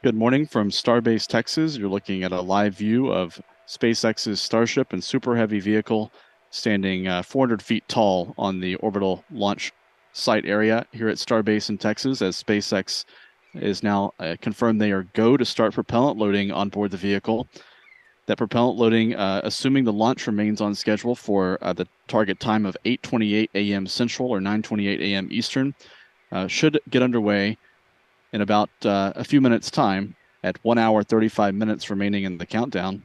Good morning from Starbase, Texas. You're looking at a live view of SpaceX's Starship and Super Heavy vehicle standing 400 feet tall on the orbital launch site area here at Starbase in Texas, as SpaceX is now confirmed they are go to start propellant loading on board the vehicle. That propellant loading, assuming the launch remains on schedule for the target time of 8:28 a.m. Central or 9:28 a.m. Eastern, should get underway in about a few minutes' time at 1 hour 35 minutes remaining in the countdown.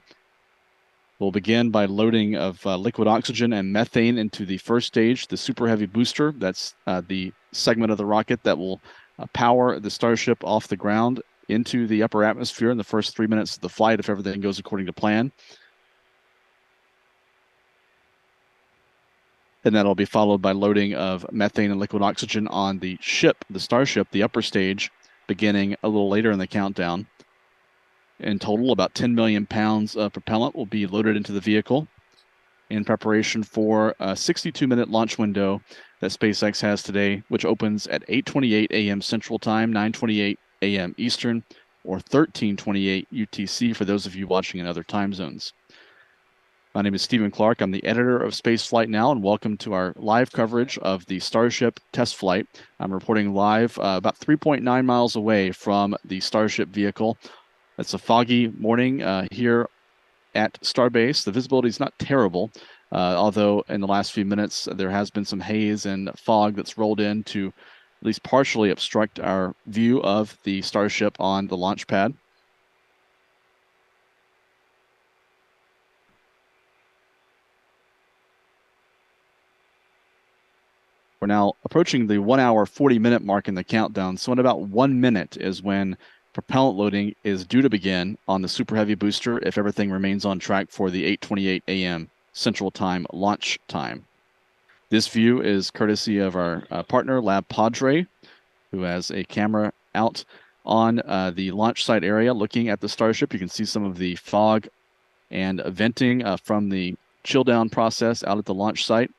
We'll begin by loading of liquid oxygen and methane into the first stage, the Super Heavy booster. That's the segment of the rocket that will power the Starship off the ground into the upper atmosphere in the first 3 minutes of the flight if everything goes according to plan. And that'll be followed by loading of methane and liquid oxygen on the ship, the Starship, the upper stage, beginning a little later in the countdown. In total, about 10 million pounds of propellant will be loaded into the vehicle in preparation for a 62-minute launch window that SpaceX has today, which opens at 8:28 a.m. Central Time, 9:28 a.m. Eastern, or 13:28 UTC for those of you watching in other time zones. My name is Stephen Clark. I'm the editor of Spaceflight Now, and welcome to our live coverage of the Starship test flight. I'm reporting live about 3.9 miles away from the Starship vehicle. It's a foggy morning here at Starbase. The visibility is not terrible, although in the last few minutes there has been some haze and fog that's rolled in to at least partially obstruct our view of the Starship on the launch pad. We're now approaching the 1 hour 40-minute mark in the countdown. So in about 1 minute is when propellant loading is due to begin on the Super Heavy booster if everything remains on track for the 8:28 a.m. Central Time launch time. This view is courtesy of our partner, Lab Padre, who has a camera out on the launch site area looking at the Starship. You can see some of the fog and venting from the chill down process out at the launch site.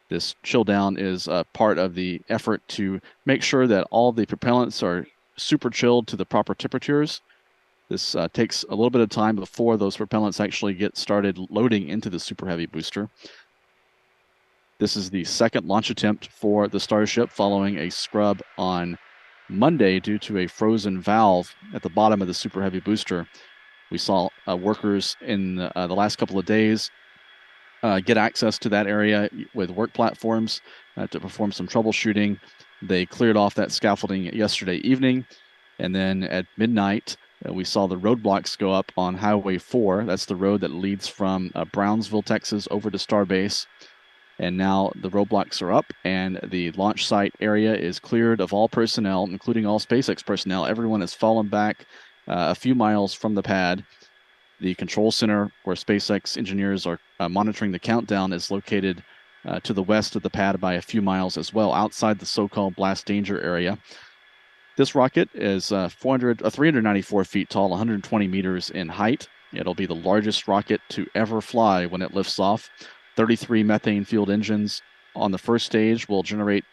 This chill down is part of the effort to make sure that all the propellants are super chilled to the proper temperatures. This takes a little bit of time before those propellants actually get started loading into the Super Heavy booster. This is the second launch attempt for the Starship following a scrub on Monday due to a frozen valve at the bottom of the Super Heavy booster. We saw workers in the last couple of days get access to that area with work platforms to perform some troubleshooting. They cleared off that scaffolding yesterday evening, and then at midnight, we saw the roadblocks go up on Highway 4. That's the road that leads from Brownsville, Texas, over to Starbase. And now the roadblocks are up, and the launch site area is cleared of all personnel, including all SpaceX personnel. Everyone has fallen back a few miles from the pad. The control center where SpaceX engineers are monitoring the countdown is located to the west of the pad by a few miles as well, outside the so-called blast danger area. This rocket is 394 feet tall, 120 meters in height. It'll be the largest rocket to ever fly when it lifts off. 33 methane-fueled engines on the first stage will generate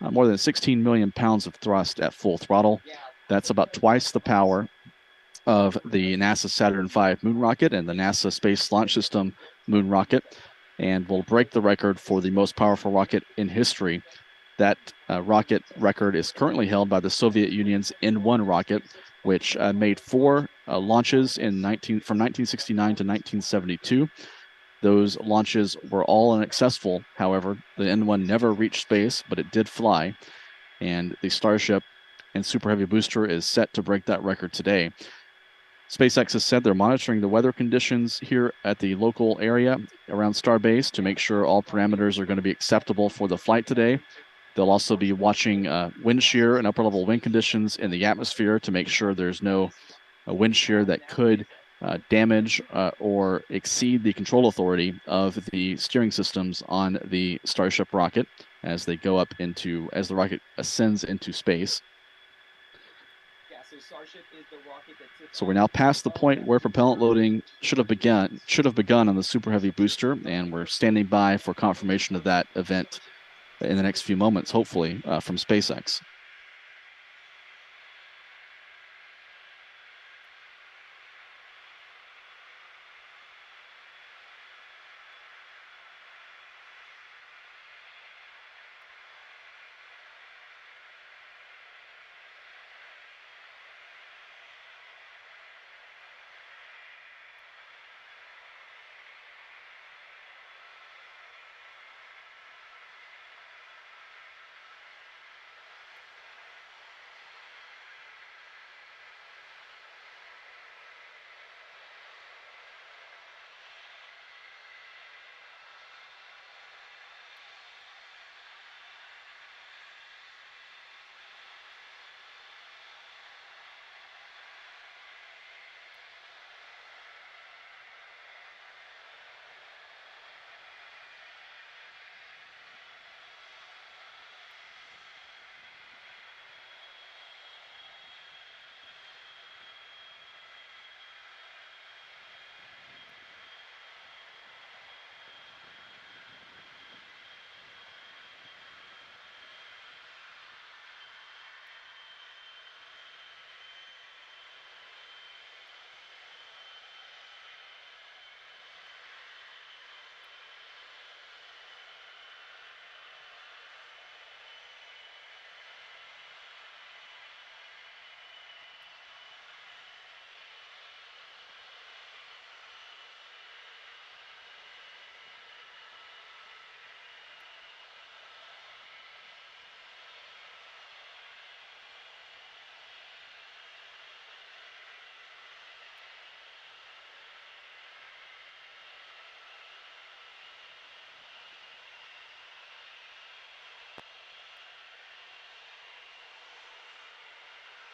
more than 16 million pounds of thrust at full throttle. That's about twice the power of the NASA Saturn V moon rocket and the NASA Space Launch System moon rocket, and will break the record for the most powerful rocket in history. That rocket record is currently held by the Soviet Union's N-1 rocket, which made 4 launches from 1969 to 1972. Those launches were all unsuccessful. However, the N-1 never reached space, but it did fly, and the Starship and Super Heavy booster is set to break that record today. SpaceX has said they're monitoring the weather conditions here at the local area around Starbase to make sure all parameters are going to be acceptable for the flight today. They'll also be watching wind shear and upper-level wind conditions in the atmosphere to make sure there's no wind shear that could damage or exceed the control authority of the steering systems on the Starship rocket as they go up as the rocket ascends into space. So we're now past the point where propellant loading should have begun on the Super Heavy booster, and we're standing by for confirmation of that event in the next few moments, hopefully, from SpaceX.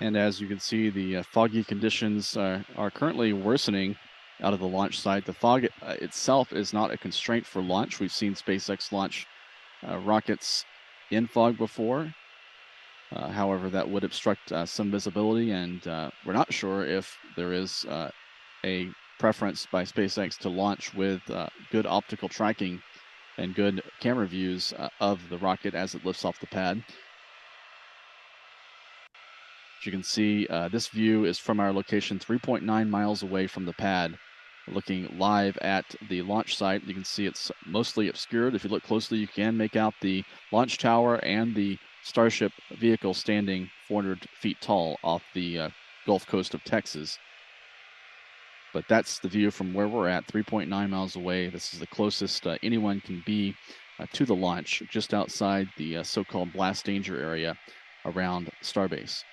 And as you can see, the foggy conditions are currently worsening out of the launch site. The fog itself is not a constraint for launch. We've seen SpaceX launch rockets in fog before. However, that would obstruct some visibility, and we're not sure if there is a preference by SpaceX to launch with good optical tracking and good camera views of the rocket as it lifts off the pad. As you can see, this view is from our location 3.9 miles away from the pad. Looking live at the launch site, you can see it's mostly obscured. If you look closely, you can make out the launch tower and the Starship vehicle standing 400 feet tall off the Gulf Coast of Texas. But that's the view from where we're at, 3.9 miles away. This is the closest anyone can be to the launch, just outside the so-called blast danger area around Starbase.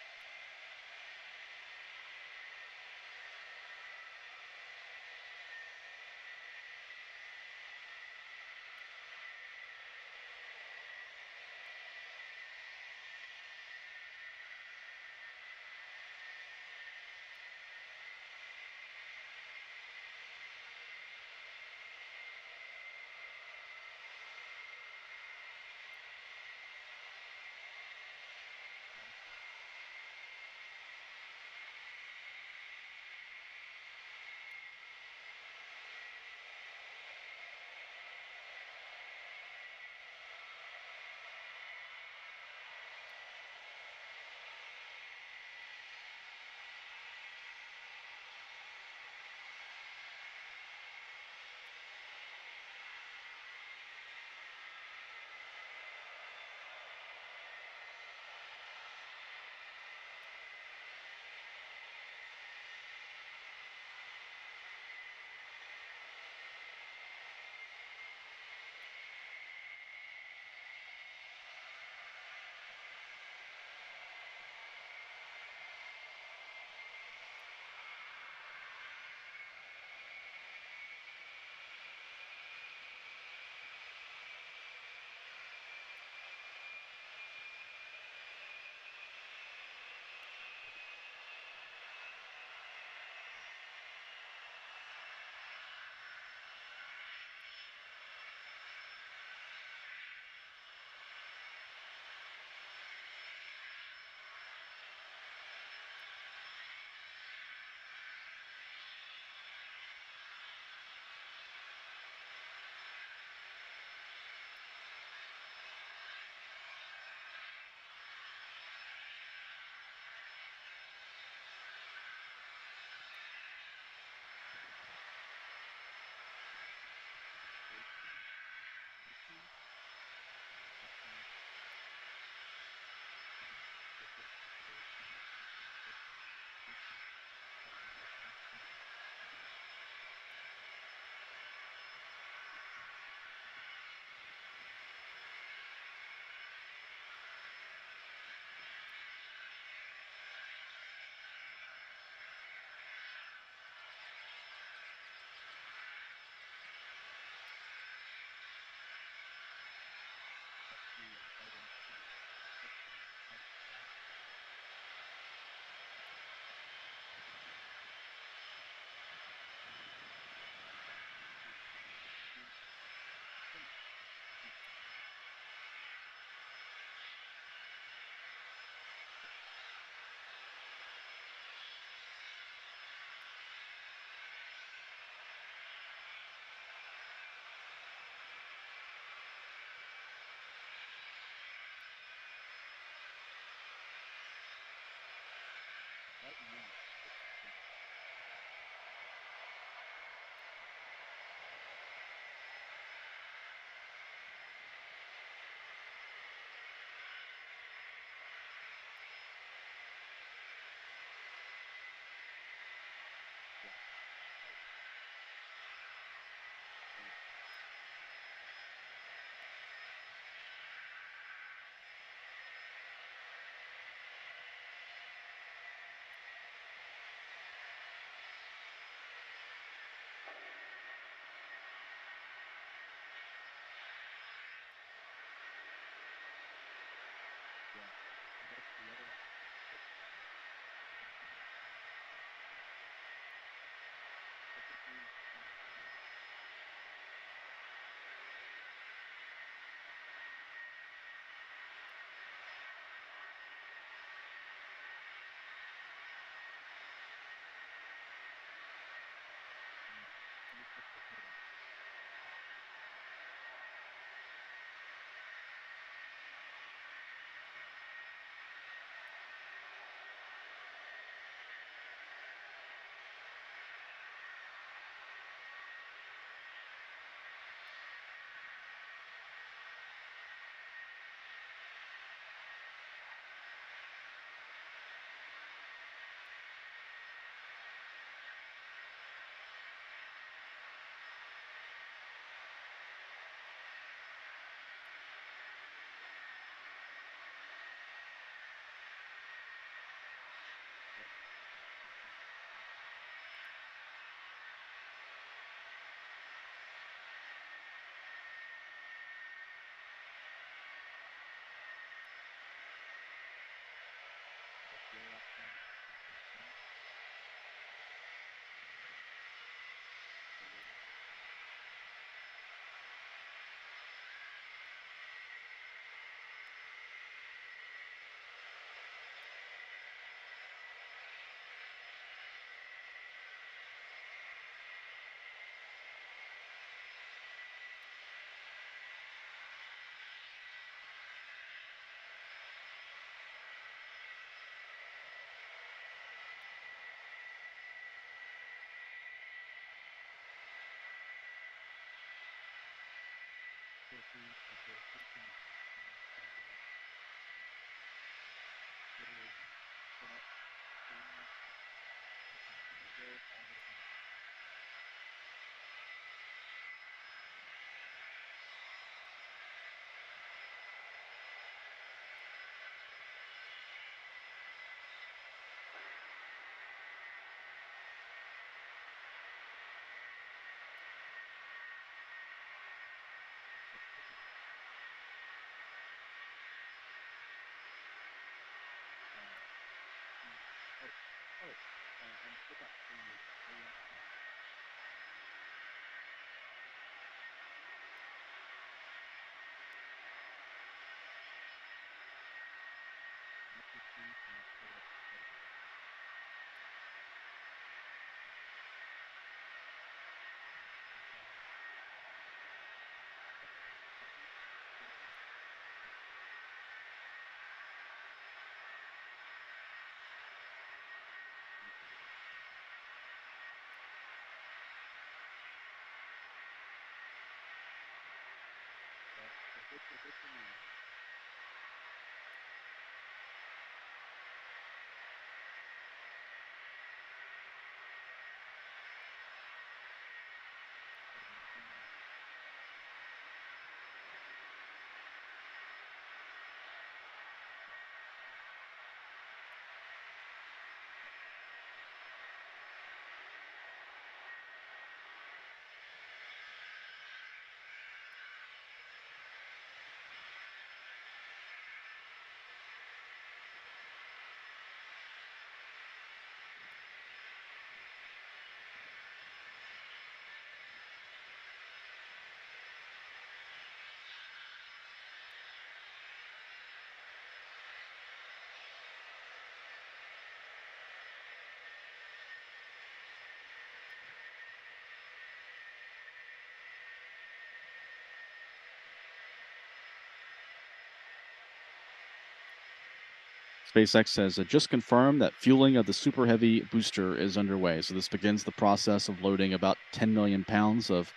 SpaceX has just confirmed that fueling of the Super Heavy booster is underway. So this begins the process of loading about 10 million pounds of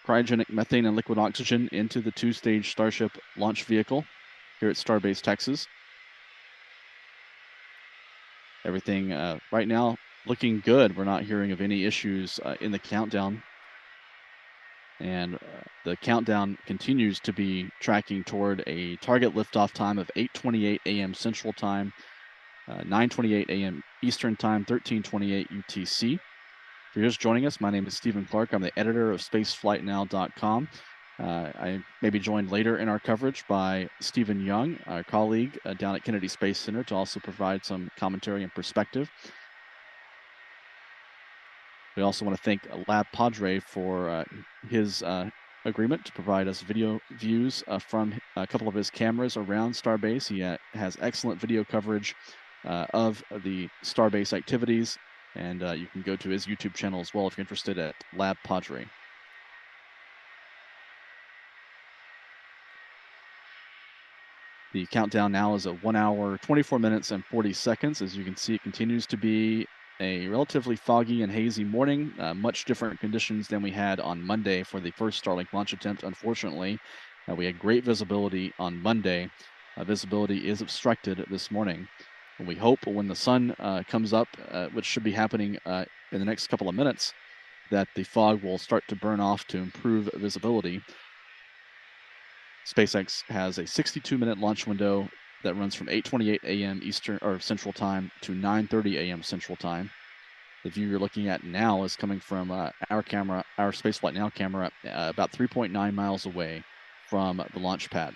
cryogenic methane and liquid oxygen into the two-stage Starship launch vehicle here at Starbase, Texas. Everything right now looking good. We're not hearing of any issues in the countdown. And the countdown continues to be tracking toward a target liftoff time of 8:28 a.m. Central Time, 9:28 a.m. Eastern Time, 13:28 UTC. If you're just joining us, my name is Stephen Clark. I'm the editor of spaceflightnow.com. I may be joined later in our coverage by Stephen Young, our colleague down at Kennedy Space Center, to also provide some commentary and perspective. We also want to thank Lab Padre for his agreement to provide us video views from a couple of his cameras around Starbase. He has excellent video coverage of the Starbase activities, and you can go to his YouTube channel as well if you're interested at Lab Padre. The countdown now is at 1 hour, 24 minutes, and 40 seconds. As you can see, it continues to be a relatively foggy and hazy morning, much different conditions than we had on Monday for the first Starlink launch attempt. Unfortunately, we had great visibility on Monday. Visibility is obstructed this morning. And we hope when the sun comes up, which should be happening in the next couple of minutes, that the fog will start to burn off to improve visibility. SpaceX has a 62-minute launch window that runs from 8:28 a.m. Eastern or Central Time to 9:30 a.m. Central Time. The view you're looking at now is coming from our camera, our Spaceflight Now camera, about 3.9 miles away from the launch pad.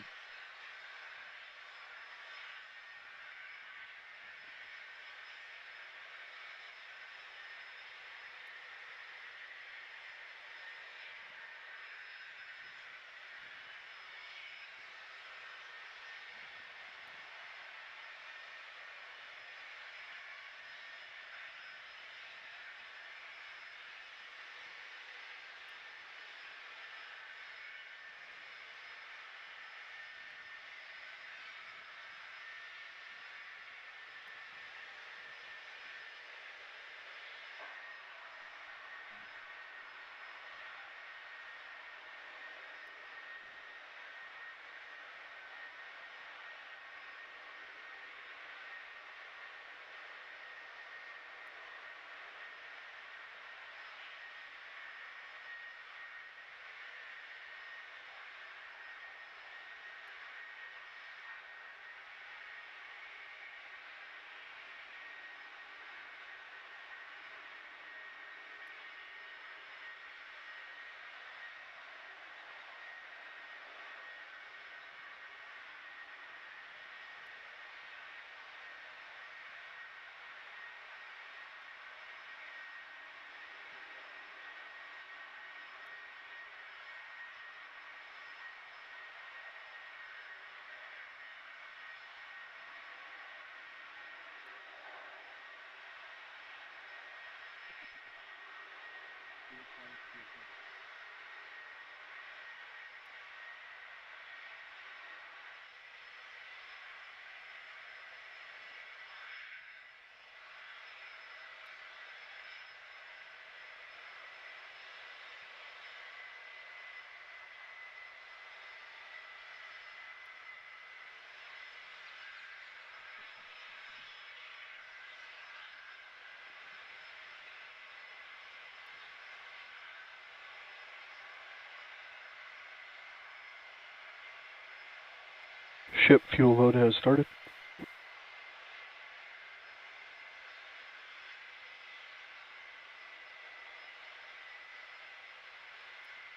Ship fuel load has started.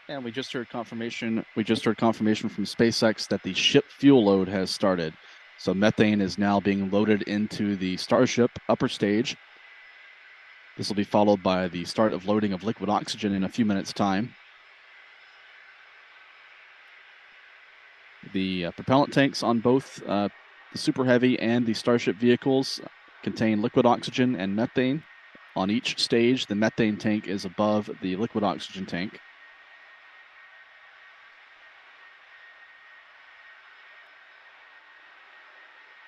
And we just heard confirmation. We just heard confirmation from SpaceX that the ship fuel load has started. So methane is now being loaded into the Starship upper stage. This will be followed by the start of loading of liquid oxygen in a few minutes' time. The propellant tanks on both the Super Heavy and the Starship vehicles contain liquid oxygen and methane. On each stage, the methane tank is above the liquid oxygen tank.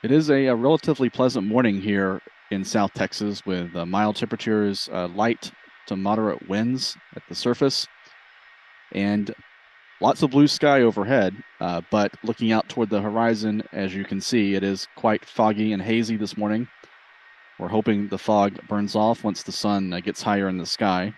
It is a relatively pleasant morning here in South Texas with mild temperatures, light to moderate winds at the surface, and lots of blue sky overhead. But looking out toward the horizon, as you can see, it is quite foggy and hazy this morning. We're hoping the fog burns off once the sun gets higher in the sky.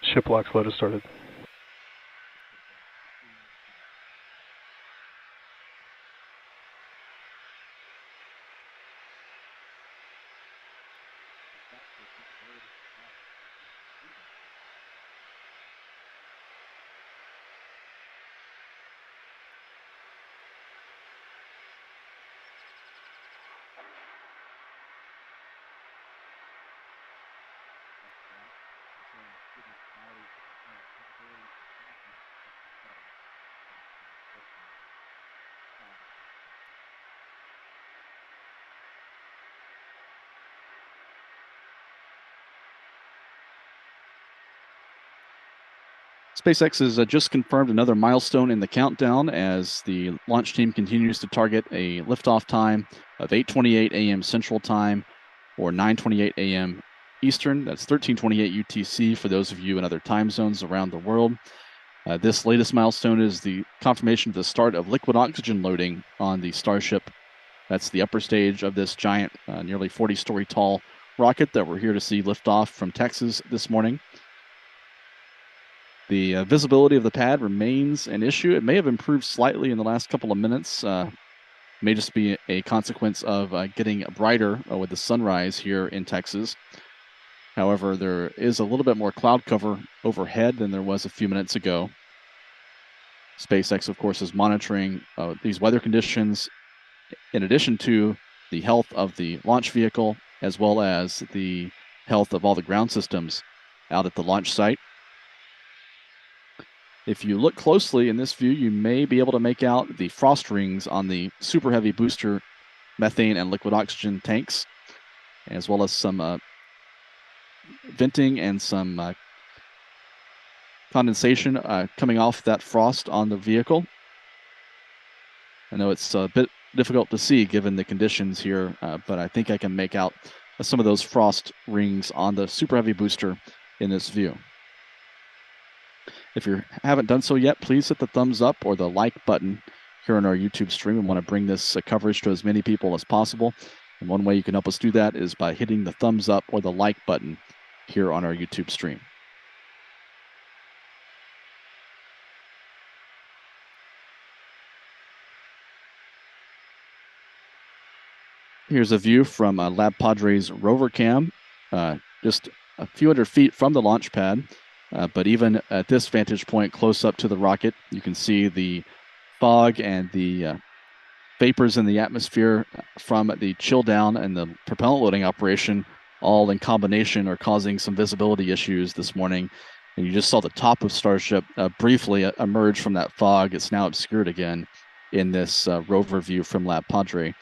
Ship lock flow has started. SpaceX has just confirmed another milestone in the countdown as the launch team continues to target a liftoff time of 8:28 a.m. Central Time or 9:28 a.m. Eastern. That's 13:28 UTC for those of you in other time zones around the world. This latest milestone is the confirmation of the start of liquid oxygen loading on the Starship. That's the upper stage of this giant, nearly 40-story tall rocket that we're here to see lift off from Texas this morning. The visibility of the pad remains an issue. It may have improved slightly in the last couple of minutes. May just be a consequence of getting brighter with the sunrise here in Texas. However, there is a little bit more cloud cover overhead than there was a few minutes ago. SpaceX, of course, is monitoring these weather conditions in addition to the health of the launch vehicle, as well as the health of all the ground systems out at the launch site. If you look closely in this view, you may be able to make out the frost rings on the Super Heavy booster methane and liquid oxygen tanks, as well as some venting and some condensation coming off that frost on the vehicle. I know it's a bit difficult to see given the conditions here, but I think I can make out some of those frost rings on the Super Heavy booster in this view. If you haven't done so yet, please hit the thumbs up or the like button here on our YouTube stream and want to bring this coverage to as many people as possible. And one way you can help us do that is by hitting the thumbs up or the like button here on our YouTube stream. Here's a view from Lab Padre's rover cam, just a few hundred feet from the launch pad. But even at this vantage point close up to the rocket, you can see the fog and the vapors in the atmosphere from the chill down and the propellant loading operation all in combination are causing some visibility issues this morning. And you just saw the top of Starship briefly emerge from that fog. It's now obscured again in this rover view from Lab Padre.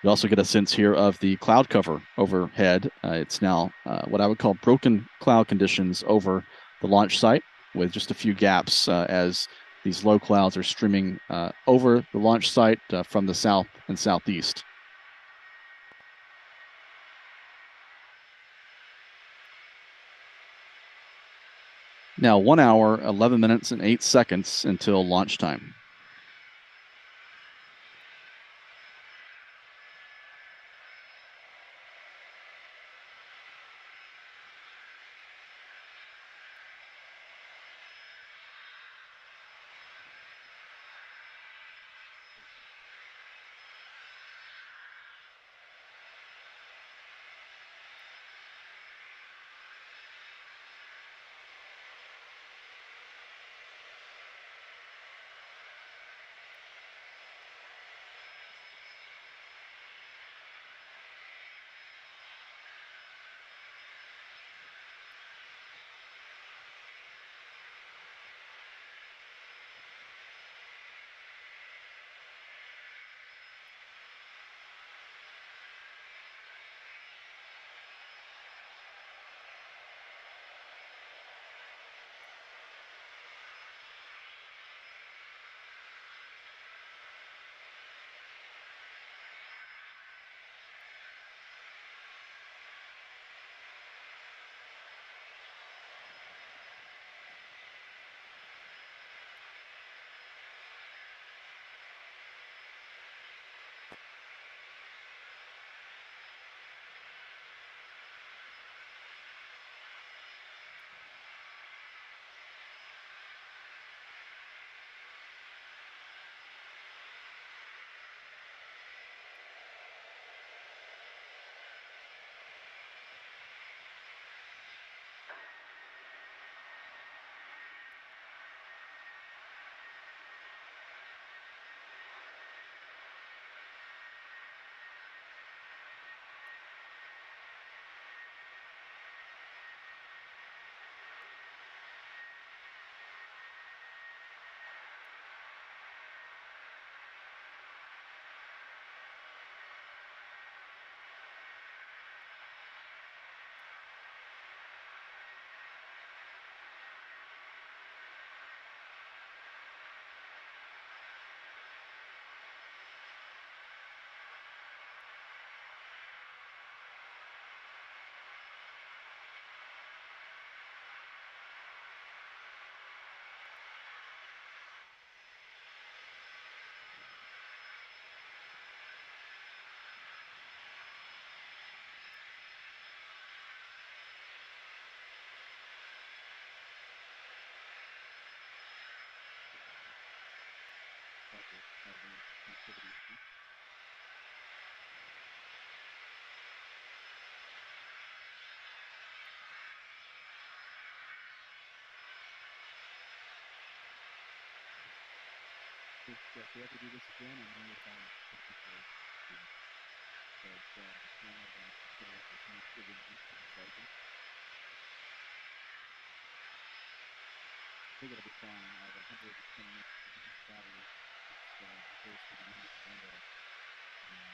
You also get a sense here of the cloud cover overhead. It's now what I would call broken cloud conditions over the launch site with just a few gaps as these low clouds are streaming over the launch site from the south and southeast. Now 1 hour, 11 minutes, and 8 seconds until launch time. If we have to do this again, I'm going to find so the camera will consider it as Thanksgiving Easter cycle. I think it'll be fine. I have 110 minutes of battery. It's close to the end of the window. And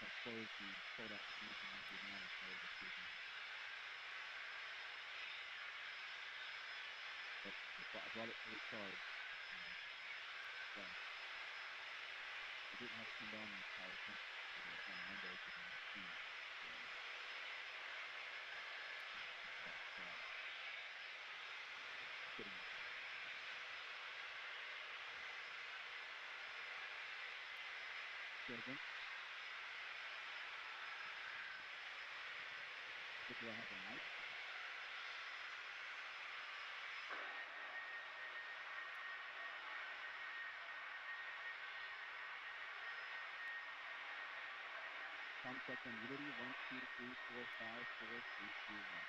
I'll close the photo application once we manage to the season. But I brought it fully charged. I didn't have to come down the power on Monday because I'm not seeing it. Second. Look what happened, right? Concept and unity, 1, 2, 3, 4, 5, 4, 3, 2, 1.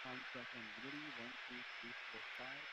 Concept and unity, 1, 2, 3, 4, 5.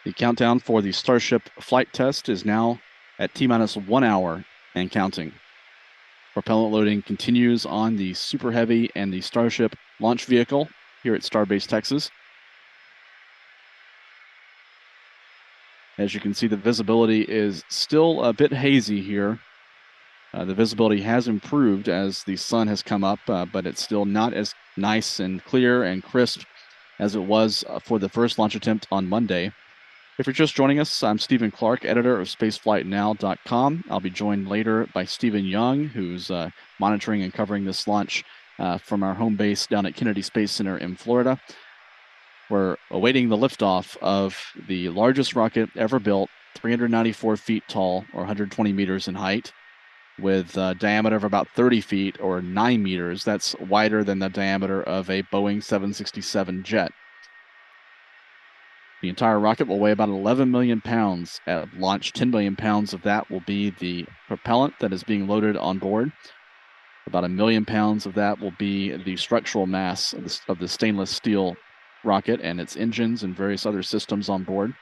The countdown for the Starship flight test is now at T-minus 1 hour and counting. Propellant loading continues on the Super Heavy and the Starship launch vehicle here at Starbase, Texas. As you can see, the visibility is still a bit hazy here. The visibility has improved as the sun has come up, but it's still not as nice and clear and crisp as it was for the first launch attempt on Monday. If you're just joining us, I'm Stephen Clark, editor of spaceflightnow.com. I'll be joined later by Stephen Young, who's monitoring and covering this launch from our home base down at Kennedy Space Center in Florida. We're awaiting the liftoff of the largest rocket ever built, 394 feet tall or 120 meters in height, with a diameter of about 30 feet or 9 meters. That's wider than the diameter of a Boeing 767 jet. The entire rocket will weigh about 11 million pounds at launch. 10 million pounds of that will be the propellant that is being loaded on board. About 1 million pounds of that will be the structural mass of the stainless steel rocket and its engines and various other systems on board.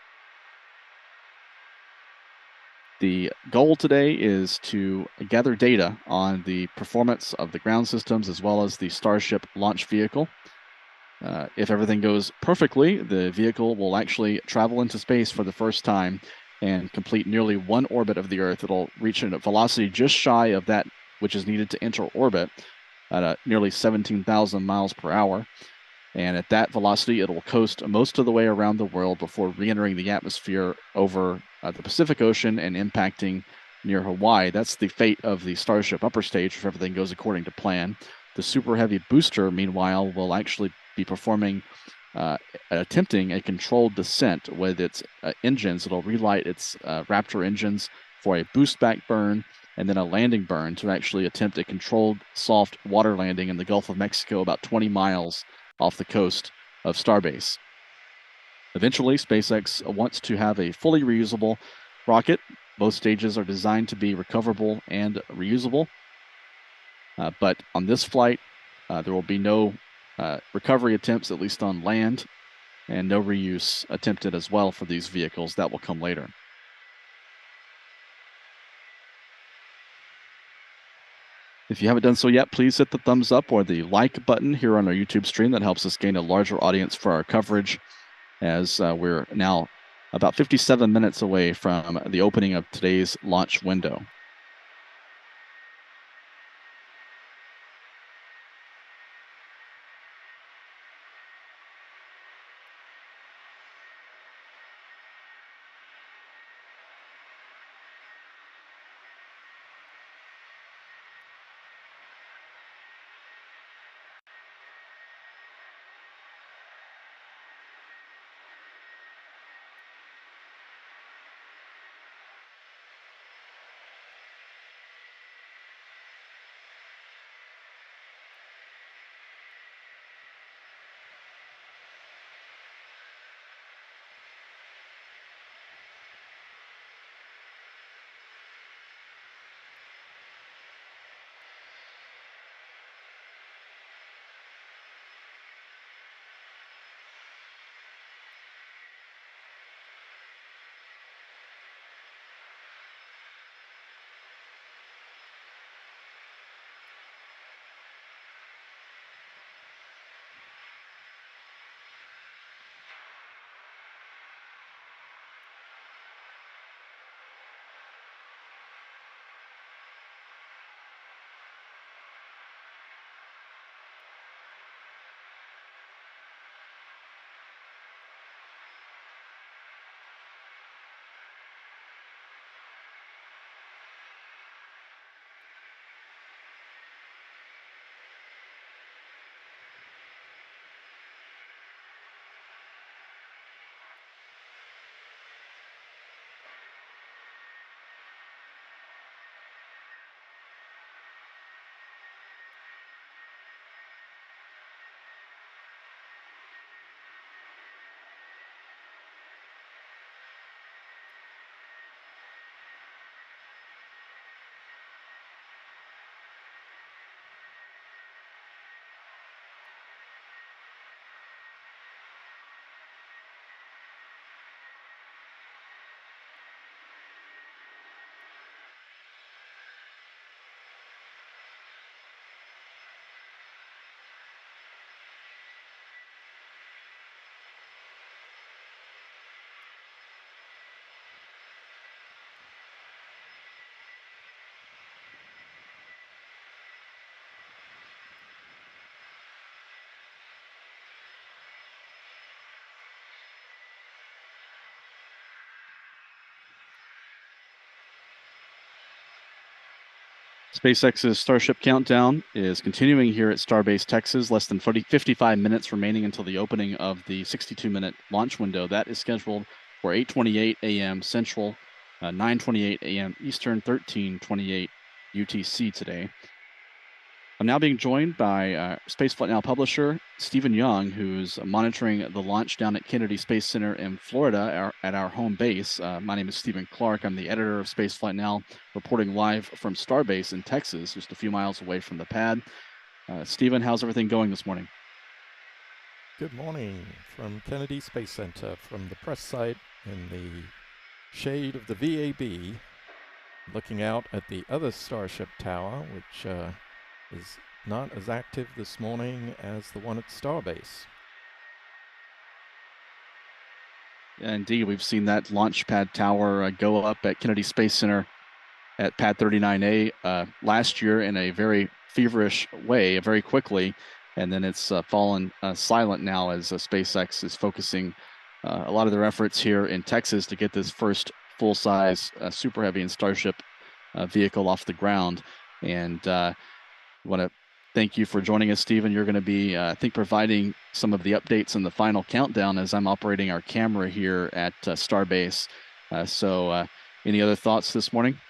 The goal today is to gather data on the performance of the ground systems as well as the Starship launch vehicle. If everything goes perfectly, the vehicle will actually travel into space for the first time and complete nearly one orbit of the Earth. It'll reach a velocity just shy of that which is needed to enter orbit at nearly 17,000 miles per hour. And at that velocity, it will coast most of the way around the world before re-entering the atmosphere over the Pacific Ocean and impacting near Hawaii. That's the fate of the Starship upper stage if everything goes according to plan. The Super Heavy booster, meanwhile, will actually be performing, attempting a controlled descent with its engines. It'll relight its Raptor engines for a boost back burn and then a landing burn to actually attempt a controlled soft water landing in the Gulf of Mexico about 20 miles off the coast of Starbase. Eventually, SpaceX wants to have a fully reusable rocket. Both stages are designed to be recoverable and reusable. But on this flight, there will be no recovery attempts, at least on land, and no reuse attempted as well for these vehicles. That will come later. If you haven't done so yet, please hit the thumbs up or the like button here on our YouTube stream. That helps us gain a larger audience for our coverage, as we're now about 57 minutes away from the opening of today's launch window. SpaceX's Starship countdown is continuing here at Starbase, Texas. Less than 55 minutes remaining until the opening of the 62-minute launch window. That is scheduled for 8:28 a.m. Central, 9:28 a.m. Eastern, 13:28 UTC today. I'm now being joined by Spaceflight Now publisher Stephen Young, who's monitoring the launch down at Kennedy Space Center in Florida at our home base. My name is Stephen Clark. I'm the editor of Spaceflight Now, reporting live from Starbase in Texas, just a few miles away from the pad. Stephen, how's everything going this morning? Good morning from Kennedy Space Center, from the press site in the shade of the VAB, looking out at the other Starship tower, which is not as active this morning as the one at Starbase. Indeed, we've seen that launch pad tower go up at Kennedy Space Center at pad 39A last year in a very feverish way, very quickly, and then it's fallen silent now as SpaceX is focusing a lot of their efforts here in Texas to get this first full-size Super Heavy and Starship vehicle off the ground. And want to thank you for joining us, Stephen. You're going to be, I think, providing some of the updates in the final countdown as I'm operating our camera here at Starbase. So any other thoughts this morning?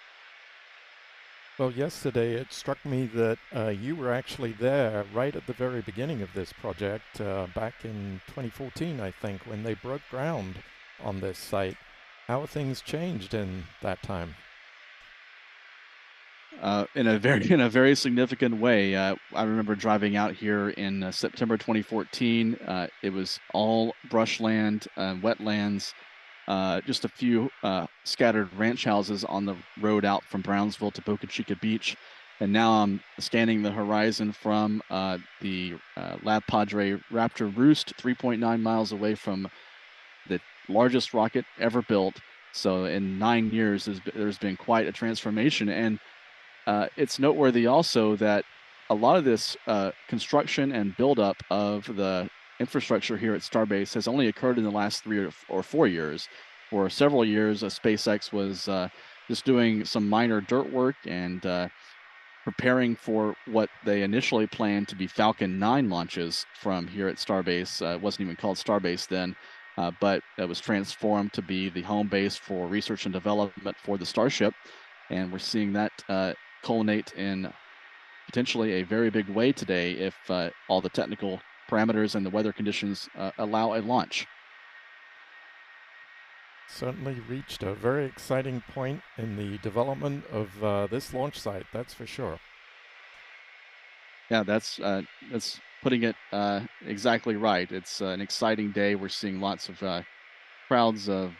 Well, yesterday it struck me that you were actually there right at the very beginning of this project, back in 2014, I think, when they broke ground on this site. How have things changed in that time? In a very significant way. I remember driving out here in September 2014. It was all brushland, wetlands, just a few scattered ranch houses on the road out from Brownsville to Boca Chica Beach. And now I'm scanning the horizon from the Lab Padre Raptor Roost, 3.9 miles away from the largest rocket ever built. So in 9 years, there's been quite a transformation. And it's noteworthy also that a lot of this construction and buildup of the infrastructure here at Starbase has only occurred in the last 3 or 4 years. For several years, SpaceX was just doing some minor dirt work and preparing for what they initially planned to be Falcon 9 launches from here at Starbase. It wasn't even called Starbase then, but it was transformed to be the home base for research and development for the Starship. And we're seeing that culminate in potentially a very big way today if all the technical parameters and the weather conditions allow a launch. Certainly reached a very exciting point in the development of this launch site, that's for sure. Yeah, that's putting it exactly right. It's an exciting day. We're seeing lots of crowds of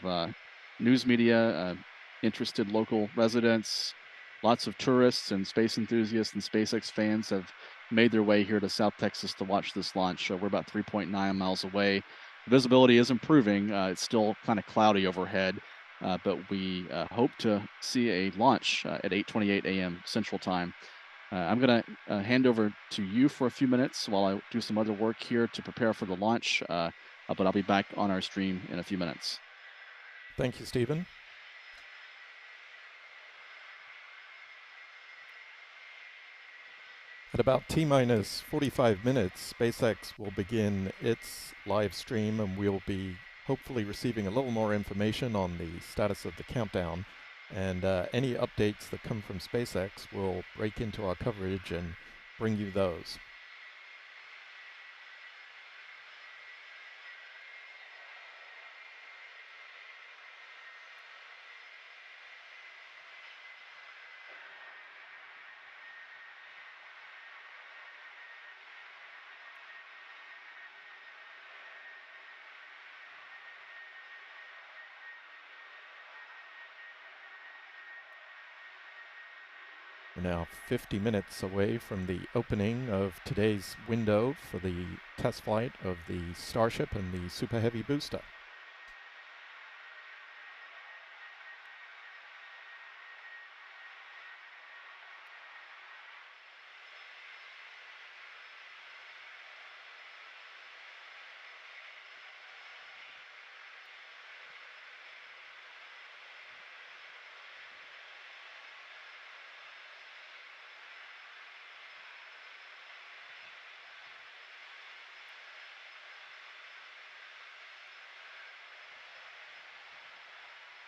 news media, interested local residents, lots of tourists and space enthusiasts and SpaceX fans have made their way here to South Texas to watch this launch. We're about 3.9 miles away. Visibility is improving. It's still kind of cloudy overhead, but we hope to see a launch at 8:28 a.m. Central Time. I'm going to hand over to you for a few minutes while I do some other work here to prepare for the launch, but I'll be back on our stream in a few minutes. Thank you, Stephen. At about T-minus 45 minutes, SpaceX will begin its live stream, and we'll be hopefully receiving a little more information on the status of the countdown. And any updates that come from SpaceX will break into our coverage and bring you those. We're now 50 minutes away from the opening of today's window for the test flight of the Starship and the Super Heavy booster.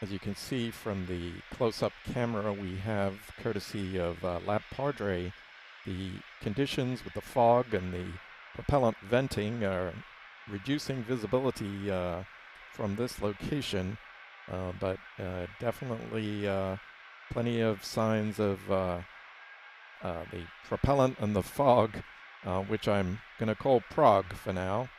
As you can see from the close-up camera we have, courtesy of Lab Padre, the conditions with the fog and the propellant venting are reducing visibility from this location, but definitely plenty of signs of the propellant and the fog, which I'm going to call Prague for now.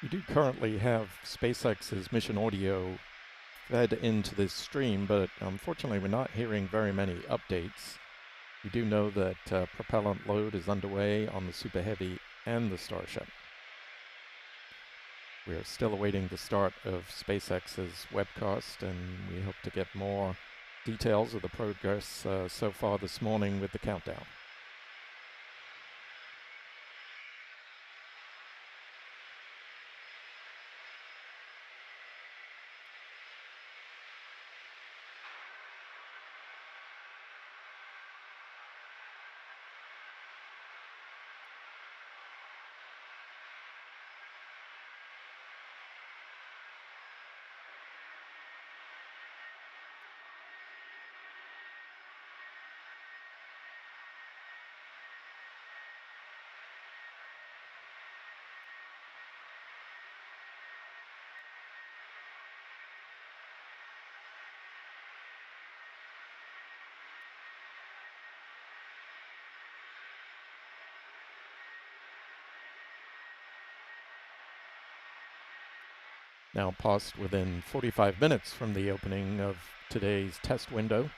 We do currently have SpaceX's mission audio fed into this stream, but unfortunately we're not hearing very many updates. We do know that propellant load is underway on the Super Heavy and the Starship. We are still awaiting the start of SpaceX's webcast, and we hope to get more details of the progress so far this morning with the countdown. Now passed within 45 minutes from the opening of today's test window.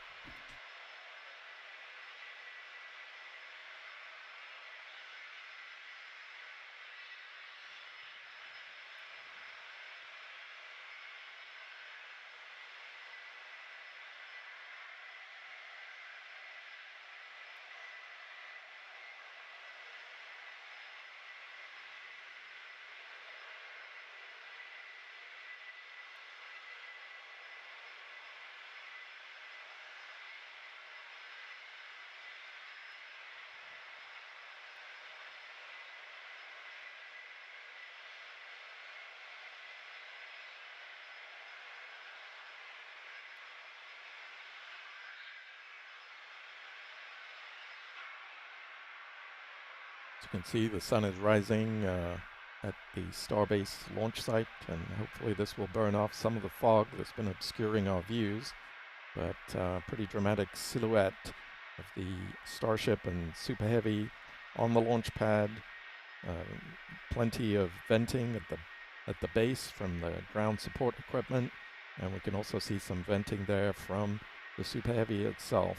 As you can see, the sun is rising at the Starbase launch site, and hopefully this will burn off some of the fog that's been obscuring our views. But pretty dramatic silhouette of the Starship and Super Heavy on the launch pad. Plenty of venting at the base from the ground support equipment, and we can also see some venting there from the Super Heavy itself.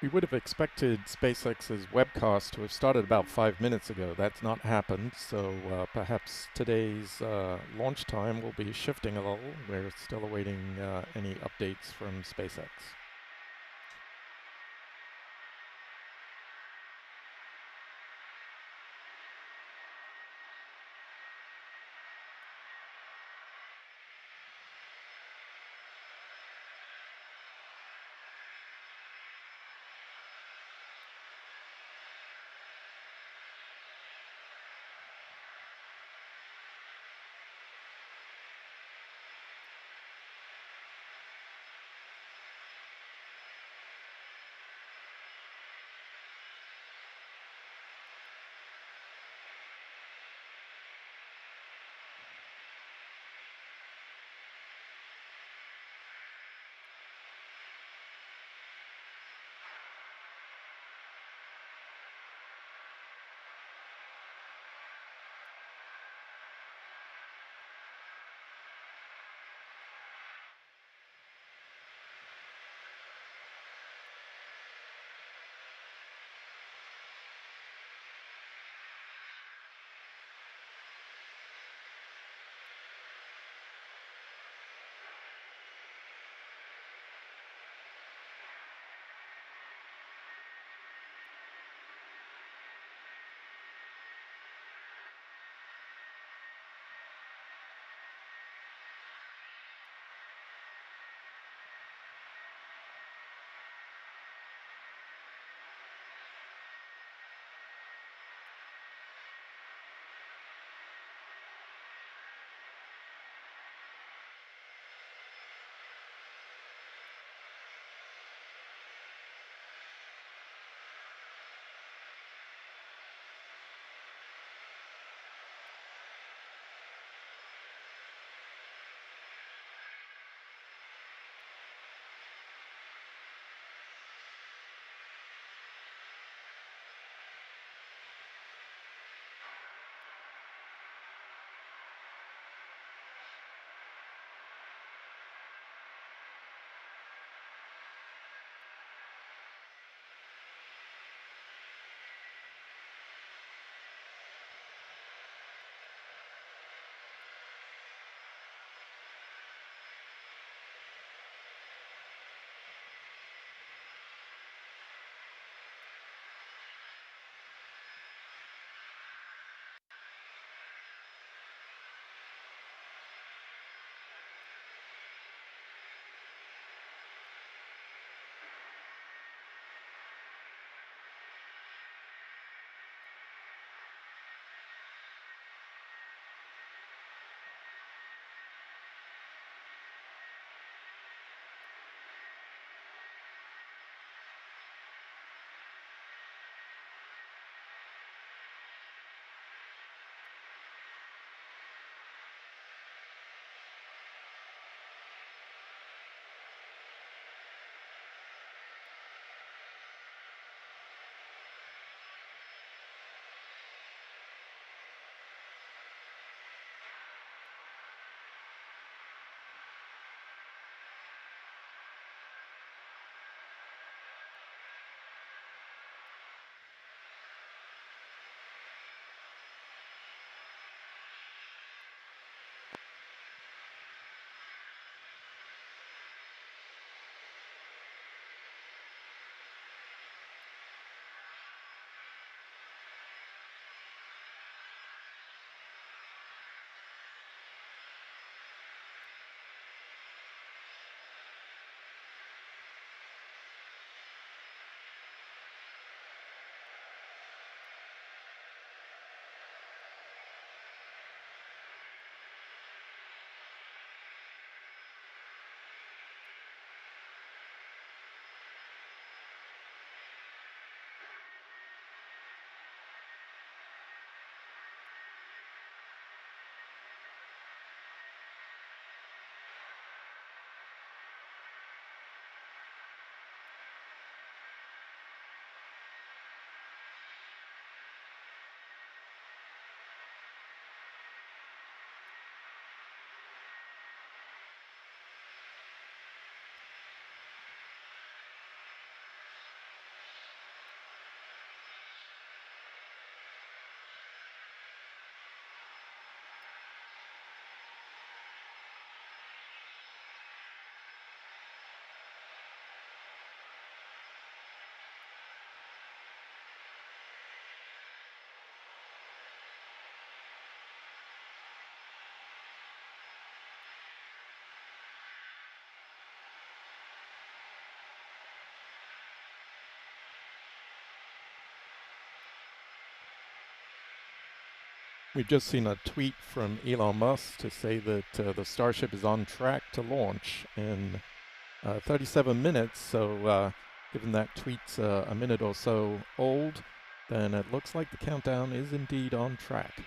We would have expected SpaceX's Webcast to have started about 5 minutes ago. That's not happened, so perhaps today's launch time will be shifting a little. We're still awaiting any updates from SpaceX. We've just seen a tweet from Elon Musk to say that the Starship is on track to launch in 37 minutes. So given that tweet's a minute or so old, then it looks like the countdown is indeed on track.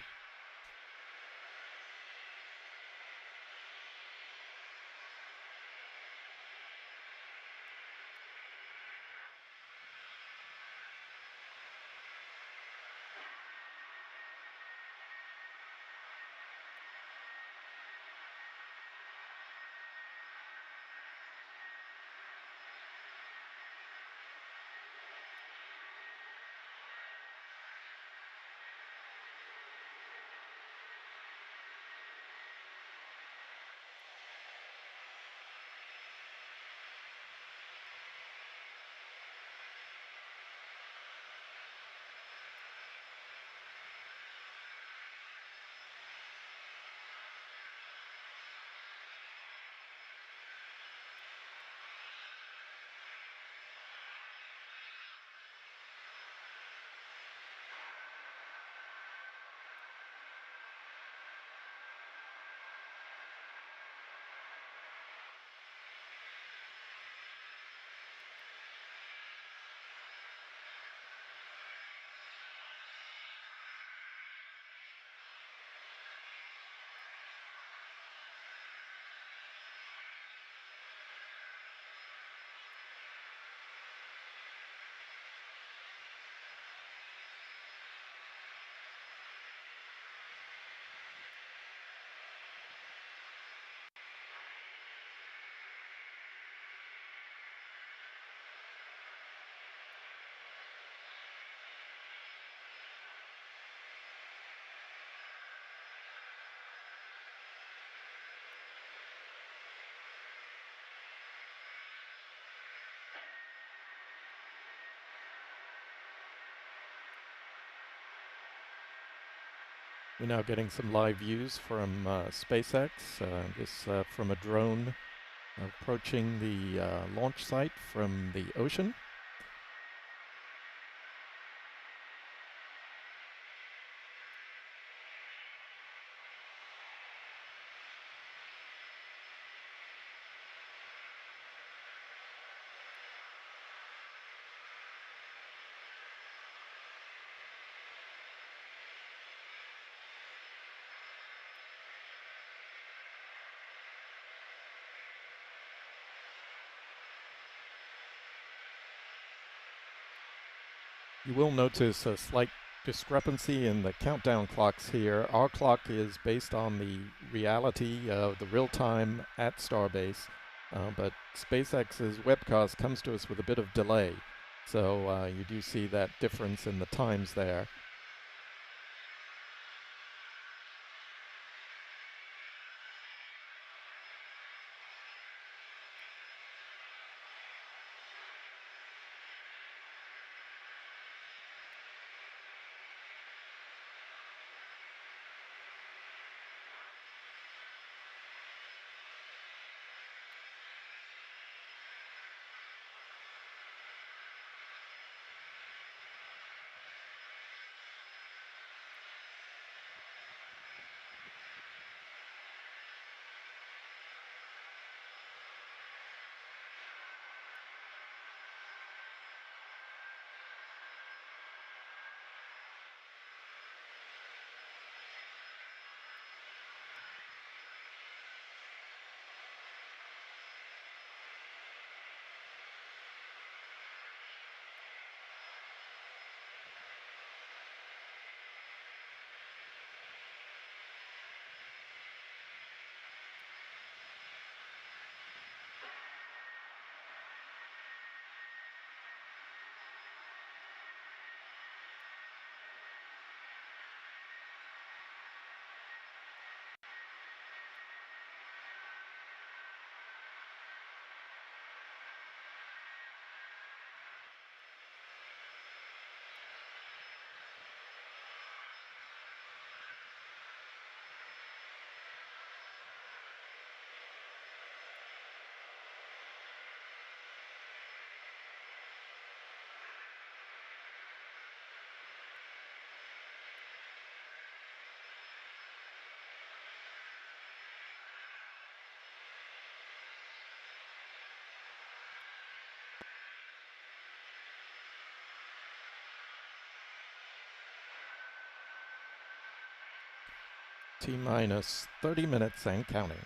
We're now getting some live views from SpaceX, this from a drone approaching the launch site from the ocean. You will notice a slight discrepancy in the countdown clocks here. Our clock is based on the reality of the real time at Starbase, but SpaceX's webcast comes to us with a bit of delay. So you do see that difference in the times there. T-minus 30 minutes and counting.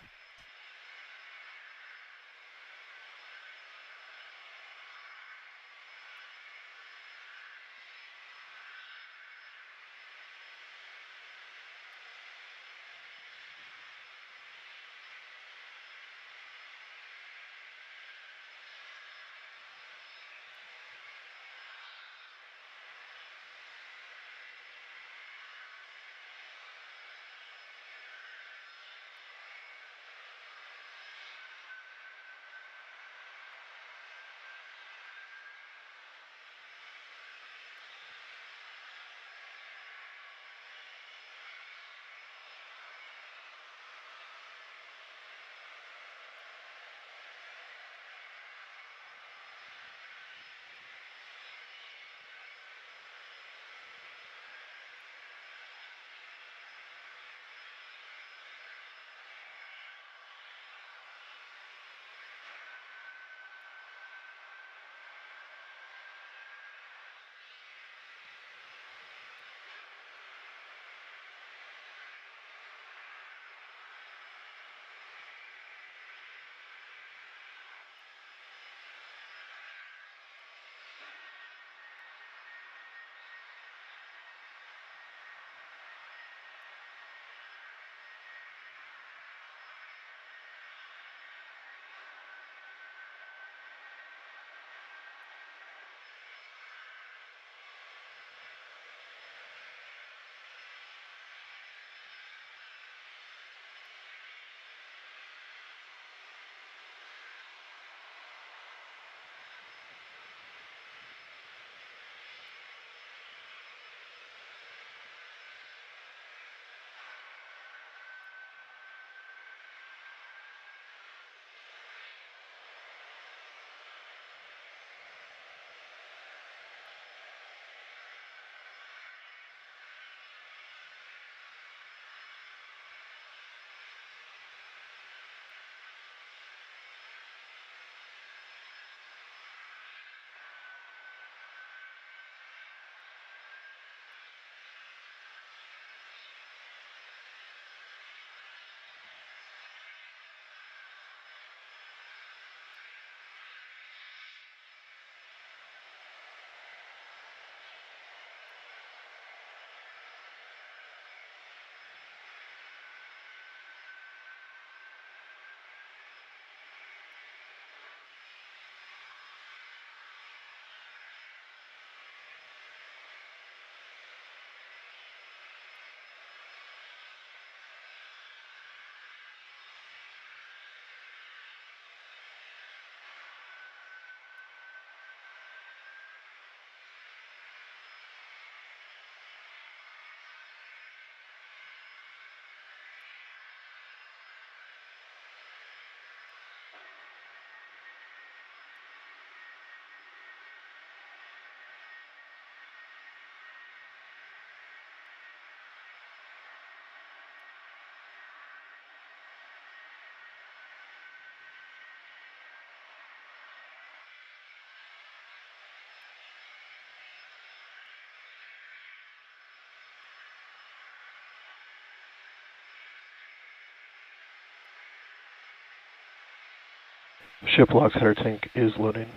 Ship locks header tank is loading.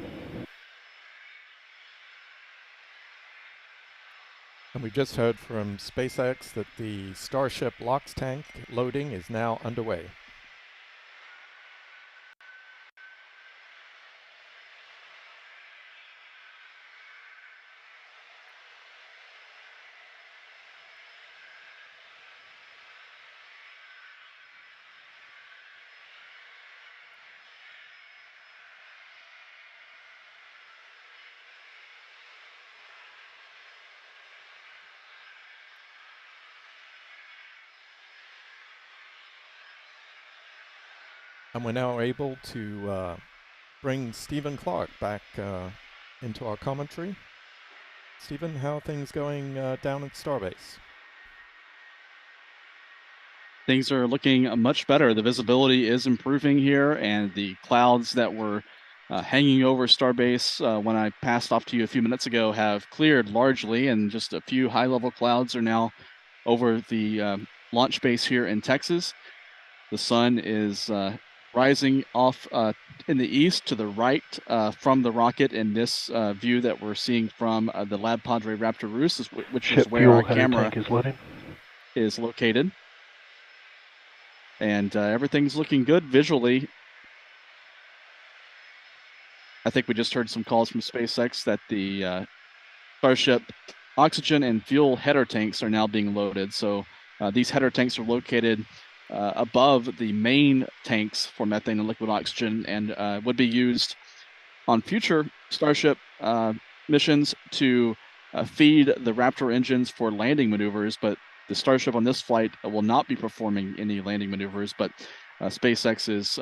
And we just heard from SpaceX that the Starship LOX tank loading is now underway. And we're now able to bring Stephen Clark back into our commentary. Stephen, how are things going down at Starbase? Things are looking much better. The visibility is improving here, and the clouds that were hanging over Starbase when I passed off to you a few minutes ago have cleared largely, and just a few high-level clouds are now over the launch base here in Texas. The sun is rising off in the east to the right from the rocket in this view that we're seeing from the Lab Padre Raptor Roost, which is where our camera is located. And everything's looking good visually. I think we just heard some calls from SpaceX that the Starship oxygen and fuel header tanks are now being loaded. So these header tanks are located above the main tanks for methane and liquid oxygen, and would be used on future Starship missions to feed the Raptor engines for landing maneuvers. But the Starship on this flight will not be performing any landing maneuvers, but SpaceX is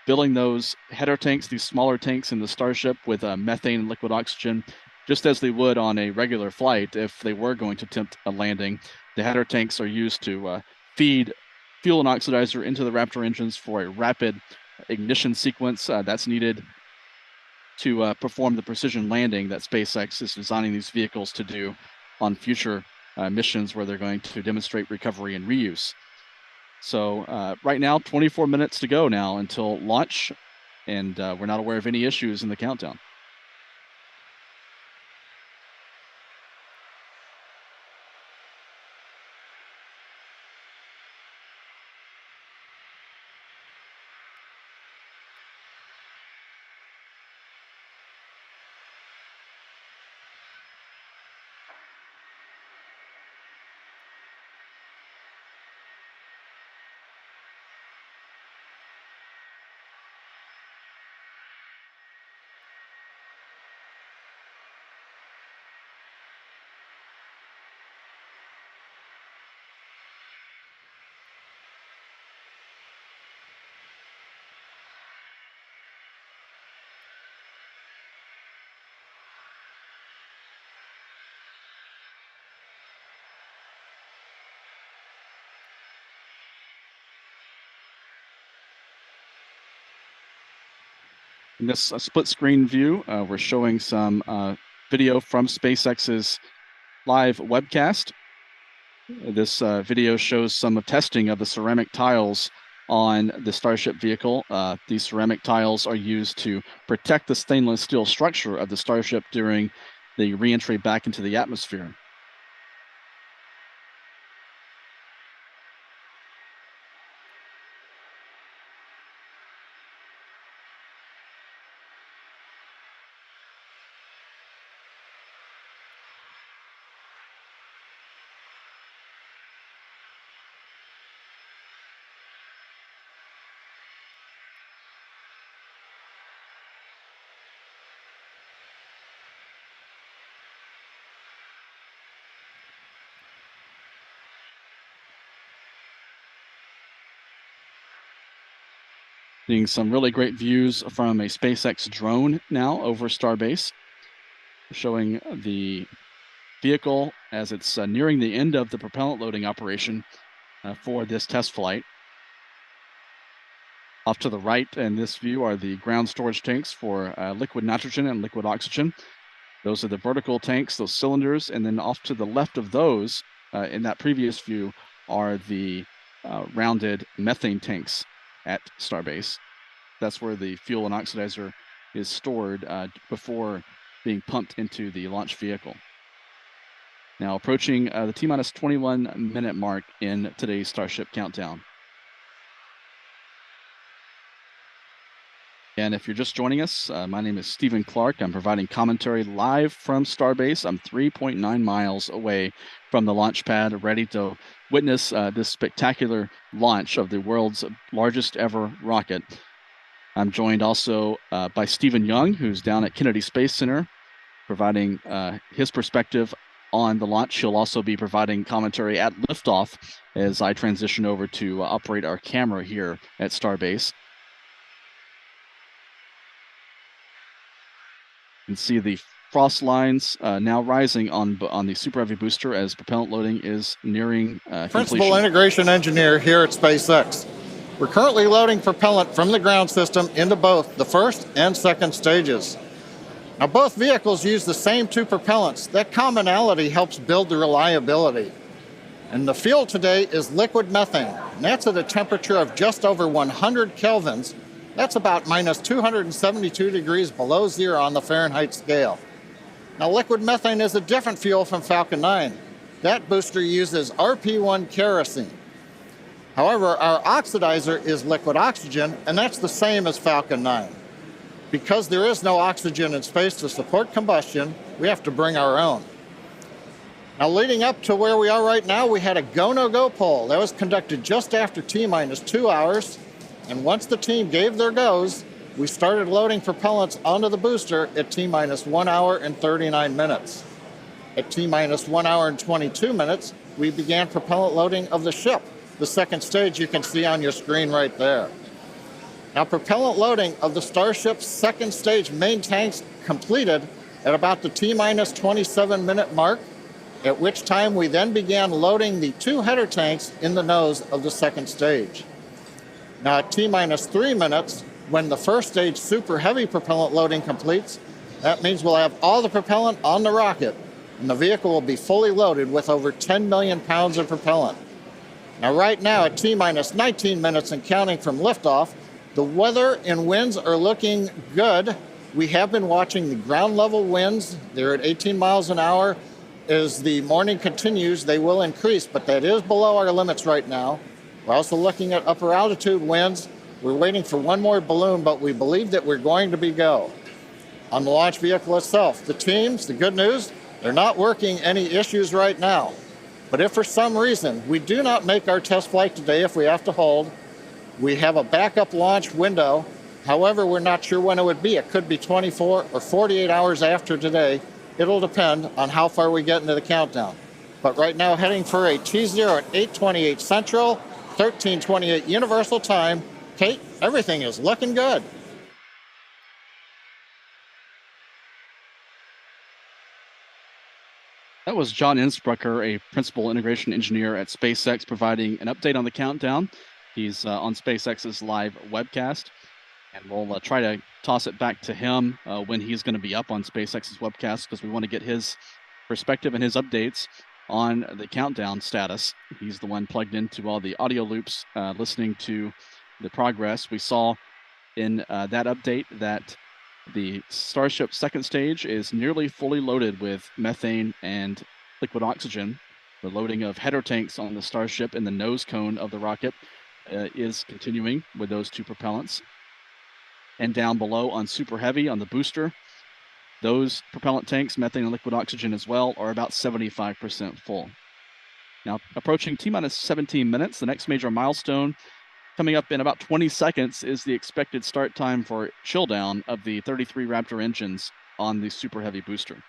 filling those header tanks, these smaller tanks in the Starship, with methane and liquid oxygen, just as they would on a regular flight if they were going to attempt a landing. The header tanks are used to feed fuel and oxidizer into the Raptor engines for a rapid ignition sequence that's needed to perform the precision landing that SpaceX is designing these vehicles to do on future missions where they're going to demonstrate recovery and reuse. So right now, 24 minutes to go now until launch, and we're not aware of any issues in the countdown. In this split screen view, we're showing some video from SpaceX's live webcast. This video shows some testing of the ceramic tiles on the Starship vehicle. These ceramic tiles are used to protect the stainless steel structure of the Starship during the reentry back into the atmosphere. Seeing some really great views from a SpaceX drone now over Starbase, showing the vehicle as it's nearing the end of the propellant loading operation for this test flight. Off to the right in this view are the ground storage tanks for liquid nitrogen and liquid oxygen. Those are the vertical tanks, those cylinders, and then off to the left of those, in that previous view, are the rounded methane tanks at Starbase. That's where the fuel and oxidizer is stored before being pumped into the launch vehicle. Now approaching the T-minus 21-minute mark in today's Starship countdown. And if you're just joining us, my name is Stephen Clark. I'm providing commentary live from Starbase. I'm 3.9 miles away from the launch pad, ready to witness this spectacular launch of the world's largest ever rocket. I'm joined also by Stephen Young, who's down at Kennedy Space Center, providing his perspective on the launch. He'll also be providing commentary at liftoff as I transition over to operate our camera here at Starbase. You can see the frost lines now rising on the Super Heavy booster as propellant loading is nearing Principal completion. Integration Engineer here at SpaceX. We're currently loading propellant from the ground system into both the first and second stages. Now, both vehicles use the same two propellants. That commonality helps build the reliability. And the fuel today is liquid methane. And that's at a temperature of just over 100 kelvins. That's about minus 272 degrees below zero on the Fahrenheit scale. Now, liquid methane is a different fuel from Falcon 9. That booster uses RP1 kerosene. However, our oxidizer is liquid oxygen, and that's the same as Falcon 9. Because there is no oxygen in space to support combustion, we have to bring our own. Now, leading up to where we are right now, we had a go-no-go poll. That was conducted just after T-minus 2 hours. And once the team gave their goes, we started loading propellants onto the booster at T-minus 1 hour and 39 minutes. At T-minus 1 hour and 22 minutes, we began propellant loading of the ship. The second stage you can see on your screen right there. Now, propellant loading of the Starship's second stage main tanks completed at about the T-minus 27 minute mark, at which time we then began loading the 2 header tanks in the nose of the second stage. Now, at T-minus 3 minutes, when the first stage Super Heavy propellant loading completes, that means we'll have all the propellant on the rocket, and the vehicle will be fully loaded with over 10 million pounds of propellant. Now, right now, at T-minus 19 minutes and counting from liftoff, the weather and winds are looking good. We have been watching the ground level winds. They're at 18 miles an hour. As the morning continues, they will increase, but that is below our limits right now. We're also looking at upper altitude winds. We're waiting for one more balloon, but we believe that we're going to be go. On the launch vehicle itself, the teams, the good news, they're not working any issues right now. But if for some reason we do not make our test flight today, if we have to hold, we have a backup launch window. However, we're not sure when it would be. It could be 24 or 48 hours after today. It'll depend on how far we get into the countdown. But right now, heading for a T0 at 8:28 Central, 13:28 Universal Time. Kate, everything is looking good. That was John Innsbrucker, a principal integration engineer at SpaceX, providing an update on the countdown. He's on SpaceX's live webcast, and we'll try to toss it back to him when he's going to be up on SpaceX's webcast, because we want to get his perspective and his updates on the countdown status. He's the one plugged into all the audio loops, listening to the progress. We saw in that update that the Starship second stage is nearly fully loaded with methane and liquid oxygen. The loading of header tanks on the Starship in the nose cone of the rocket is continuing with those 2 propellants. And down below on Super Heavy on the booster, those propellant tanks, methane and liquid oxygen as well, are about 75% full. Now, approaching T-minus 17 minutes, the next major milestone coming up in about 20 seconds is the expected start time for chilldown of the 33 Raptor engines on the Super Heavy booster.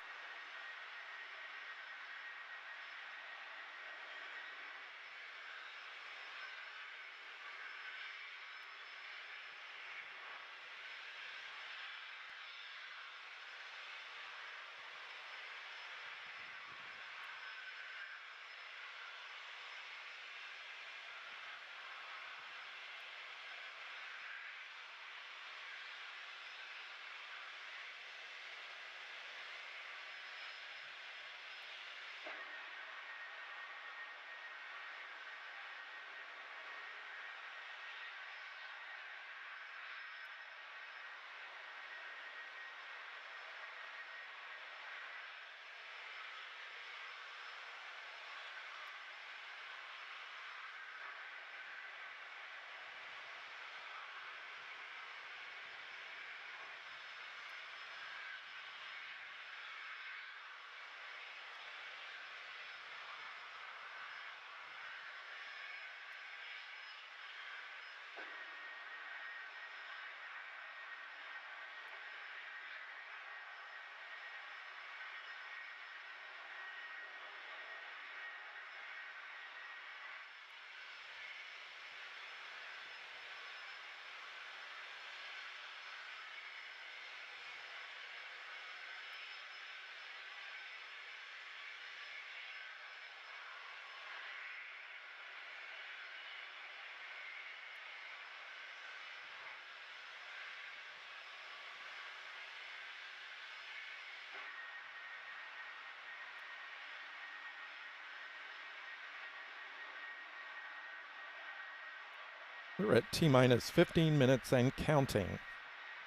We're at T-minus 15 minutes and counting.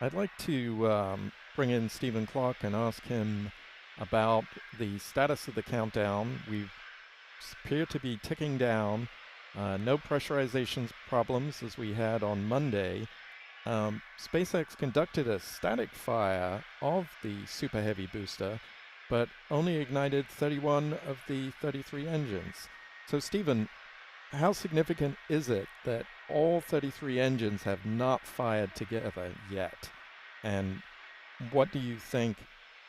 I'd like to bring in Stephen Clark and ask him about the status of the countdown. We appear to be ticking down. No pressurization problems as we had on Monday. SpaceX conducted a static fire of the Super Heavy booster, but only ignited 31 of the 33 engines. So Stephen, how significant is it that all 33 engines have not fired together yet? And what do you think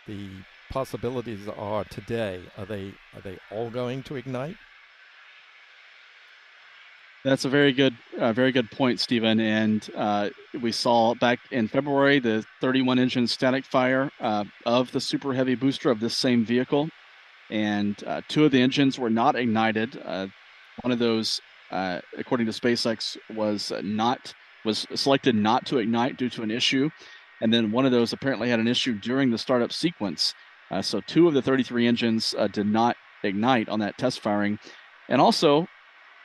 the possibilities are today? Are they all going to ignite? That's a very good point, Stephen. And we saw back in February the 31 engine static fire of the Super Heavy booster of this same vehicle, and 2 of the engines were not ignited. One of those, according to SpaceX, was selected not to ignite due to an issue, and then one of those apparently had an issue during the startup sequence. So 2 of the 33 engines did not ignite on that test firing, and also,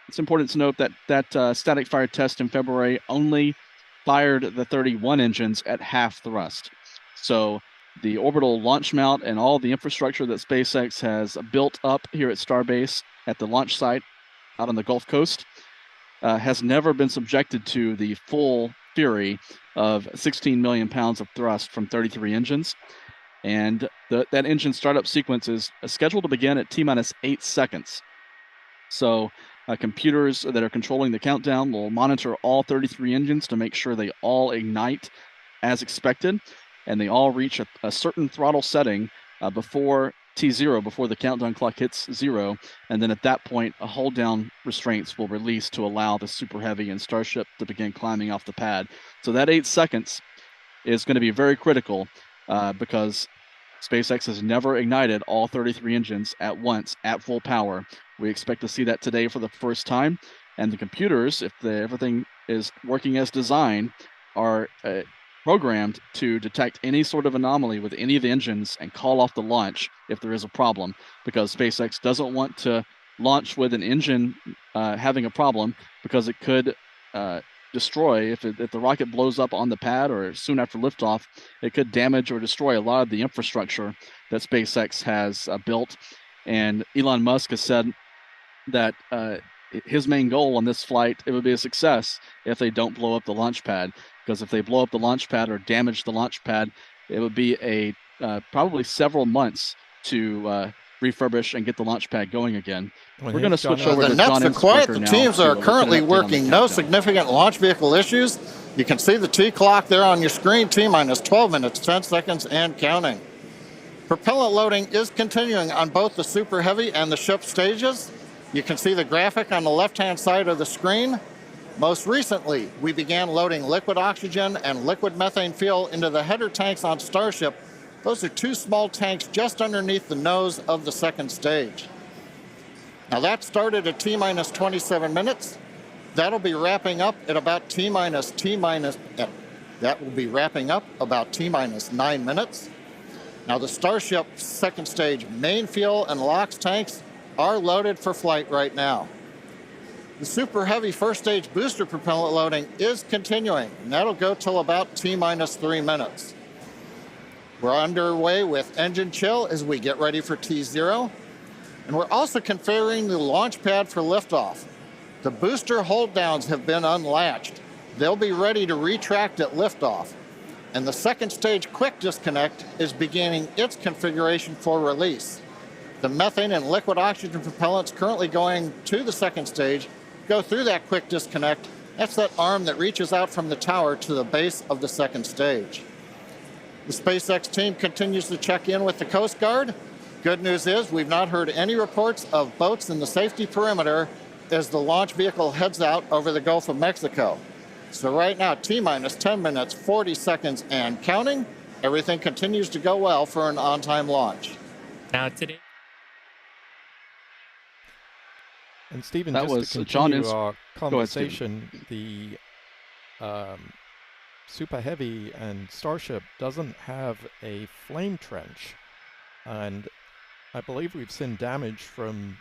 it's important to note that static fire test in February only fired the 31 engines at half thrust. So the orbital launch mount and all the infrastructure that SpaceX has built up here at Starbase at the launch site out on the Gulf Coast has never been subjected to the full fury of 16 million pounds of thrust from 33 engines. And that engine startup sequence is scheduled to begin at T-minus 8 seconds. So computers that are controlling the countdown will monitor all 33 engines to make sure they all ignite as expected, and they all reach a certain throttle setting before T0, before the countdown clock hits 0, and then at that point, a hold down restraints will release to allow the Super Heavy and Starship to begin climbing off the pad. So that 8 seconds is going to be very critical because SpaceX has never ignited all 33 engines at once at full power. We expect to see that today for the first time, and the computers, if everything is working as designed, are programmed to detect any sort of anomaly with any of the engines and call off the launch if there is a problem, because SpaceX doesn't want to launch with an engine having a problem, because it could destroy, if the rocket blows up on the pad or soon after liftoff, it could damage or destroy a lot of the infrastructure that SpaceX has built. And Elon Musk has said that his main goal on this flight, it would be a success if they don't blow up the launch pad, because if they blow up the launch pad or damage the launch pad, it would be a probably several months to refurbish and get the launch pad going again. We're going to switch over to John quiet. The now teams are to currently working. No significant launch vehicle issues. You can see the T clock there on your screen. T-minus 12 minutes, 10 seconds, and counting. Propellant loading is continuing on both the Super Heavy and the ship stages. You can see the graphic on the left-hand side of the screen. Most recently, we began loading liquid oxygen and liquid methane fuel into the header tanks on Starship. Those are 2 small tanks just underneath the nose of the second stage. Now that started at T-minus 27 minutes. That'll be wrapping up at about T-minus 9 minutes. Now the Starship second stage main fuel and LOX tanks are loaded for flight right now. The Super Heavy first stage booster propellant loading is continuing, and that'll go till about T-minus 3 minutes. We're underway with engine chill as we get ready for T0, and we're also configuring the launch pad for liftoff. The booster hold downs have been unlatched. They'll be ready to retract at liftoff, and the second stage quick disconnect is beginning its configuration for release. The methane and liquid oxygen propellants currently going to the second stage go through that quick disconnect. That's that arm that reaches out from the tower to the base of the second stage. The SpaceX team continues to check in with the Coast Guard. Good news is we've not heard any reports of boats in the safety perimeter as the launch vehicle heads out over the Gulf of Mexico. So right now, T-minus 10 minutes, 40 seconds, and counting. Everything continues to go well for an on-time launch. Now today. And Stephen, that just was to continue our Go conversation, the Super Heavy and Starship doesn't have a flame trench, and I believe we've seen damage from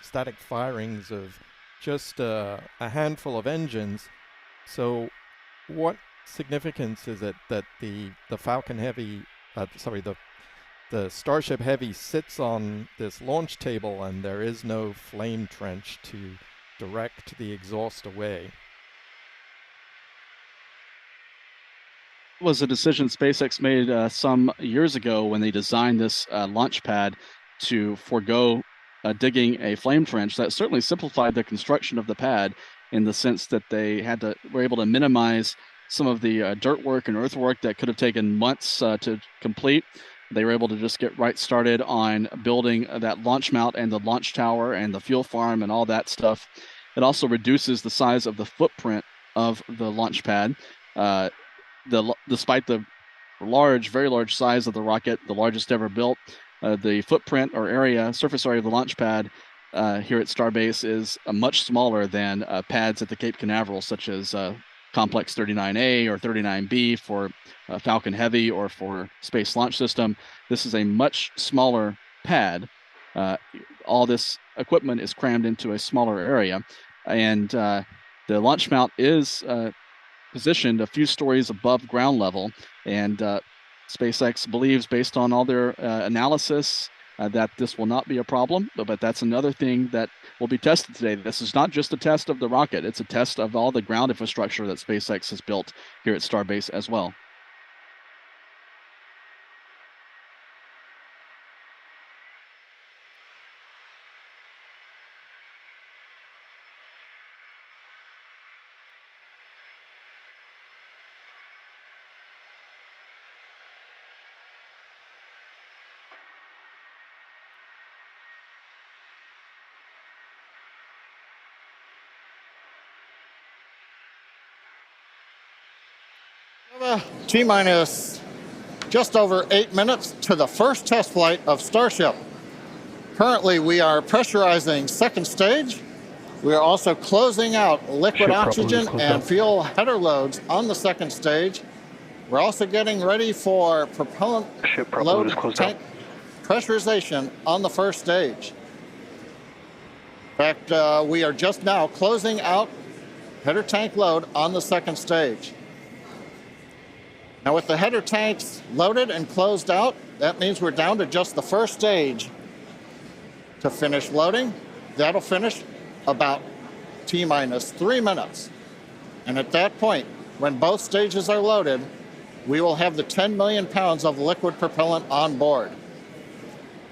static firings of just a handful of engines. So what significance is it that the Falcon Heavy, the Starship Heavy sits on this launch table and there is no flame trench to direct the exhaust away? Was a decision SpaceX made some years ago when they designed this launch pad to forego digging a flame trench. That certainly simplified the construction of the pad in the sense that they were able to minimize some of the dirt work and earthwork that could have taken months to complete. They were able to just get right started on building that launch mount and the launch tower and the fuel farm and all that stuff. It also reduces the size of the footprint of the launch pad. Despite the very large size of the rocket, the largest ever built, the footprint or surface area of the launch pad here at Starbase is much smaller than pads at the Cape Canaveral, such as Complex 39A or 39B for Falcon Heavy or for Space Launch System. This is a much smaller pad. All this equipment is crammed into a smaller area, and the launch mount is positioned a few stories above ground level, and SpaceX believes, based on all their analysis, that this will not be a problem. But that's another thing that will be tested today. This is not just a test of the rocket; it's a test of all the ground infrastructure that SpaceX has built here at Starbase as well. T-minus just over 8 minutes to the first test flight of Starship. Currently, we are pressurizing second stage. We are also closing out liquid oxygen and fuel header loads on the second stage. We're also getting ready for propellant load tank pressurization on the first stage. In fact, we are just now closing out header tank load on the second stage. Now, with the header tanks loaded and closed out, that means we're down to just the first stage to finish loading. That'll finish about T-minus 3 minutes. And at that point, when both stages are loaded, we will have the 10 million pounds of liquid propellant on board.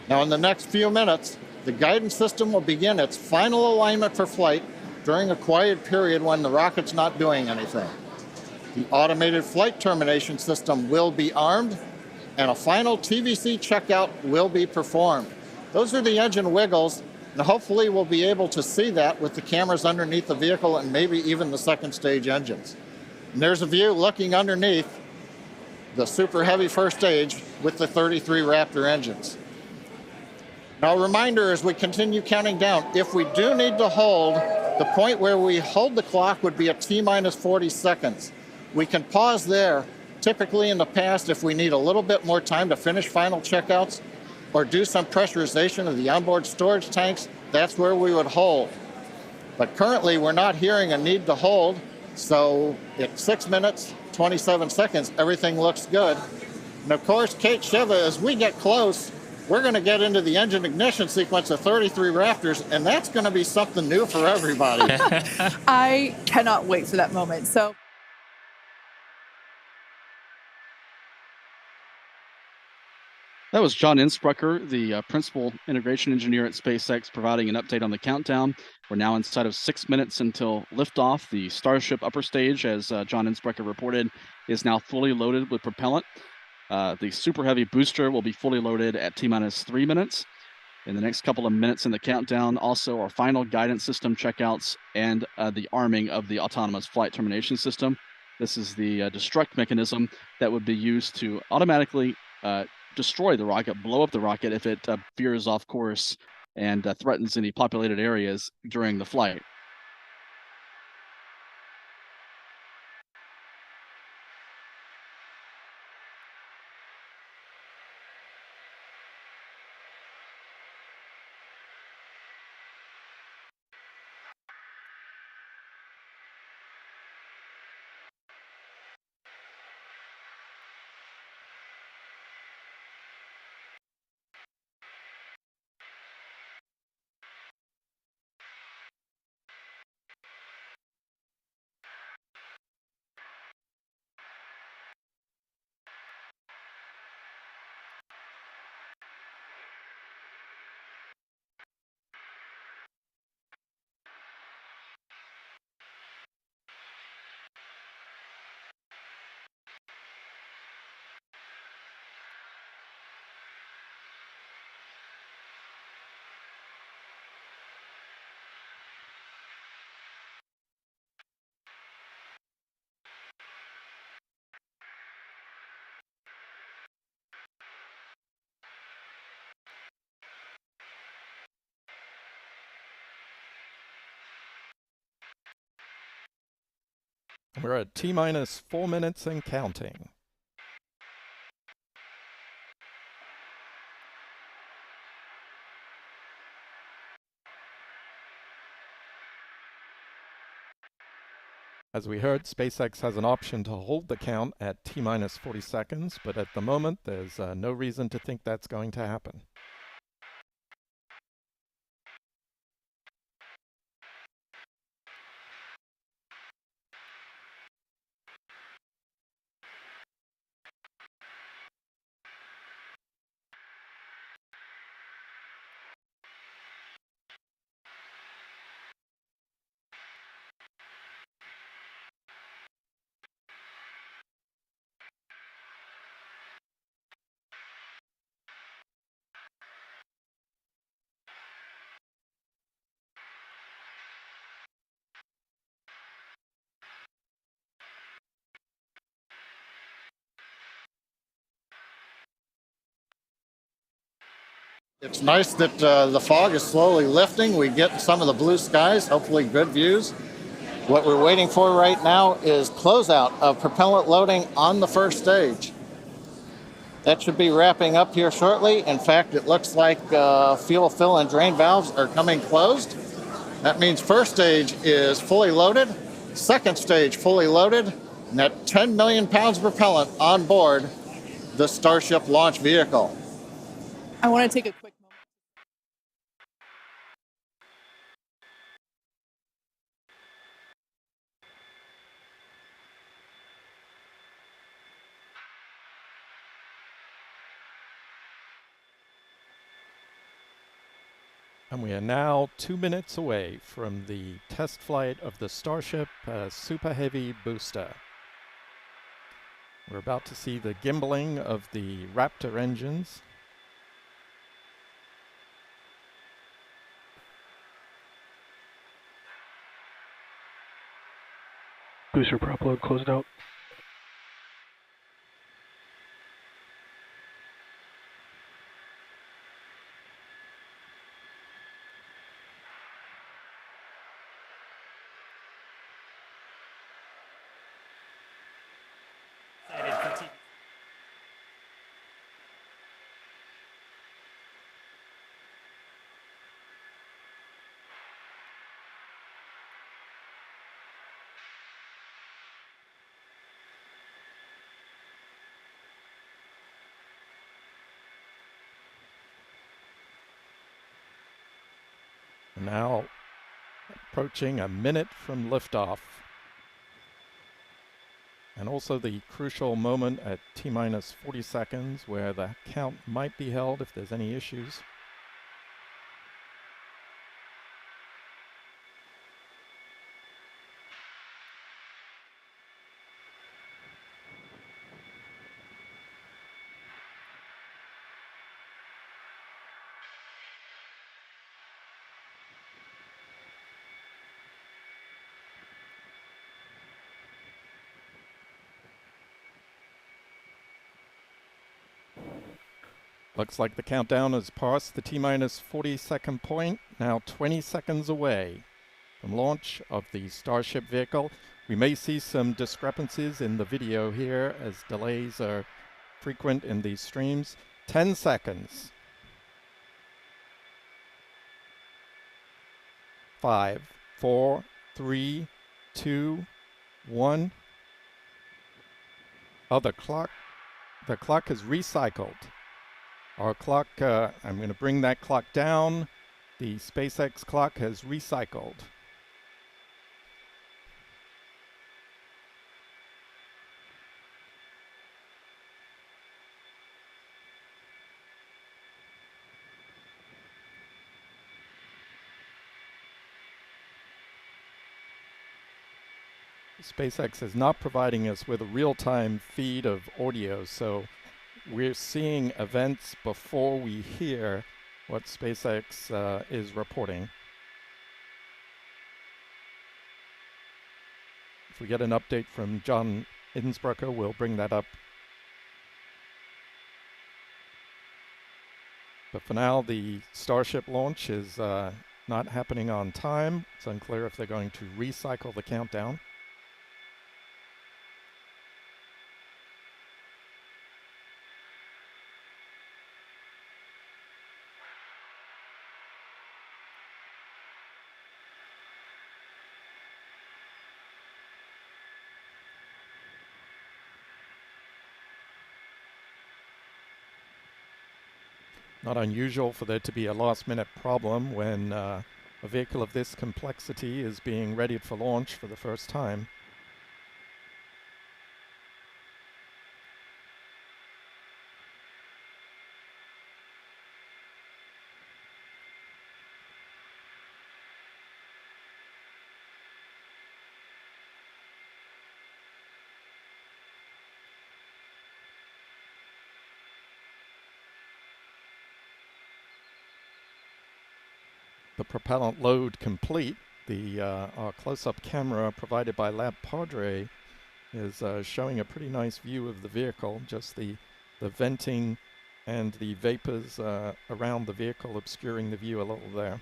Now, in the next few minutes, the guidance system will begin its final alignment for flight during a quiet period when the rocket's not doing anything. The automated flight termination system will be armed, and a final TVC checkout will be performed. Those are the engine wiggles, and hopefully we'll be able to see that with the cameras underneath the vehicle and maybe even the second stage engines. And there's a view looking underneath the Super Heavy first stage with the 33 Raptor engines. Now, a reminder as we continue counting down, if we do need to hold, the point where we hold the clock would be at T-minus 40 seconds. We can pause there. Typically in the past, if we need a little bit more time to finish final checkouts or do some pressurization of the onboard storage tanks, that's where we would hold. But currently, we're not hearing a need to hold, so at 6 minutes, 27 seconds, everything looks good. And of course, Kate Shiva, as we get close, we're going to get into the engine ignition sequence of 33 Raptors, and that's going to be something new for everybody. I cannot wait for that moment. So. That was John Insprucker, the principal integration engineer at SpaceX, providing an update on the countdown. We're now inside of 6 minutes until liftoff. The Starship upper stage, as John Insprucker reported, is now fully loaded with propellant. The Super Heavy booster will be fully loaded at T-minus 3 minutes. In the next couple of minutes in the countdown, also our final guidance system checkouts and the arming of the autonomous flight termination system. This is the destruct mechanism that would be used to automatically destroy the rocket, blow up the rocket if it veers off course and threatens any populated areas during the flight. We're at T-minus 4 minutes and counting. As we heard, SpaceX has an option to hold the count at T-minus 40 seconds, but at the moment, there's no reason to think that's going to happen. It's nice that the fog is slowly lifting. We get some of the blue skies, hopefully good views. What we're waiting for right now is closeout of propellant loading on the first stage. That should be wrapping up here shortly. In fact, it looks like fuel fill and drain valves are coming closed. That means first stage is fully loaded, second stage fully loaded, and at 10 million pounds of propellant on board the Starship launch vehicle. I want to take a quick moment. And we are now 2 minutes away from the test flight of the Starship Super Heavy booster. We're about to see the gimbaling of the Raptor engines. Booster prop load closed out. Now approaching a minute from liftoff. And also the crucial moment at T-minus 40 seconds where the count might be held if there's any issues. Looks like the countdown has passed the T-minus 40 second point, now 20 seconds away from launch of the Starship vehicle. We may see some discrepancies in the video here as delays are frequent in these streams. 10 seconds. 5, 4, 3, 2, 1. Oh, the clock is recycled. Our clock, I'm going to bring that clock down. The SpaceX clock has recycled. SpaceX is not providing us with a real-time feed of audio, so we're seeing events before we hear what SpaceX is reporting. If we get an update from John Innsbrucker, we'll bring that up. But for now, the Starship launch is not happening on time. It's unclear if they're going to recycle the countdown. Not unusual for there to be a last-minute problem when a vehicle of this complexity is being readied for launch for the first time. The propellant load complete. Our close-up camera provided by Lab Padre is showing a pretty nice view of the vehicle, just the venting and the vapors around the vehicle obscuring the view a little there.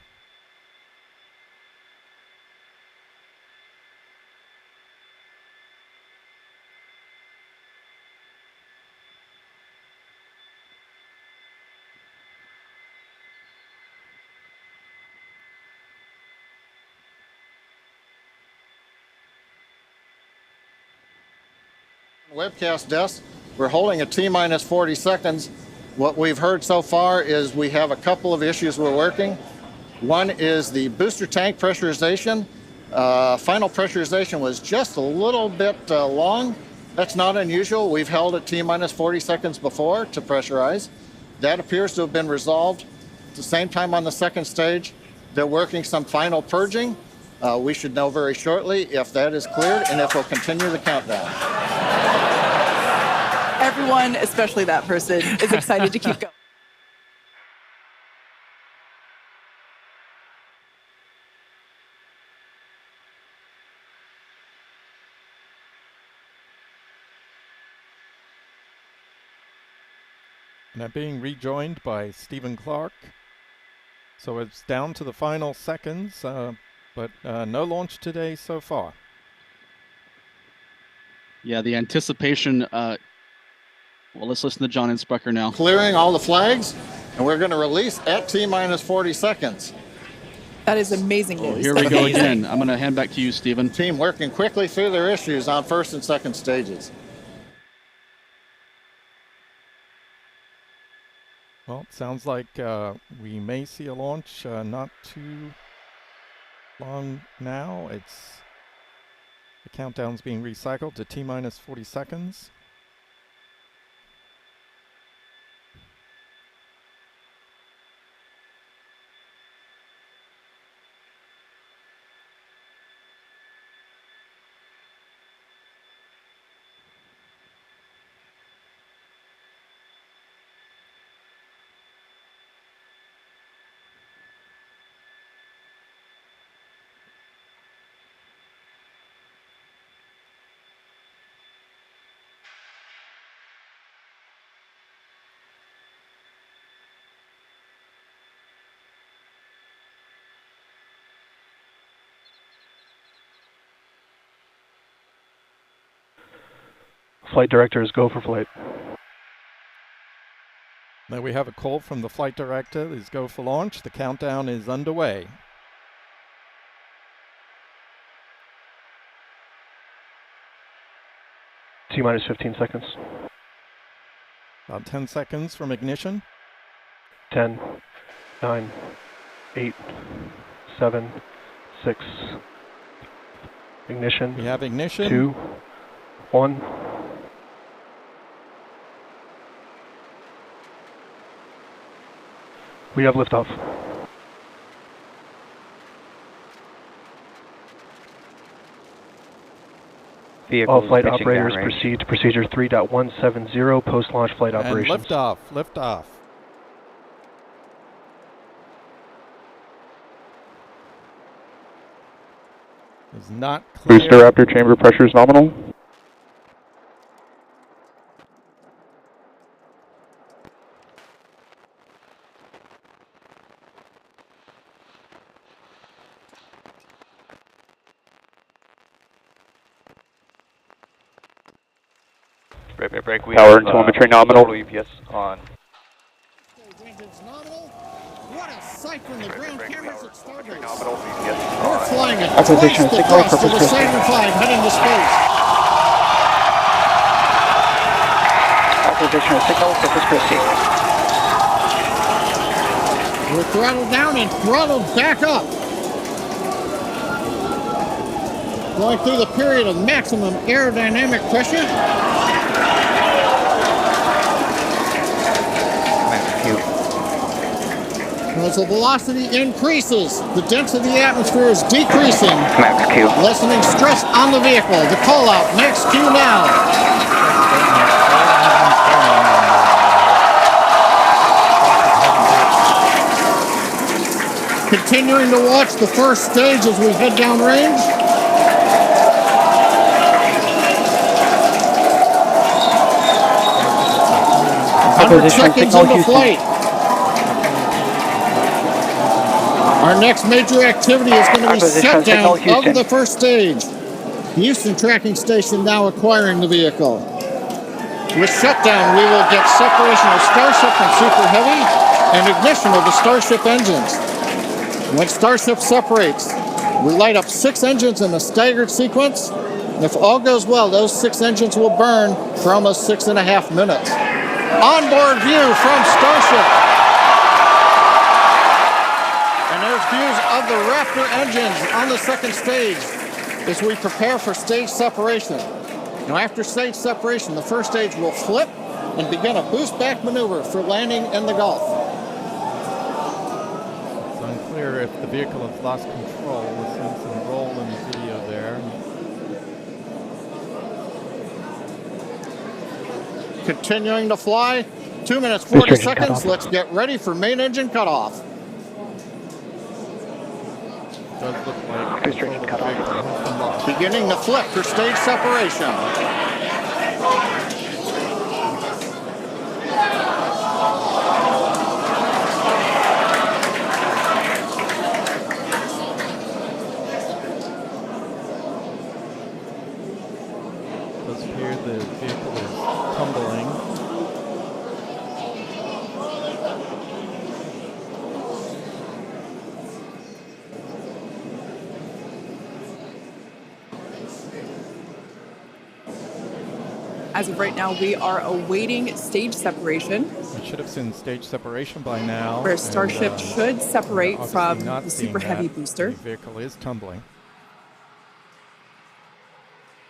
Webcast desk, we're holding a T-minus 40 seconds. What we've heard so far is we have a couple of issues we're working. One is the booster tank pressurization. Final pressurization was just a little bit long. That's not unusual. We've held at T-minus 40 seconds before to pressurize. That appears to have been resolved. At the same time on the second stage, they're working some final purging. We should know very shortly if that is cleared and if we'll continue the countdown. Everyone, especially that person, is excited to keep going. Now being rejoined by Stephen Clark. So it's down to the final seconds, but no launch today so far. Yeah, the anticipation. Well, let's listen to John Inspector now. Clearing all the flags, and we're going to release at T-minus 40 seconds. That is amazing news. Oh, here we go again. I'm going to hand back to you, Stephen. Team working quickly through their issues on first and second stages. Well, it sounds like we may see a launch not too long now. The countdown's being recycled to T-minus 40 seconds. Flight directors, go for flight. Now we have a call from the flight director. Let's go for launch. The countdown is underway. T-minus 15 seconds. About 10 seconds from ignition. 10, 9, 8, 7, 6. Ignition. We have ignition. 2, 1. We have liftoff. All flight operators proceed to procedure 3.170, post-launch flight operations. And liftoff, liftoff. Is not clear. Booster Raptor chamber pressure is nominal. Break. Power and telemetry nominal. EPS on. Engines nominal. What a sight from the ground cameras at Starbase. Nominal EPS We're on. flying at Acquisition twice the signal thrust of the purpose Saturn V heading to space. Acquisition signal purpose proceed. We're throttled down and throttled back up. Going through the period of maximum aerodynamic pressure. As the velocity increases, the density of the atmosphere is decreasing, Max Q. lessening stress on the vehicle. The call out, max Q now. Continuing to watch the first stage as we head down range. Hundred seconds into flight. Our next major activity is going to be shutdown of the first stage. Houston Tracking Station now acquiring the vehicle. With shutdown, we will get separation of Starship and Super Heavy and ignition of the Starship engines. When Starship separates, we light up 6 engines in a staggered sequence. And if all goes well, those 6 engines will burn for almost 6.5 minutes. Onboard view from Starship. And there's views of the Raptor engines on the second stage as we prepare for stage separation. Now after stage separation, the first stage will flip and begin a boost back maneuver for landing in the Gulf. It's unclear if the vehicle has lost control. We're seeing some roll in the video there. Continuing to fly, 2 minutes 40 seconds. Let's get ready for main engine cutoff. Does look like control of the vehicle has been lost. Beginning to flip for stage separation. It does appear the vehicle is tumbling. As of right now, we are awaiting stage separation, We should have seen stage separation by now. where Starship should separate obviously from not the seeing Super Heavy that. booster. The vehicle is tumbling.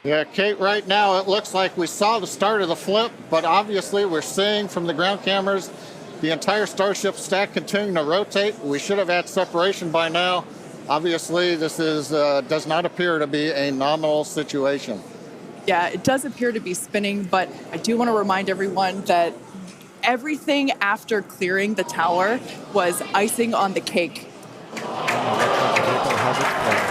Yeah, Kate, right now it looks like we saw the start of the flip, but obviously we're seeing from the ground cameras the entire Starship stack continuing to rotate. We should have had separation by now. Obviously, this is does not appear to be a nominal situation. Yeah, it does appear to be spinning, but I do want to remind everyone that everything after clearing the tower was icing on the cake. Looks like the vehicle has its place.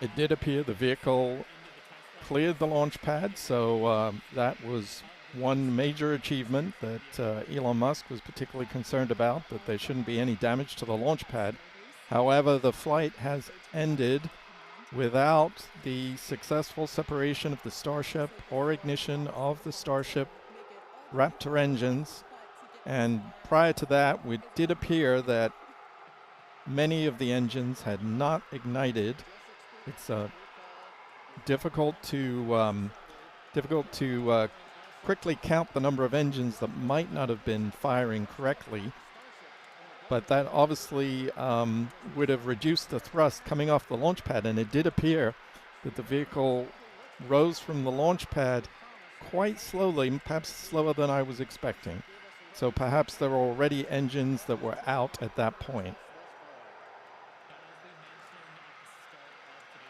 It did appear the vehicle cleared the launch pad, so that was one major achievement that Elon Musk was particularly concerned about, that there shouldn't be any damage to the launch pad. However, the flight has ended without the successful separation of the Starship or ignition of the Starship Raptor engines. And prior to that, it did appear that many of the engines had not ignited. It's difficult to quickly count the number of engines that might not have been firing correctly, but that obviously would have reduced the thrust coming off the launch pad, and it did appear that the vehicle rose from the launch pad quite slowly, perhaps slower than I was expecting. So perhaps there were already engines that were out at that point.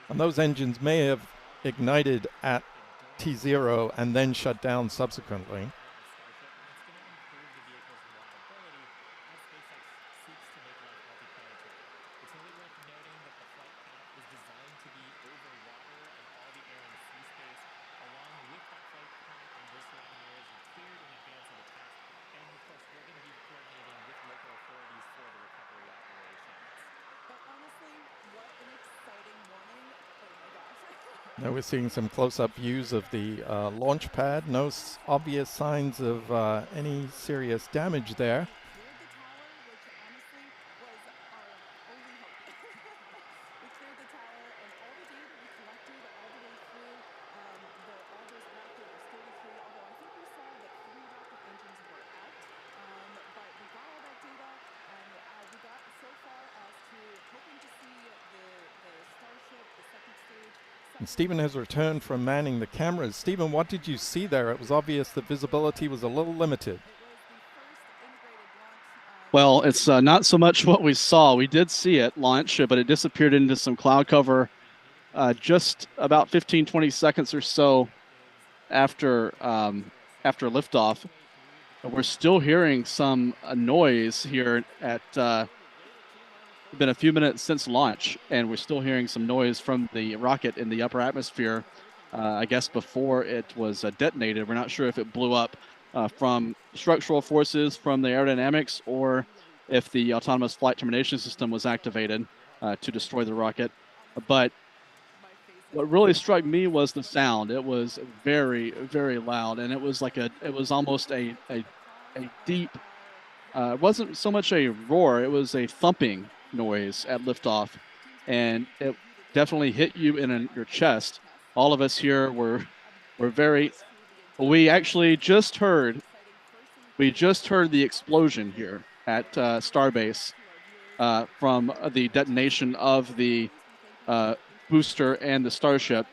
And those engines may have ignited at T0 and then shut down subsequently. Now we're seeing some close-up views of the launch pad. No obvious signs of any serious damage there. And Stephen has returned from manning the cameras. Stephen, what did you see there? It was obvious the visibility was a little limited. Well, it's not so much what we saw. We did see it launch, but it disappeared into some cloud cover just about 15, 20 seconds or so after liftoff. We're still hearing some noise here at been a few minutes since launch, and we're still hearing some noise from the rocket in the upper atmosphere. I guess before it was detonated. We're not sure if it blew up from structural forces, from the aerodynamics, or if the autonomous flight termination system was activated to destroy the rocket. But what really struck me was the sound. It was very, very loud, and it was almost a deep. It wasn't so much a roar; it was a thumping noise at liftoff, and it definitely hit you in your chest. All of us here were very. We actually just heard. We just heard the explosion here at Starbase from the detonation of the booster and the Starship.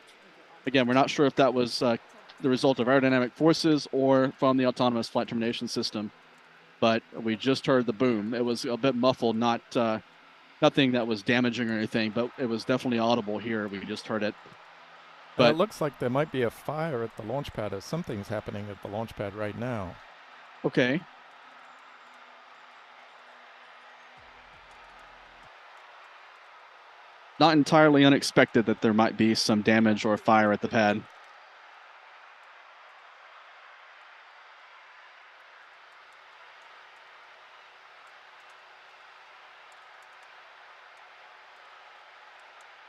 Again, we're not sure if that was the result of aerodynamic forces or from the autonomous flight termination system, but we just heard the boom. It was a bit muffled, nothing that was damaging or anything, but it was definitely audible here. We just heard it. But it looks like there might be a fire at the launch pad, or something's happening at the launch pad right now. Okay. Not entirely unexpected that there might be some damage or fire at the pad.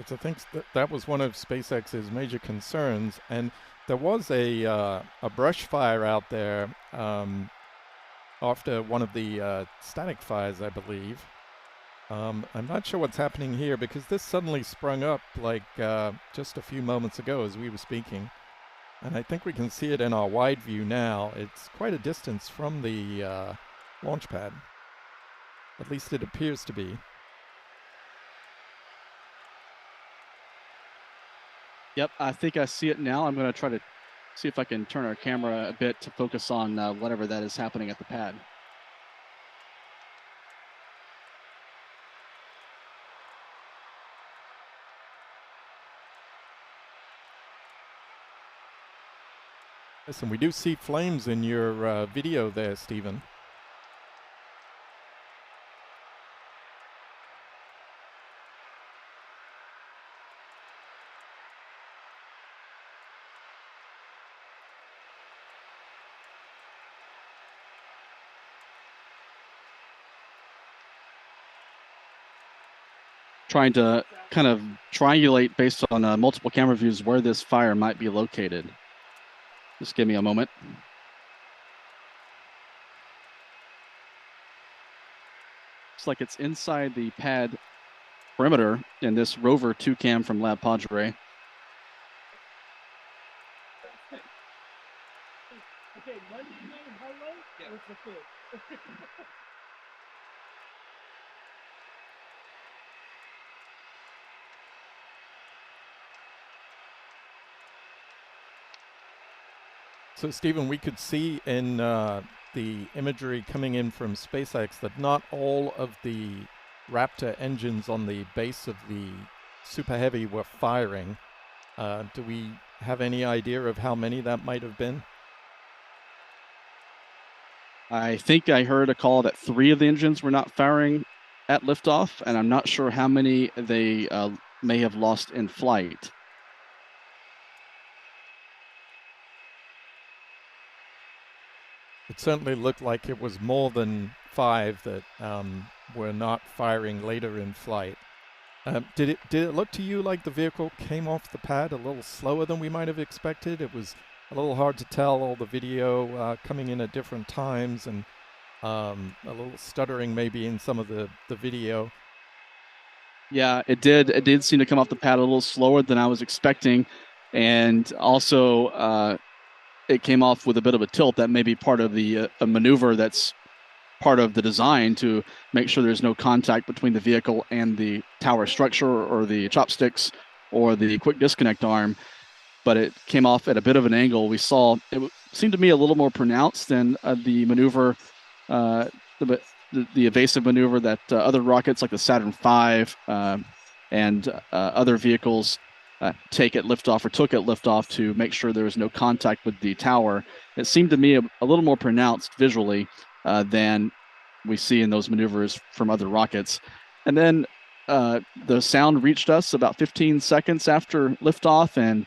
I think that was one of SpaceX's major concerns, and there was a brush fire out there after one of the static fires, I believe. I'm not sure what's happening here because this suddenly sprung up like just a few moments ago as we were speaking, and I think we can see it in our wide view now. It's quite a distance from the launch pad. At least it appears to be. Yep, I think I see it now. I'm going to try to see if I can turn our camera a bit to focus on whatever that is happening at the pad. Listen, we do see flames in your video there, Stephen. Trying to kind of triangulate based on multiple camera views where this fire might be located. Just give me a moment. Looks like it's inside the pad perimeter in this rover 2 cam from Lab Padre. So, Stephen, we could see in the imagery coming in from SpaceX that not all of the Raptor engines on the base of the Super Heavy were firing. Do we have any idea of how many that might have been? I think I heard a call that 3 of the engines were not firing at liftoff, and I'm not sure how many they may have lost in flight. It certainly looked like it was more than 5 that were not firing later in flight. Did it look to you like the vehicle came off the pad a little slower than we might have expected? It was a little hard to tell, all the video coming in at different times, and a little stuttering maybe in some of the video. Yeah, it did. It did seem to come off the pad a little slower than I was expecting, and also it came off with a bit of a tilt. That may be part of the a maneuver that's part of the design to make sure there's no contact between the vehicle and the tower structure or the chopsticks or the quick disconnect arm. But it came off at a bit of an angle. We saw it seemed to me a little more pronounced than the maneuver, the evasive maneuver that other rockets like the Saturn V and other vehicles took at liftoff to make sure there was no contact with the tower. It seemed to me a little more pronounced visually than we see in those maneuvers from other rockets. And then the sound reached us about 15 seconds after liftoff, and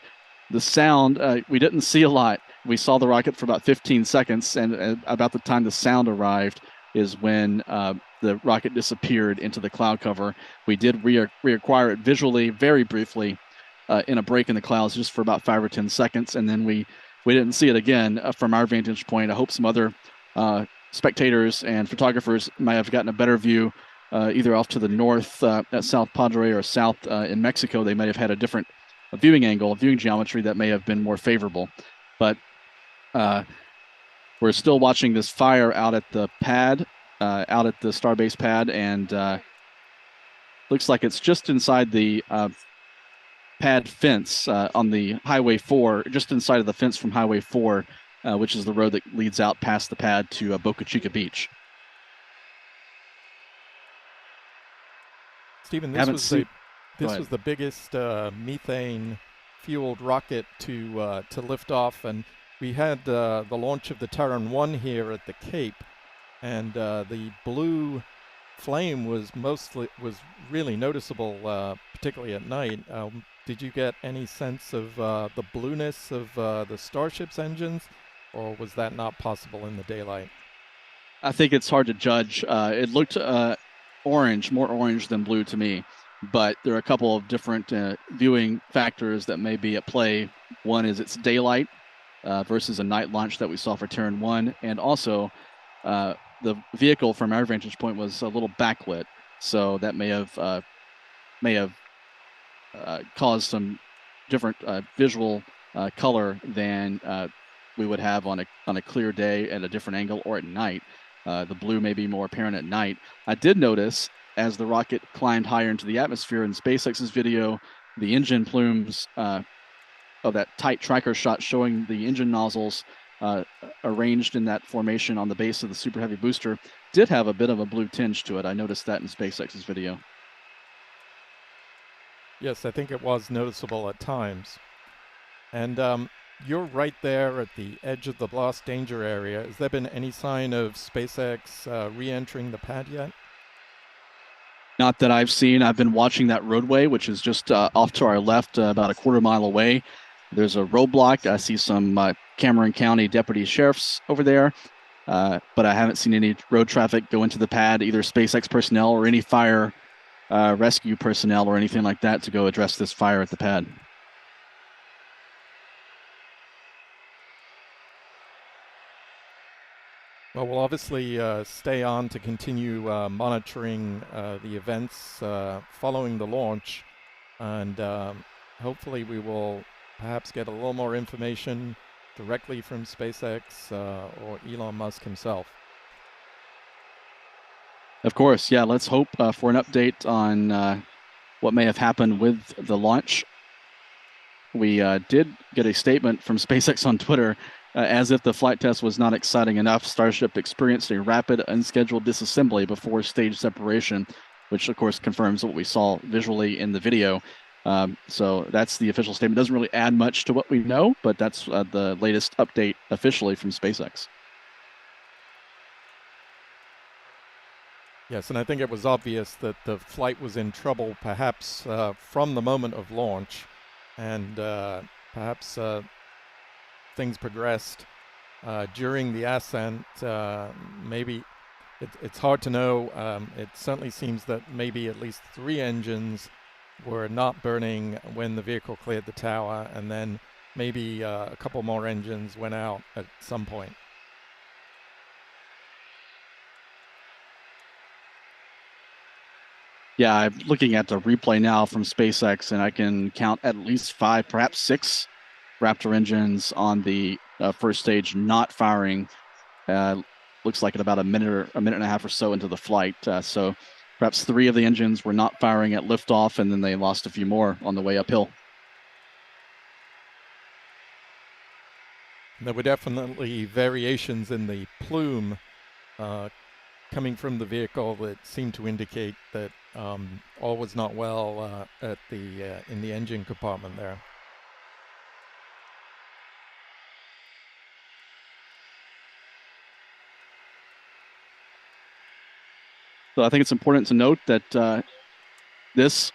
the sound, we didn't see a lot. We saw the rocket for about 15 seconds, and about the time the sound arrived is when the rocket disappeared into the cloud cover. We did reacquire it visually very briefly in a break in the clouds just for about 5 or 10 seconds, and then we didn't see it again from our vantage point. I hope some other spectators and photographers might have gotten a better view either off to the north at South Padre or south in Mexico. They might have had a different viewing angle, a viewing geometry that may have been more favorable. But we're still watching this fire out at the pad, out at the Starbase pad, and looks like it's just inside the pad fence on the Highway 4, just inside of the fence from Highway 4, which is the road that leads out past the pad to Boca Chica Beach. Stephen, this was the biggest methane-fueled rocket to lift off, and we had the launch of the Terran 1 here at the Cape, and the blue flame was really noticeable, particularly at night. Did you get any sense of the blueness of the Starship's engines, or was that not possible in the daylight? I think it's hard to judge. It looked orange, more orange than blue to me, but there are a couple of different viewing factors that may be at play. One is it's daylight versus a night launch that we saw for Terran 1, and also the vehicle from our vantage point was a little backlit, so that may have caused some different visual color than we would have on a clear day at a different angle or at night. The blue may be more apparent at night. I did notice as the rocket climbed higher into the atmosphere in SpaceX's video, the engine plumes of that tight tracker shot showing the engine nozzles arranged in that formation on the base of the Super Heavy booster did have a bit of a blue tinge to it. I noticed that in SpaceX's video. Yes, I think it was noticeable at times. And you're right there at the edge of the blast danger area. Has there been any sign of SpaceX re-entering the pad yet? Not that I've seen. I've been watching that roadway, which is just off to our left, about a quarter mile away. There's a roadblock. I see some Cameron County deputy sheriffs over there, but I haven't seen any road traffic go into the pad, either SpaceX personnel or any fire rescue personnel or anything like that to go address this fire at the pad. Well, we'll obviously stay on to continue monitoring the events following the launch, and hopefully we will perhaps get a little more information directly from SpaceX or Elon Musk himself. Of course, yeah, let's hope for an update on what may have happened with the launch. We did get a statement from SpaceX on Twitter. As if the flight test was not exciting enough, Starship experienced a rapid, unscheduled disassembly before stage separation, which, of course, confirms what we saw visually in the video. So that's the official statement. Doesn't really add much to what we know, but that's the latest update officially from SpaceX. Yes, and I think it was obvious that the flight was in trouble, perhaps from the moment of launch, and perhaps things progressed during the ascent. Maybe it's hard to know. It certainly seems that maybe at least 3 engines were not burning when the vehicle cleared the tower, and then maybe a couple more engines went out at some point. Yeah, I'm looking at the replay now from SpaceX, and I can count at least 5, perhaps 6 Raptor engines on the first stage not firing. Looks like at about a minute and a half or so into the flight. So perhaps 3 of the engines were not firing at liftoff, and then they lost a few more on the way uphill. There were definitely variations in the plume coming from the vehicle that seemed to indicate that all was not well at the in the engine compartment there. So I think it's important to note that this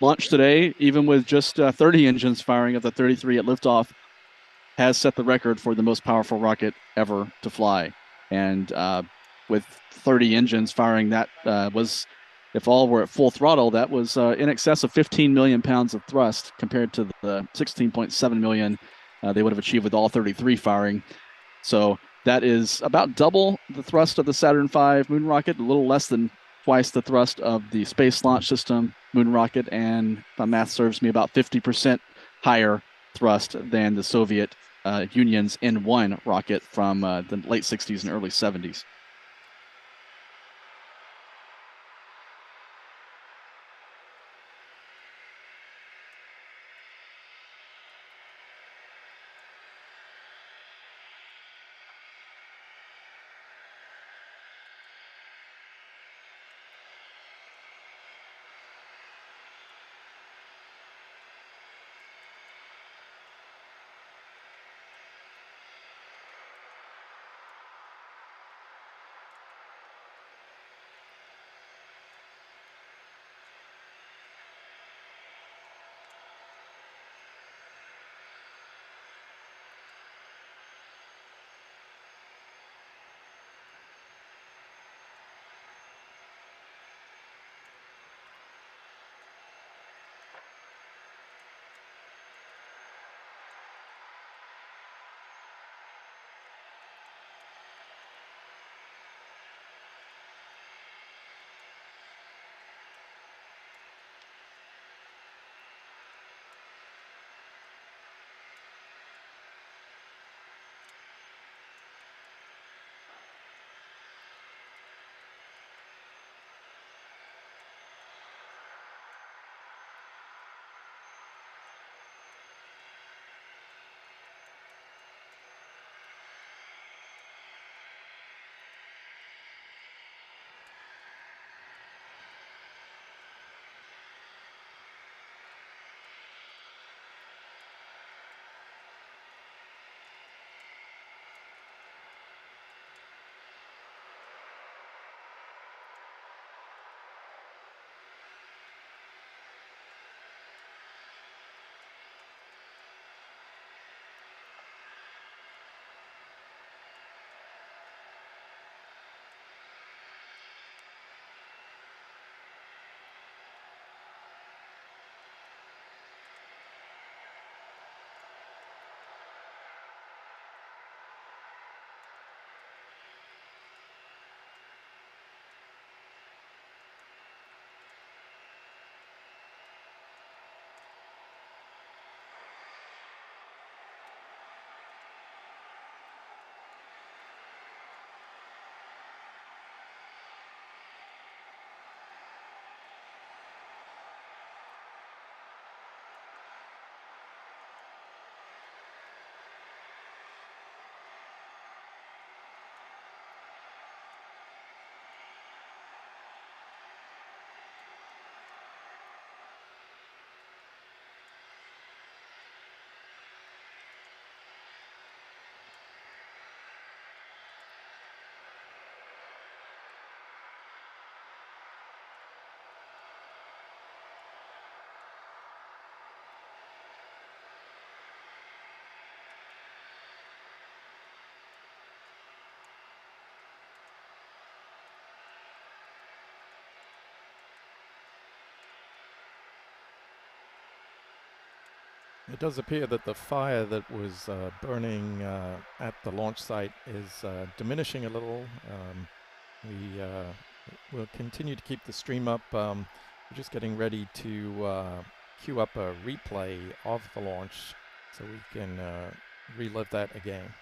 launch today, even with just 30 engines firing at the 33 at liftoff, has set the record for the most powerful rocket ever to fly. And with 30 engines firing, that was, if all were at full throttle, that was in excess of 15 million pounds of thrust compared to the 16.7 million they would have achieved with all 33 firing. So that is about double the thrust of the Saturn V moon rocket, a little less than twice the thrust of the Space Launch System moon rocket, and if my math serves me, about 50% higher thrust than the Soviet Union's N1 rocket from the late 60s and early 70s. It does appear that the fire that was burning at the launch site is diminishing a little. We will continue to keep the stream up. We're just getting ready to queue up a replay of the launch so we can relive that again.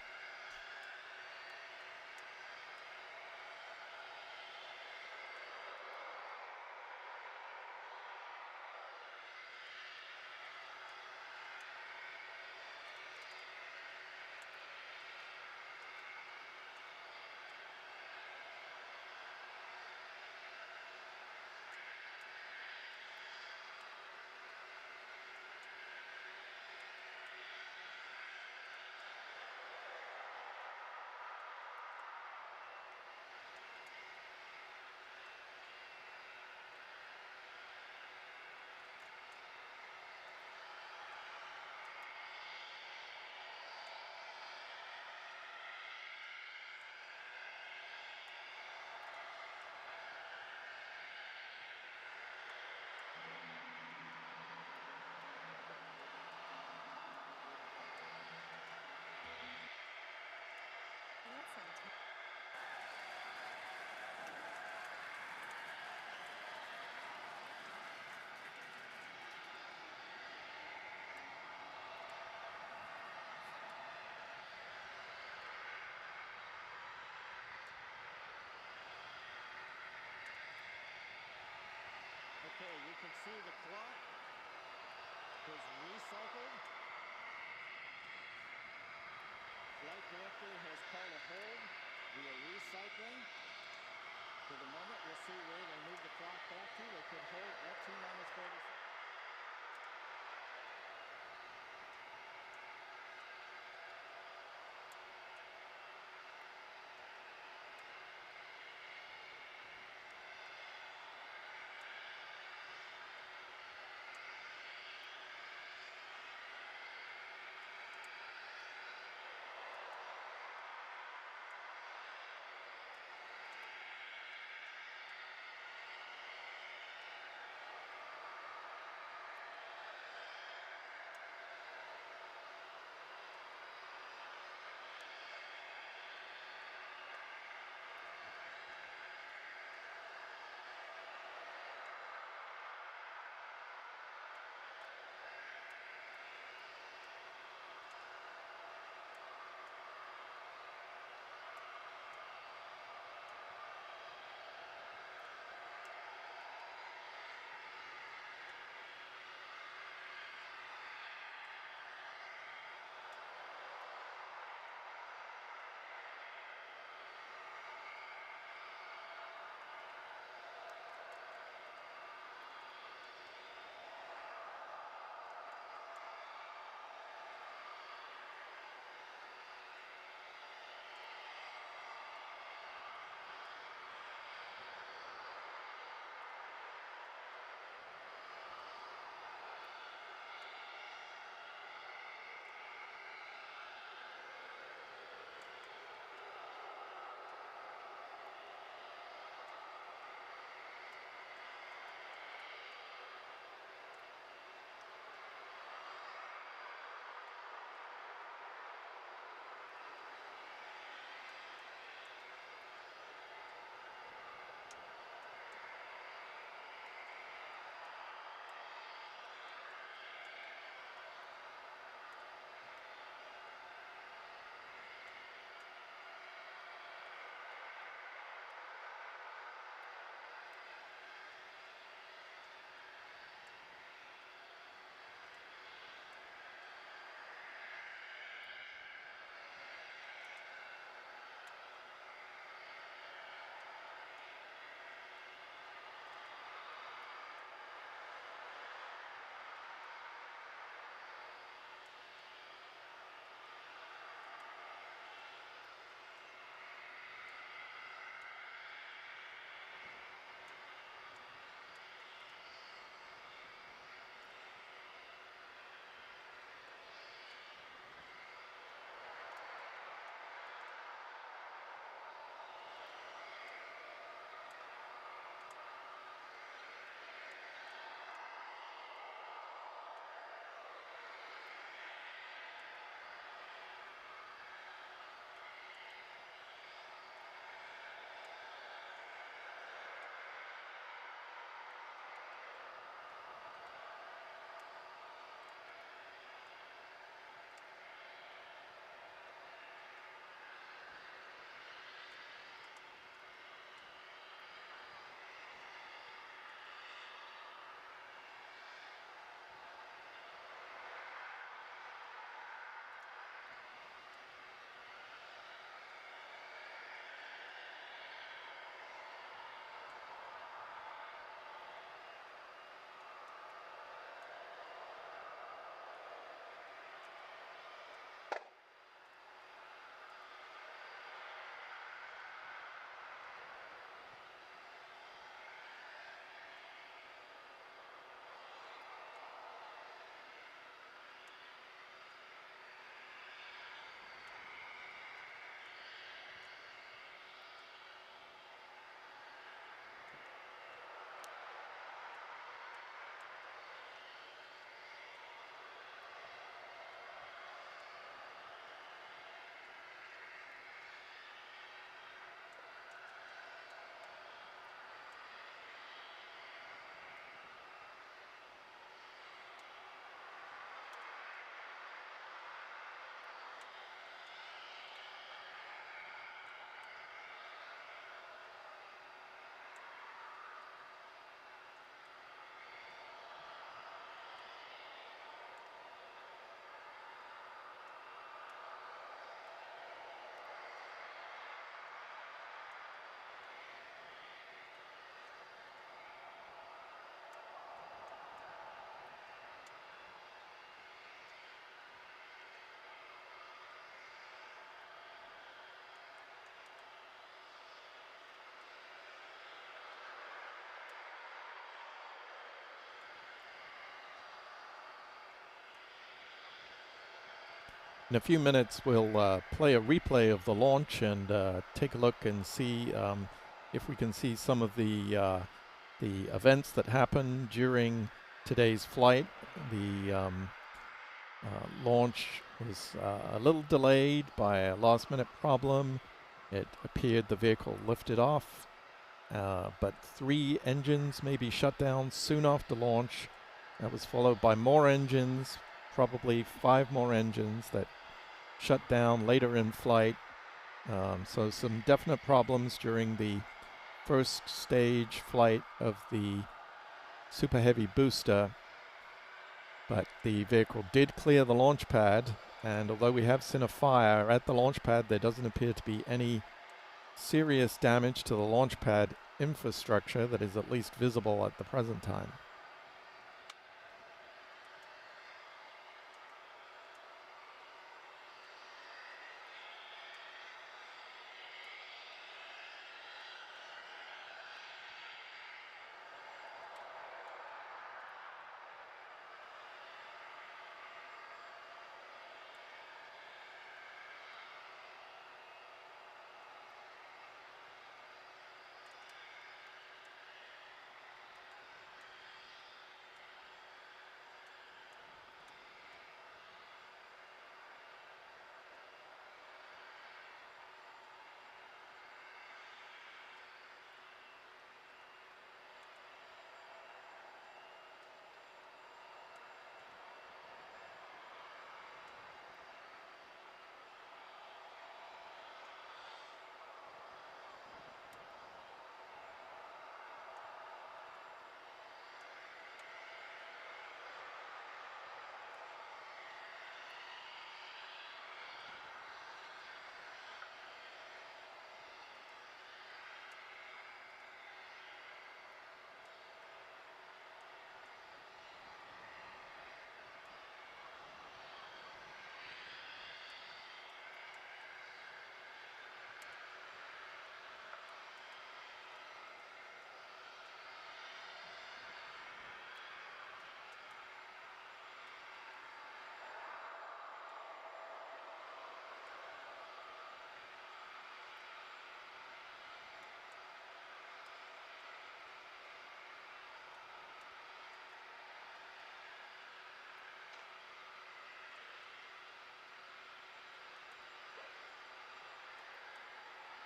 Okay, you can see the clock is recycled. Flight director has called a hold via recycling. For the moment, we'll see where they move the clock back to. They could hold at T-minus 30. In a few minutes, we'll play a replay of the launch and take a look and see if we can see some of the events that happened during today's flight. The launch was a little delayed by a last-minute problem. It appeared the vehicle lifted off, but 3 engines may be shut down soon after launch. That was followed by more engines, probably 5 more engines that shut down later in flight. So some definite problems during the first stage flight of the Super Heavy booster. But the vehicle did clear the launch pad, and although we have seen a fire at the launch pad, there doesn't appear to be any serious damage to the launch pad infrastructure that is at least visible at the present time.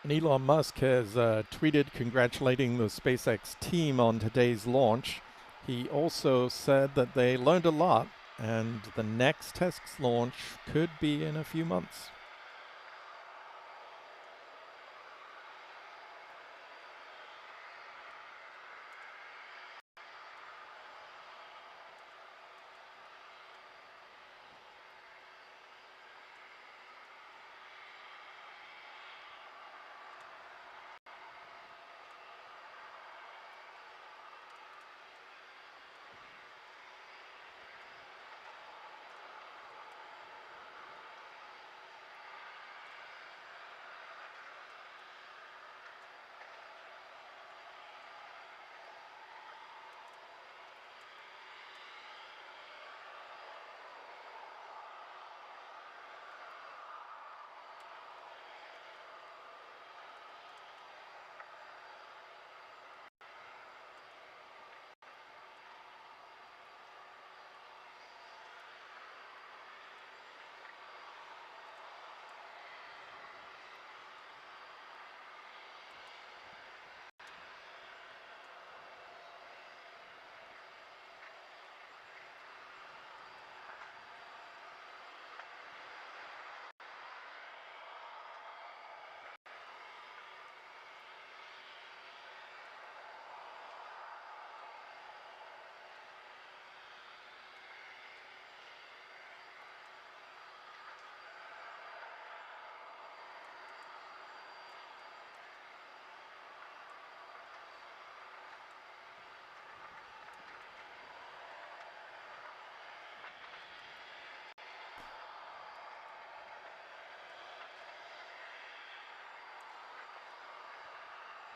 And Elon Musk has tweeted congratulating the SpaceX team on today's launch. He also said that they learned a lot, and the next test launch could be in a few months.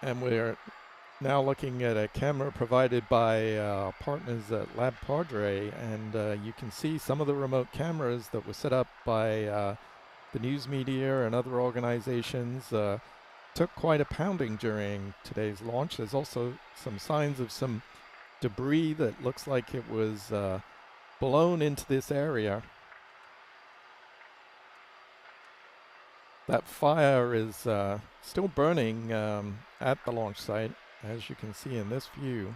And we're Now looking at a camera provided by partners at Lab Padre, and you can see some of the remote cameras that were set up by the news media and other organizations. Took quite a pounding during today's launch. There's also some signs of some debris that looks like it was blown into this area. That fire is still burning at the launch site, as you can see in this view.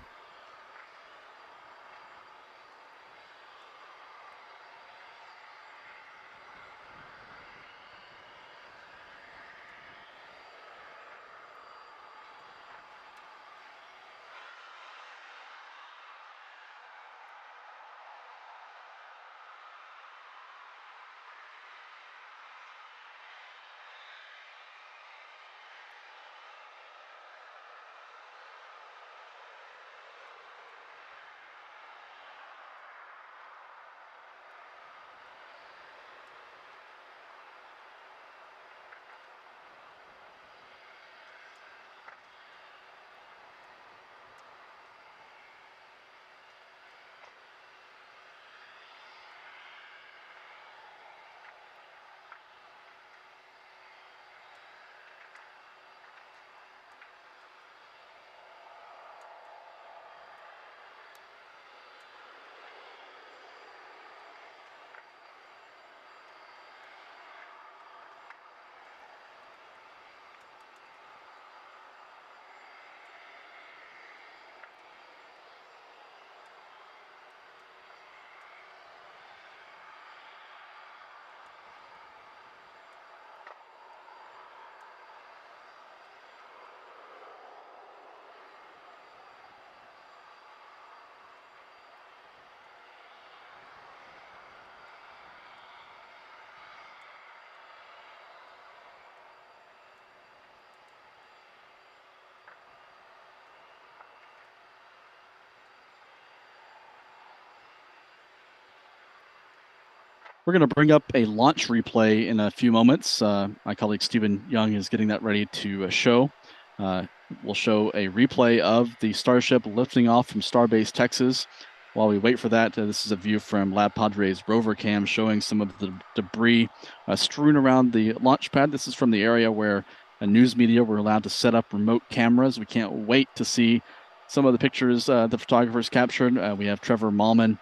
We're going to bring up a launch replay in a few moments. My colleague Stephen Young is getting that ready to show. We'll show a replay of the Starship lifting off from Starbase, Texas. While we wait for that, this is a view from Lab Padre's rover cam showing some of the debris strewn around the launch pad. This is from the area where news media were allowed to set up remote cameras. We can't wait to see some of the pictures the photographers captured. We have Trevor Mallman,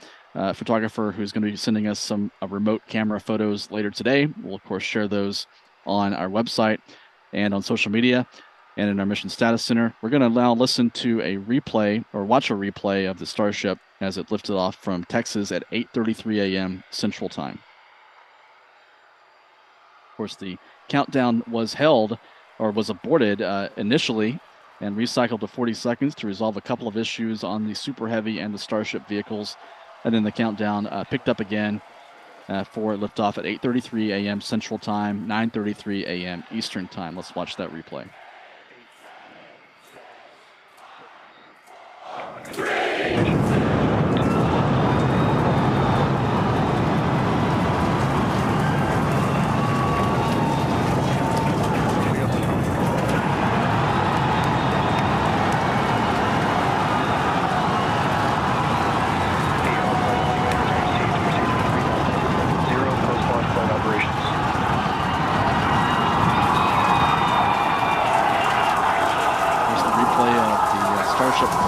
photographer, who's going to be sending us some remote camera photos later today. We'll, of course, share those on our website and on social media and in our Mission Status Center. We're going to now listen to a replay, or watch a replay, of the Starship as it lifted off from Texas at 8:33 a.m. Central Time. Of course, the countdown was held, or was aborted initially, and recycled to 40 seconds to resolve a couple of issues on the Super Heavy and the Starship vehicles. And then the countdown picked up again for liftoff at 8:33 a.m. Central Time, 9:33 a.m. Eastern Time. Let's watch that replay. 3.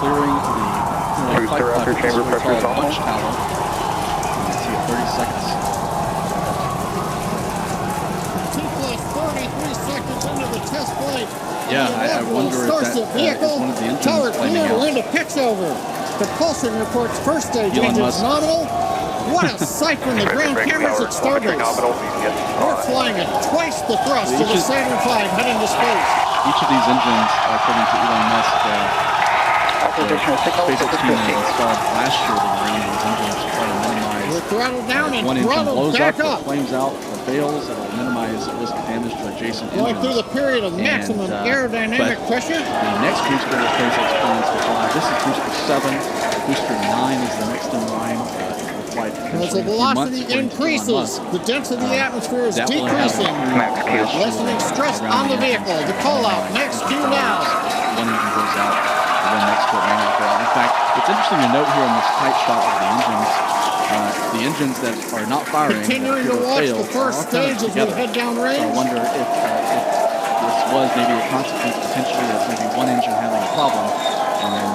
Clearing the Booster chamber pressure is launch tower. You can see it 30 seconds. 33 seconds into the test flight. Yeah, I wonder if that is one of the engines tower flaming clear, out. we're into pitch over. Propulsion reports first stage engines nominal. What a sight from the ground cameras at Starbase. We're flying at twice the thrust of the Saturn V heading to space. Each of these engines, according to Elon Musk, SpaceX team installed last year to ground these engines to try to minimize. We're throttled down and one engine throttled blows back up, up. it flames out, or fails, it will minimize the risk of damage to adjacent Going engines. through the period of maximum aerodynamic pressure. The next booster that SpaceX plans to fly, this is booster 7. Booster 9 is the next in line. As the velocity increases, the density of the atmosphere is decreasing, lessening stress on the vehicle. The call out, max Q now. One engine goes out, the wind next to it may not go out. In fact, it's interesting to note here in this tight shot of the engines that are not firing. Continuing to watch the first stage as we head down range. So I wonder if this was maybe a consequence potentially of maybe one engine having a problem and then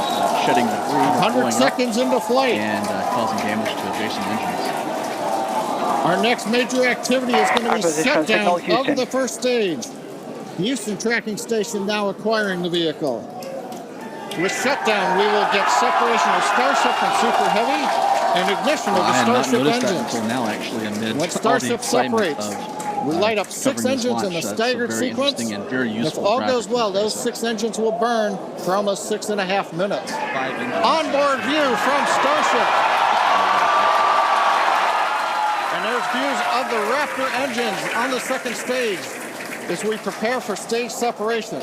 shedding debris, 100 seconds into flight, and causing damage to adjacent engines. Our next major activity is going to be shutdown of the first stage. Houston Tracking Station now acquiring the vehicle. With shutdown, we will get separation of Starship and Super Heavy and ignition of the Starship engines. Until now, actually, amid when Starship separates, we light up 6 engines in a staggered sequence. If all goes well, those 6 engines will burn for almost 6.5 minutes. Onboard view from Starship. And there's views of the Raptor engines on the second stage as we prepare for stage separation.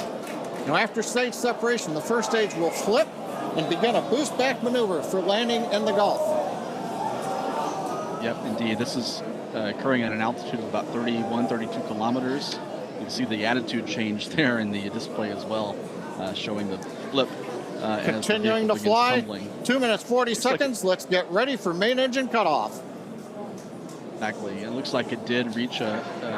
Now, after stage separation, the first stage will flip and begin a boost back maneuver for landing in the Gulf. Yep, indeed. This is occurring at an altitude of about 31, 32 kilometers. You can see the attitude change there in the display as well, showing the flip. Continuing to fly, 2 minutes 40 seconds. Let's get ready for main engine cutoff. Exactly. It looks like it did reach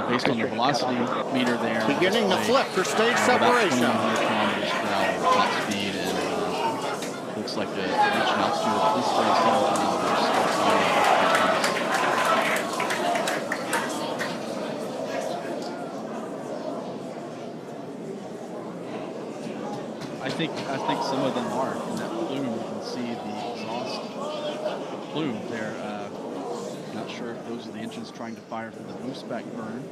based on the velocity meter there. Beginning the flip for stage separation. About 200 kilometers per hour top speed, and looks like it reached an altitude of at least 37 kilometers. I think some of them are. In that plume, you can see the exhaust plume there. Not sure if those are the engines trying to fire for the boost back burn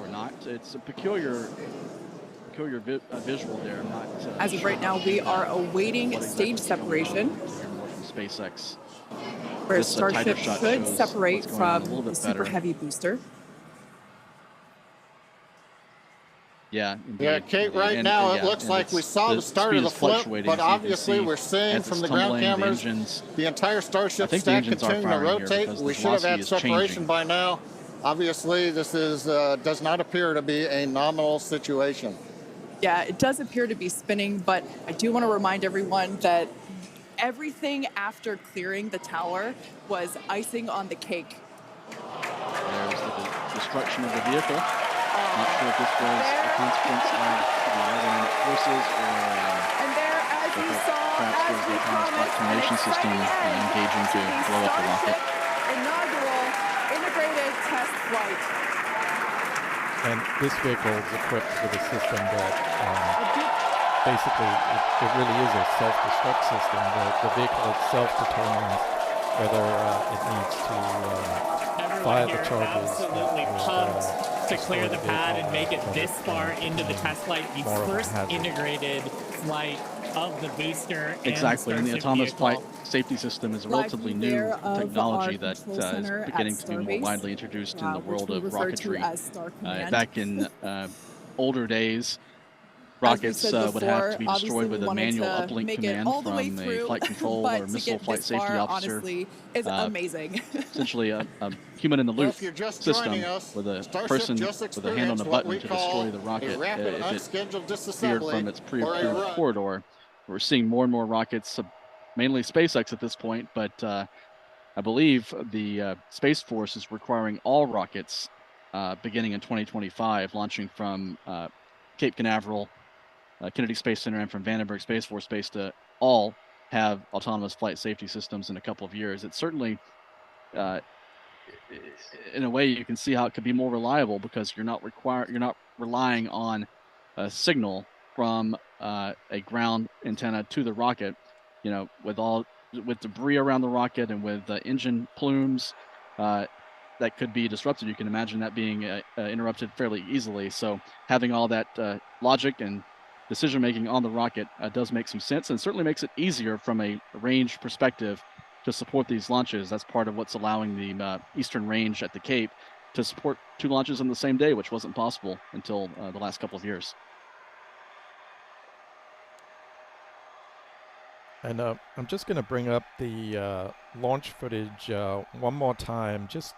or not. It's a peculiar visual there. I'm not. As of right now, we are awaiting stage separation. From SpaceX. Where Starship should separate from the Super Heavy booster. Yeah, indeed. Yeah, Kate, right now it looks like we saw the start of the flip, but obviously we're seeing from the ground cameras the entire Starship stack continuing to rotate. We should have had separation by now. Obviously, this is does not appear to be a nominal situation. Yeah, it does appear to be spinning, but I do want to remind everyone that everything after clearing the tower was icing on the cake. There's the destruction of the vehicle. Not sure if this was a consequence of the weather forces or and there, as you saw, perhaps there's the Artemis flight termination system engaging to blow up the rocket. Inaugural integrated test flight. And this vehicle is equipped with a system that basically it really is a self-destruct system. The vehicle itself determines whether it needs to fire the charges. Absolutely pumped to clear the pad and make it this far into the test flight, the first integrated flight of the booster. Exactly, and the autonomous flight safety system is a relatively new technology that is beginning to be more widely introduced in the world of rocketry. Back in older days, rockets would have to be destroyed with a manual uplink command from a flight control or missile flight safety officer. Honestly, is amazing. Essentially a human in the loop system with a person with a hand on the button to destroy the rocket if it veered from its pre-approved corridor. We're seeing more and more rockets, mainly SpaceX at this point, but I believe the Space Force is requiring all rockets beginning in 2025, launching from Cape Canaveral, Kennedy Space Center, and from Vandenberg Space Force Base to all have autonomous flight safety systems in a couple of years. It's certainly, in a way, you can see how it could be more reliable because you're not relying on a signal from a ground antenna to the rocket. You know, with debris around the rocket and with engine plumes that could be disrupted. You can imagine that being interrupted fairly easily. So having all that logic and decision-making on the rocket does make some sense, and certainly makes it easier from a range perspective to support these launches. That's part of what's allowing the Eastern Range at the Cape to support 2 launches on the same day, which wasn't possible until the last couple of years. And I'm just going to bring up the launch footage one more time. Just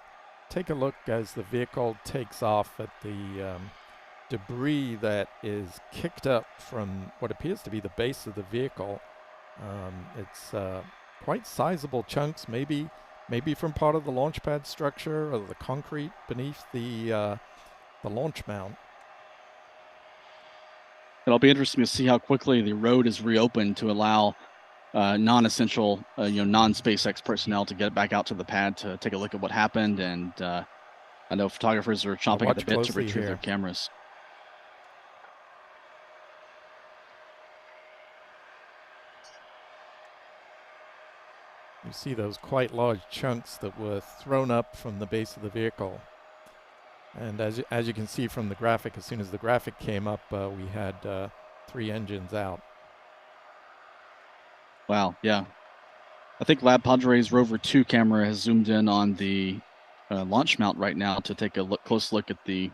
take a look as the vehicle takes off at the debris that is kicked up from what appears to be the base of the vehicle. It's quite sizable chunks, maybe from part of the launch pad structure or the concrete beneath the launch mount. It'll be interesting to see how quickly the road is reopened to allow non-essential, non-SpaceX personnel to get back out to the pad to take a look at what happened. And I know photographers are chomping at the bit to retrieve their cameras. You see those quite large chunks that were thrown up from the base of the vehicle. And as you can see from the graphic, as soon as the graphic came up, we had 3 engines out. Wow, yeah. I think Lab Padre's Rover 2 camera has zoomed in on the launch mount right now to take a close look at the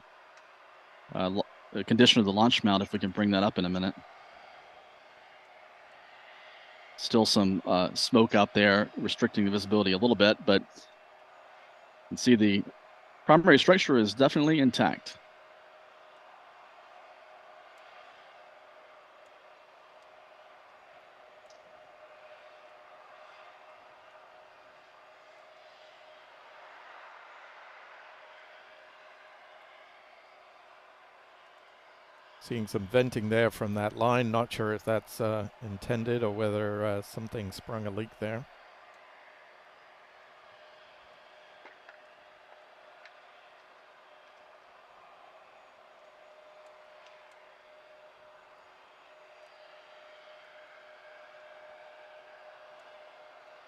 condition of the launch mount, if we can bring that up in a minute. Still some smoke out there restricting the visibility a little bit, but you can see the primary structure is definitely intact. Seeing some venting there from that line. Not sure if that's intended or whether something sprung a leak there.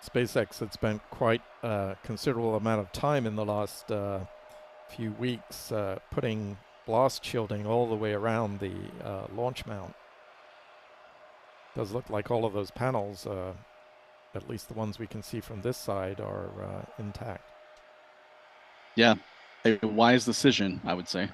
SpaceX had spent quite a considerable amount of time in the last few weeks putting blast shielding all the way around the launch mount. Does look like all of those panels, at least the ones we can see from this side, are intact. Yeah, a wise decision, I would say.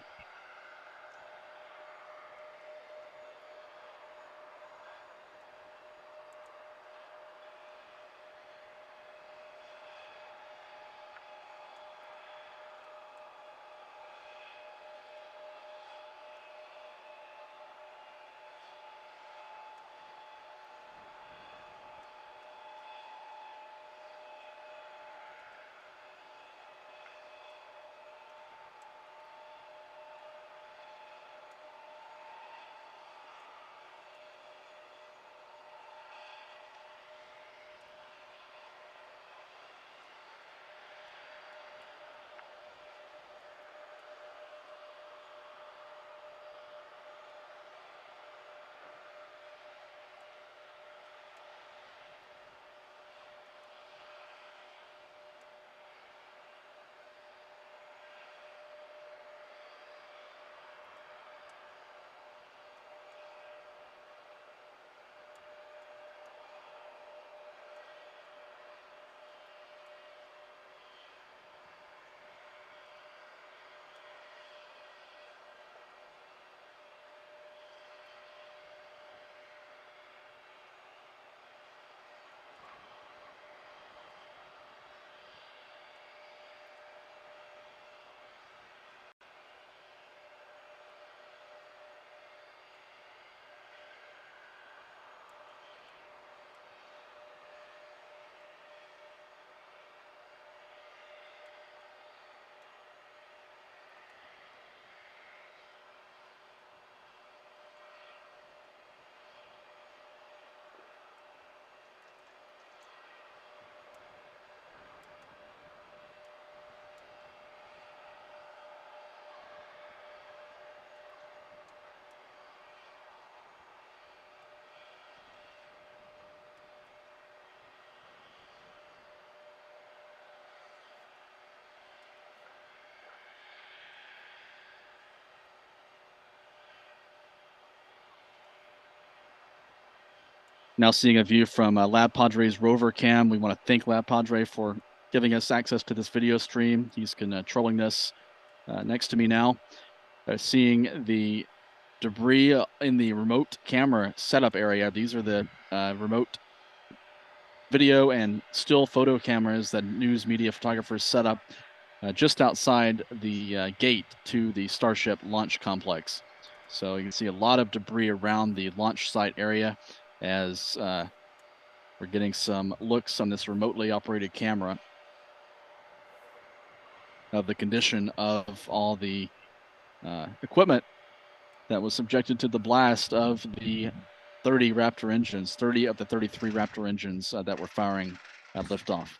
Now seeing a view from Lab Padre's Rover cam. We want to thank Lab Padre for giving us access to this video stream. He's controlling this next to me now. Seeing the debris in the remote camera setup area. These are the remote video and still photo cameras that news media photographers set up just outside the gate to the Starship launch complex. So you can see a lot of debris around the launch site area as we're getting some looks on this remotely operated camera of the condition of all the equipment that was subjected to the blast of the 30 Raptor engines, 30 of the 33 Raptor engines that were firing at liftoff.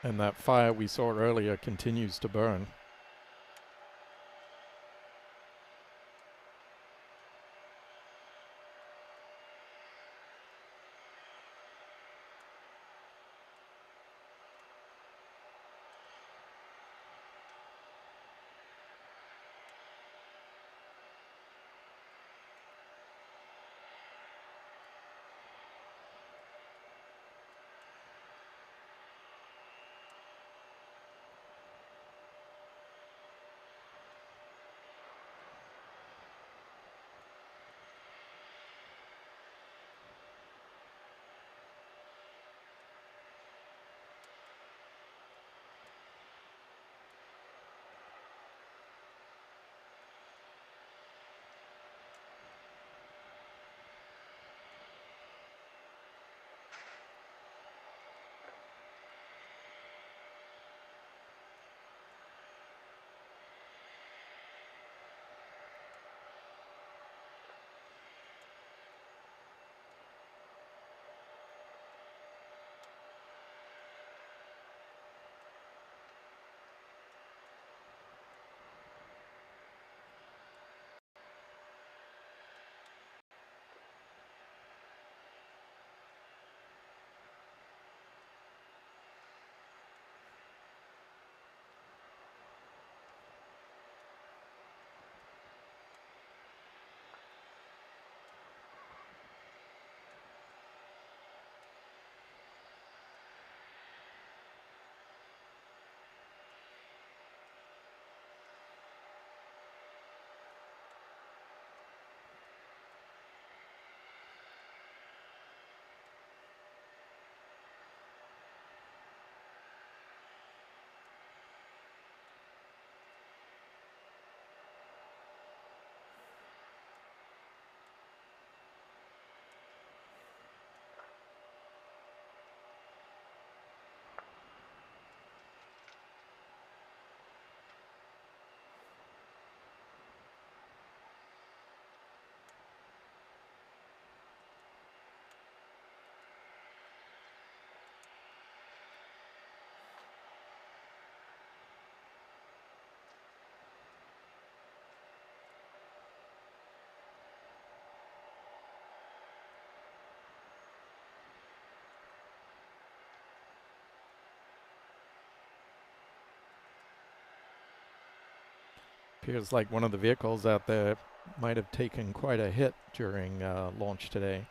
And that fire we saw earlier continues to burn. Appears like one of the vehicles out there might have taken quite a hit during launch today.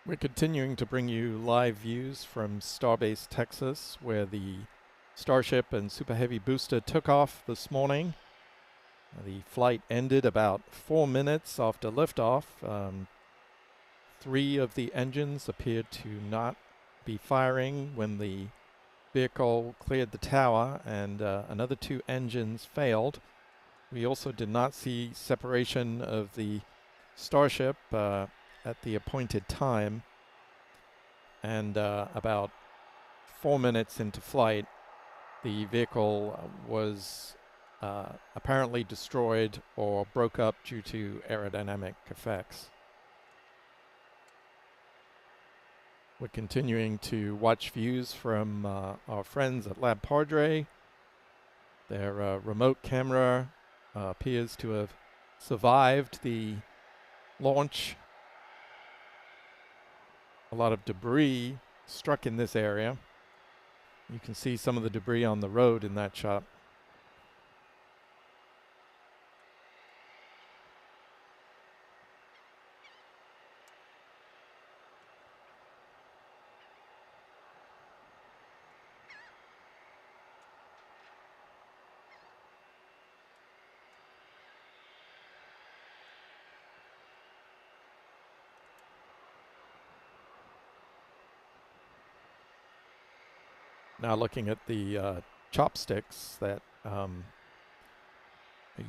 We're continuing to bring you live views from Starbase, Texas, where the Starship and Super Heavy booster took off this morning. The flight ended about 4 minutes after liftoff. 3 of the engines appeared to not be firing when the vehicle cleared the tower, and another 2 engines failed. We also did not see separation of the Starship at the appointed time, and about 4 minutes into flight, the vehicle was apparently destroyed or broke up due to aerodynamic effects. We're continuing to watch views from our friends at Lab Padre. Their remote camera appears to have survived the launch. A lot of debris struck in this area. You can see some of the debris on the road in that shot. Now looking at the chopsticks that are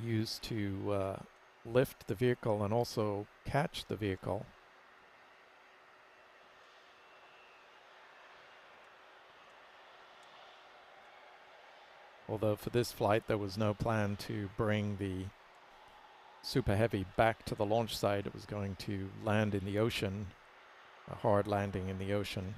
used to lift the vehicle and also catch the vehicle. Although for this flight there was no plan to bring the Super Heavy back to the launch site. It was going to land in the ocean, a hard landing in the ocean.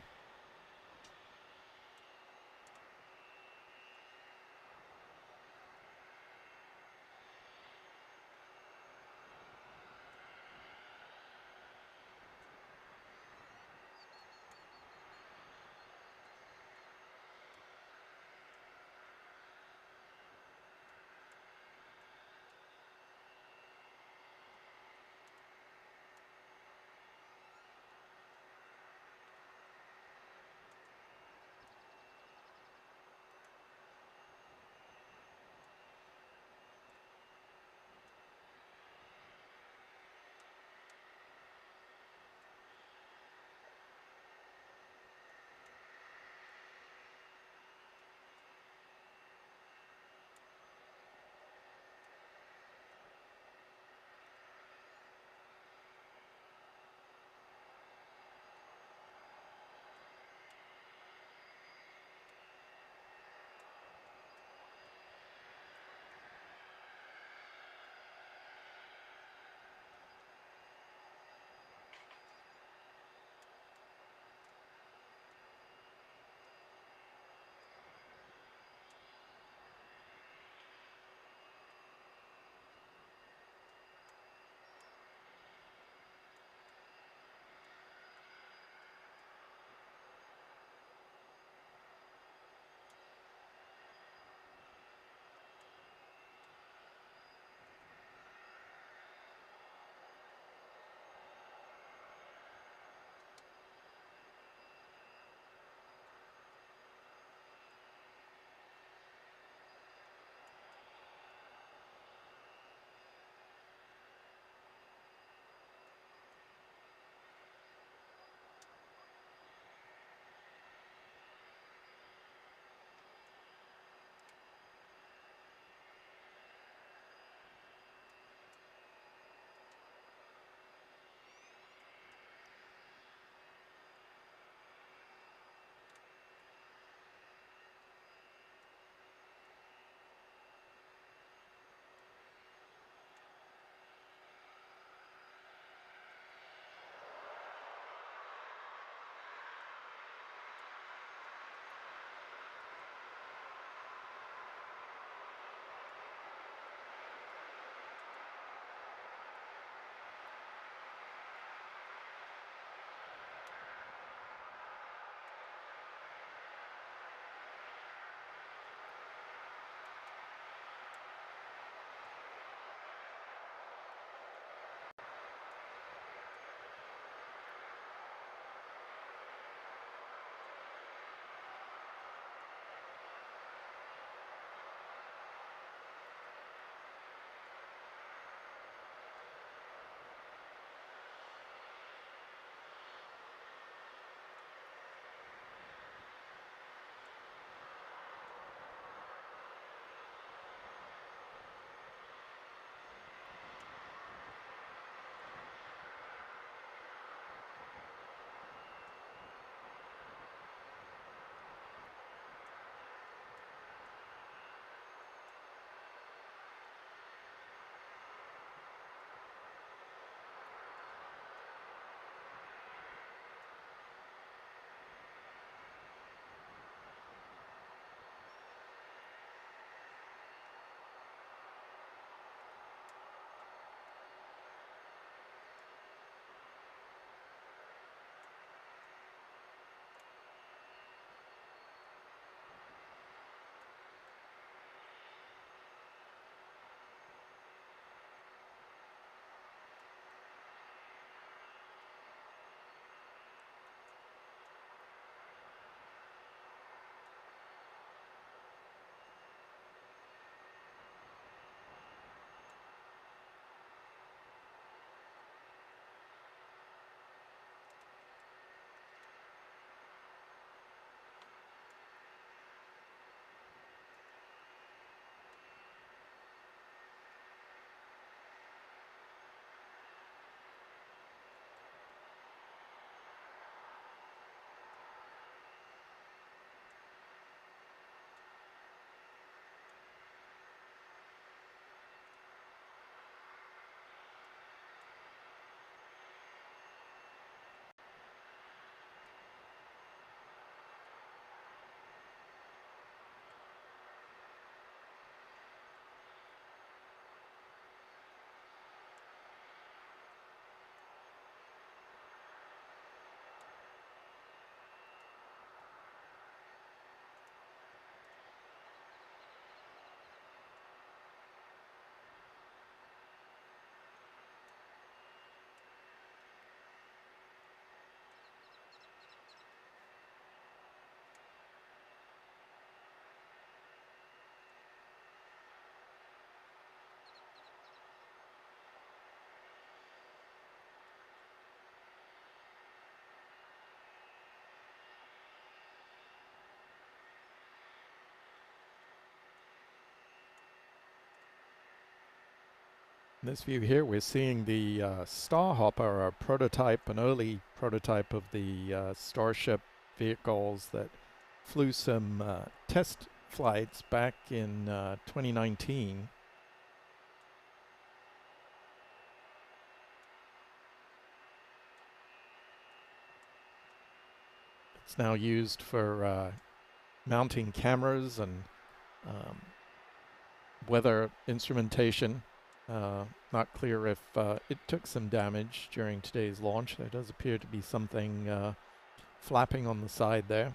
In this view here, we're seeing the Starhopper, a prototype, an early prototype of the Starship vehicles that flew some test flights back in 2019. It's now used for mounting cameras and weather instrumentation. Not clear if it took some damage during today's launch. There does appear to be something flapping on the side there.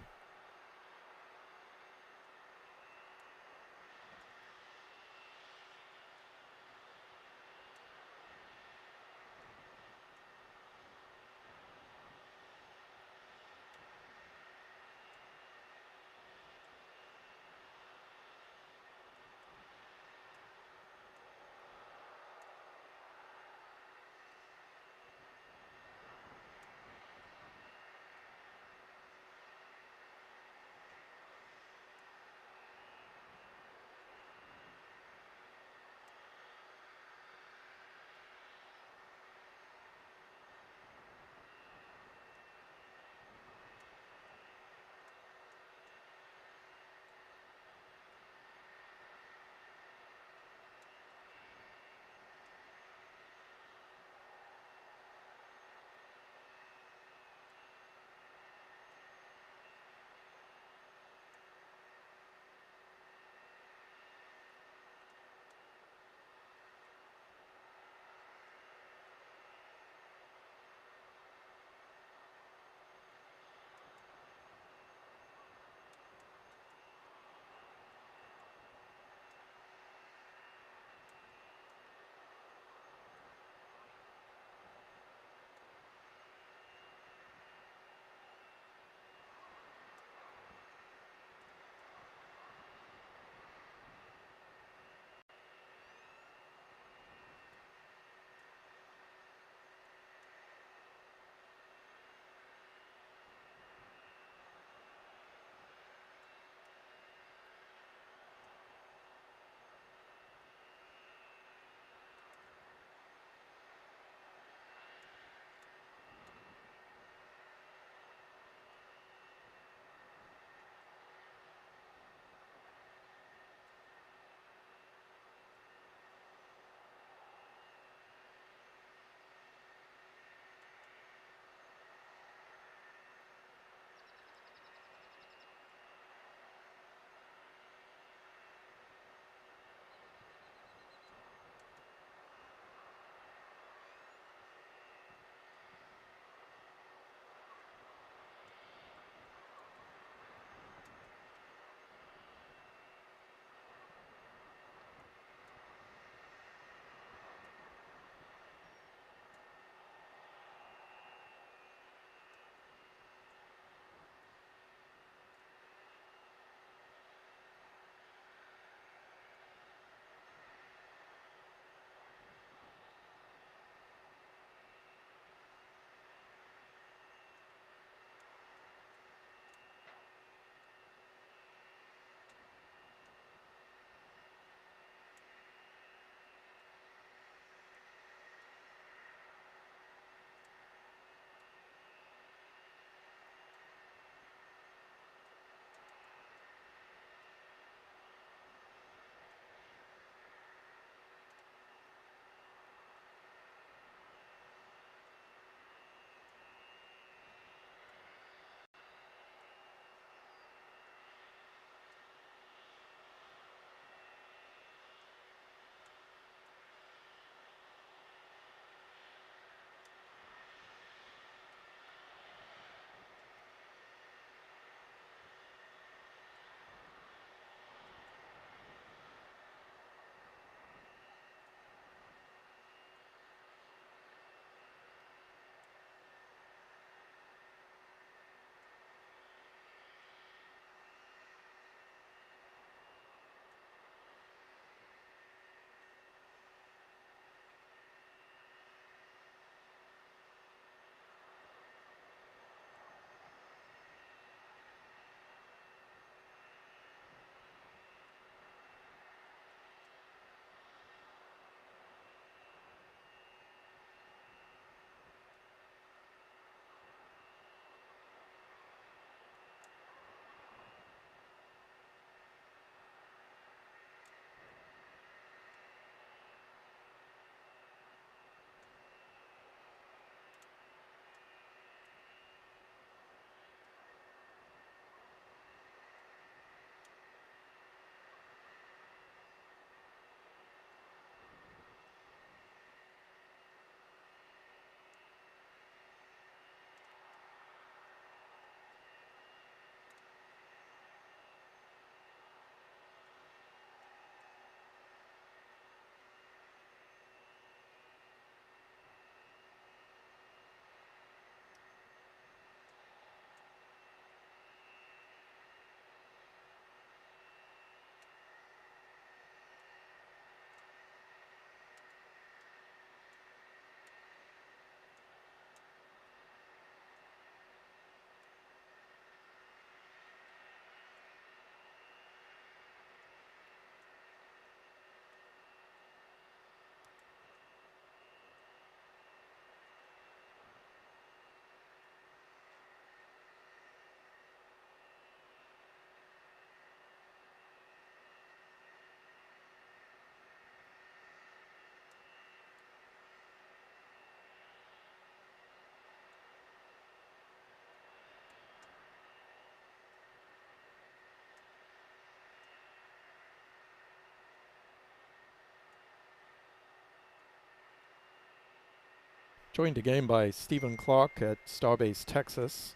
Joined again by Stephen Clark at Starbase, Texas.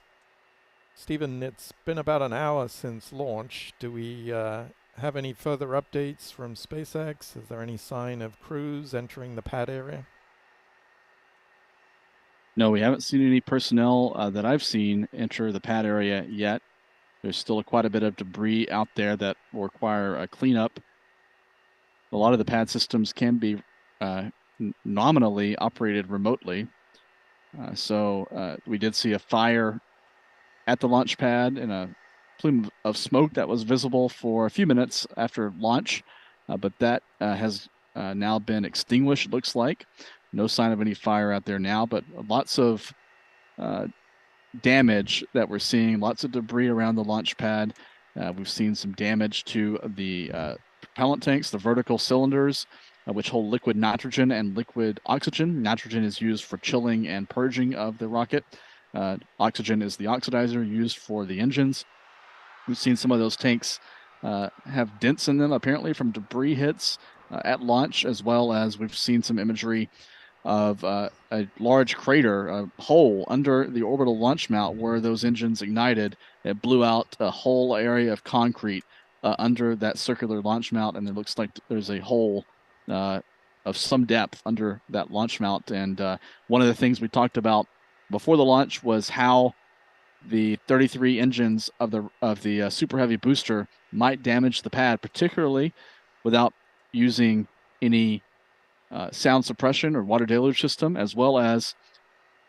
Stephen, it's been about an hour since launch. Do we have any further updates from SpaceX? Is there any sign of crews entering the pad area? No, we haven't seen any personnel that I've seen enter the pad area yet. There's still quite a bit of debris out there that will require a cleanup. A lot of the pad systems can be nominally operated remotely. So we did see a fire at the launch pad and a plume of smoke that was visible for a few minutes after launch, but that has now been extinguished, it looks like. No sign of any fire out there now, but lots of damage that we're seeing, lots of debris around the launch pad. We've seen some damage to the propellant tanks, the vertical cylinders, which hold liquid nitrogen and liquid oxygen. Nitrogen is used for chilling and purging of the rocket. Oxygen is the oxidizer used for the engines. We've seen some of those tanks have dents in them, apparently from debris hits at launch, as well as we've seen some imagery of a large crater, a hole under the orbital launch mount where those engines ignited. It blew out a whole area of concrete under that circular launch mount, and it looks like there's a hole of some depth under that launch mount. And one of the things we talked about before the launch was how the 33 engines of the Super Heavy booster might damage the pad, particularly without using any sound suppression or water deluge system, as well as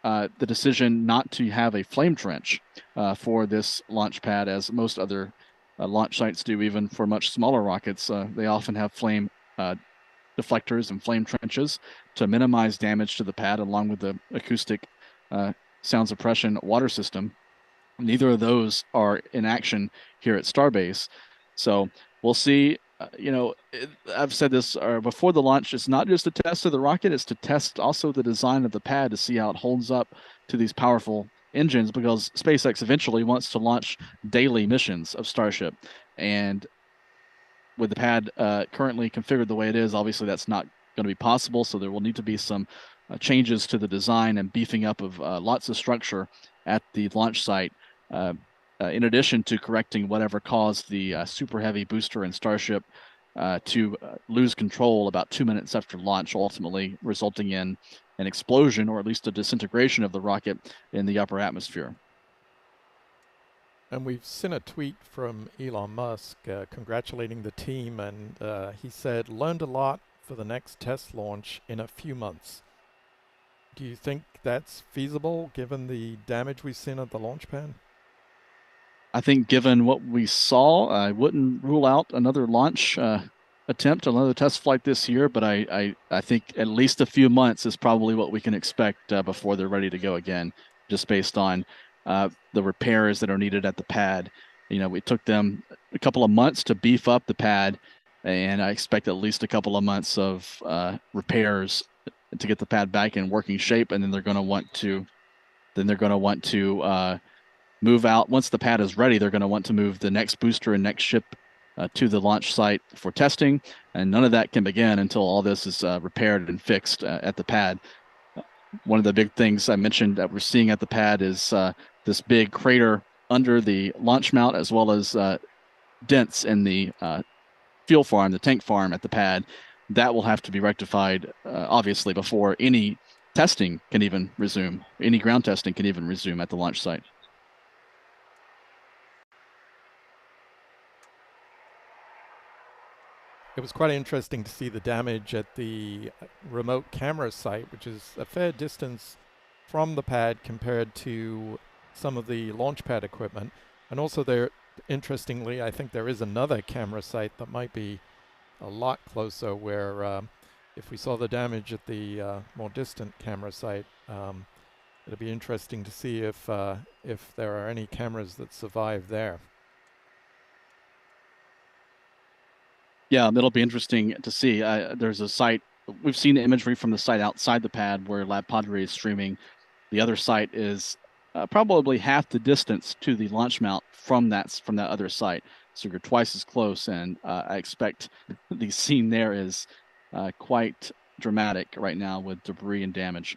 the decision not to have a flame trench for this launch pad, as most other launch sites do, even for much smaller rockets. They often have flame deflectors and flame trenches to minimize damage to the pad, along with the acoustic sound suppression water system. Neither of those are in action here at Starbase. So we'll see. I've said this before the launch, it's not just a test of the rocket, it's to test also the design of the pad to see how it holds up to these powerful engines, because SpaceX eventually wants to launch daily missions of Starship. And with the pad currently configured the way it is, obviously that's not going to be possible. So there will need to be some changes to the design and beefing up of lots of structure at the launch site, in addition to correcting whatever caused the Super Heavy booster and Starship to lose control about 2 minutes after launch, ultimately resulting in an explosion, or at least a disintegration of the rocket in the upper atmosphere. And we've seen a tweet from Elon Musk congratulating the team, and he said, learned a lot for the next test launch in a few months. Do you think that's feasible given the damage we've seen at the launch pad? I think given what we saw, I wouldn't rule out another launch attempt, another test flight this year, but I think at least a few months is probably what we can expect before they're ready to go again, just based on the repairs that are needed at the pad. We took them a couple of months to beef up the pad, and I expect at least a couple of months of repairs to get the pad back in working shape, and then they're going to want to move out. Once the pad is ready, they're going to want to move the next booster and next ship to the launch site for testing, and none of that can begin until all this is repaired and fixed at the pad. One of the big things I mentioned that we're seeing at the pad is this big crater under the launch mount, as well as dents in the fuel farm, the tank farm at the pad. That will have to be rectified, obviously, before any testing can even resume. Any ground testing can even resume at the launch site. It was quite interesting to see the damage at the remote camera site, which is a fair distance from the pad compared to some of the launch pad equipment. And also there, interestingly, I think there is another camera site that might be a lot closer, where if we saw the damage at the more distant camera site, it'll be interesting to see if there are any cameras that survive there. Yeah, it'll be interesting to see. There's a site, we've seen imagery from the site outside the pad where Lab Padre is streaming. The other site is probably half the distance to the launch mount from that other site. So you're twice as close, and I expect the scene there is quite dramatic right now with debris and damage.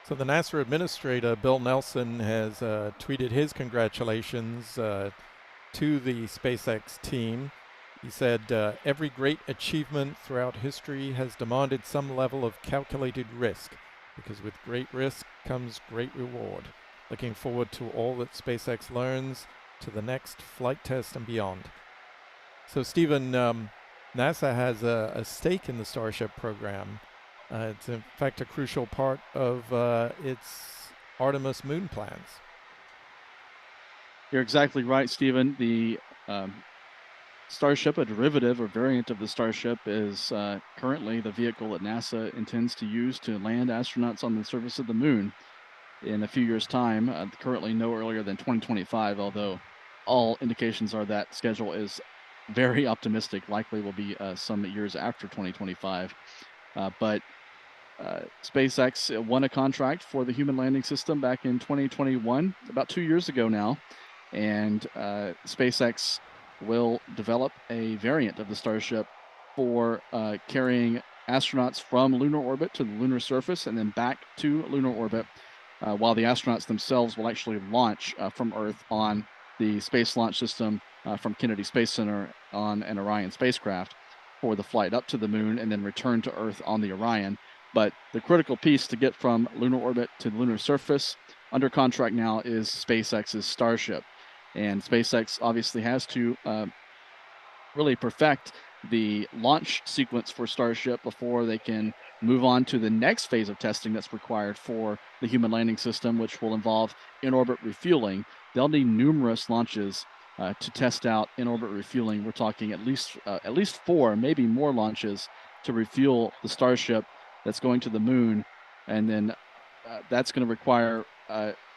So the NASA administrator, Bill Nelson, has tweeted his congratulations to the SpaceX team. He said, every great achievement throughout history has demanded some level of calculated risk, because with great risk comes great reward. Looking forward to all that SpaceX learns, to the next flight test and beyond. So Stephen, NASA has a stake in the Starship program. It's in fact a crucial part of its Artemis moon plans. You're exactly right, Stephen. The Starship, a derivative or variant of the Starship, is currently the vehicle that NASA intends to use to land astronauts on the surface of the moon in a few years' time. Currently no earlier than 2025, although all indications are that schedule is very optimistic, likely will be some years after 2025. But SpaceX won a contract for the human landing system back in 2021, about 2 years ago now, and SpaceX will develop a variant of the Starship for carrying astronauts from lunar orbit to the lunar surface and then back to lunar orbit, while the astronauts themselves will actually launch from Earth on the Space Launch System from Kennedy Space Center on an Orion spacecraft for the flight up to the moon and then return to Earth on the Orion. But the critical piece to get from lunar orbit to the lunar surface under contract now is SpaceX's Starship. And SpaceX obviously has to really perfect the launch sequence for Starship before they can move on to the next phase of testing that's required for the human landing system, which will involve in-orbit refueling. They'll need numerous launches to test out in-orbit refueling. We're talking at least 4, maybe more launches to refuel the Starship that's going to the moon. And then that's going to require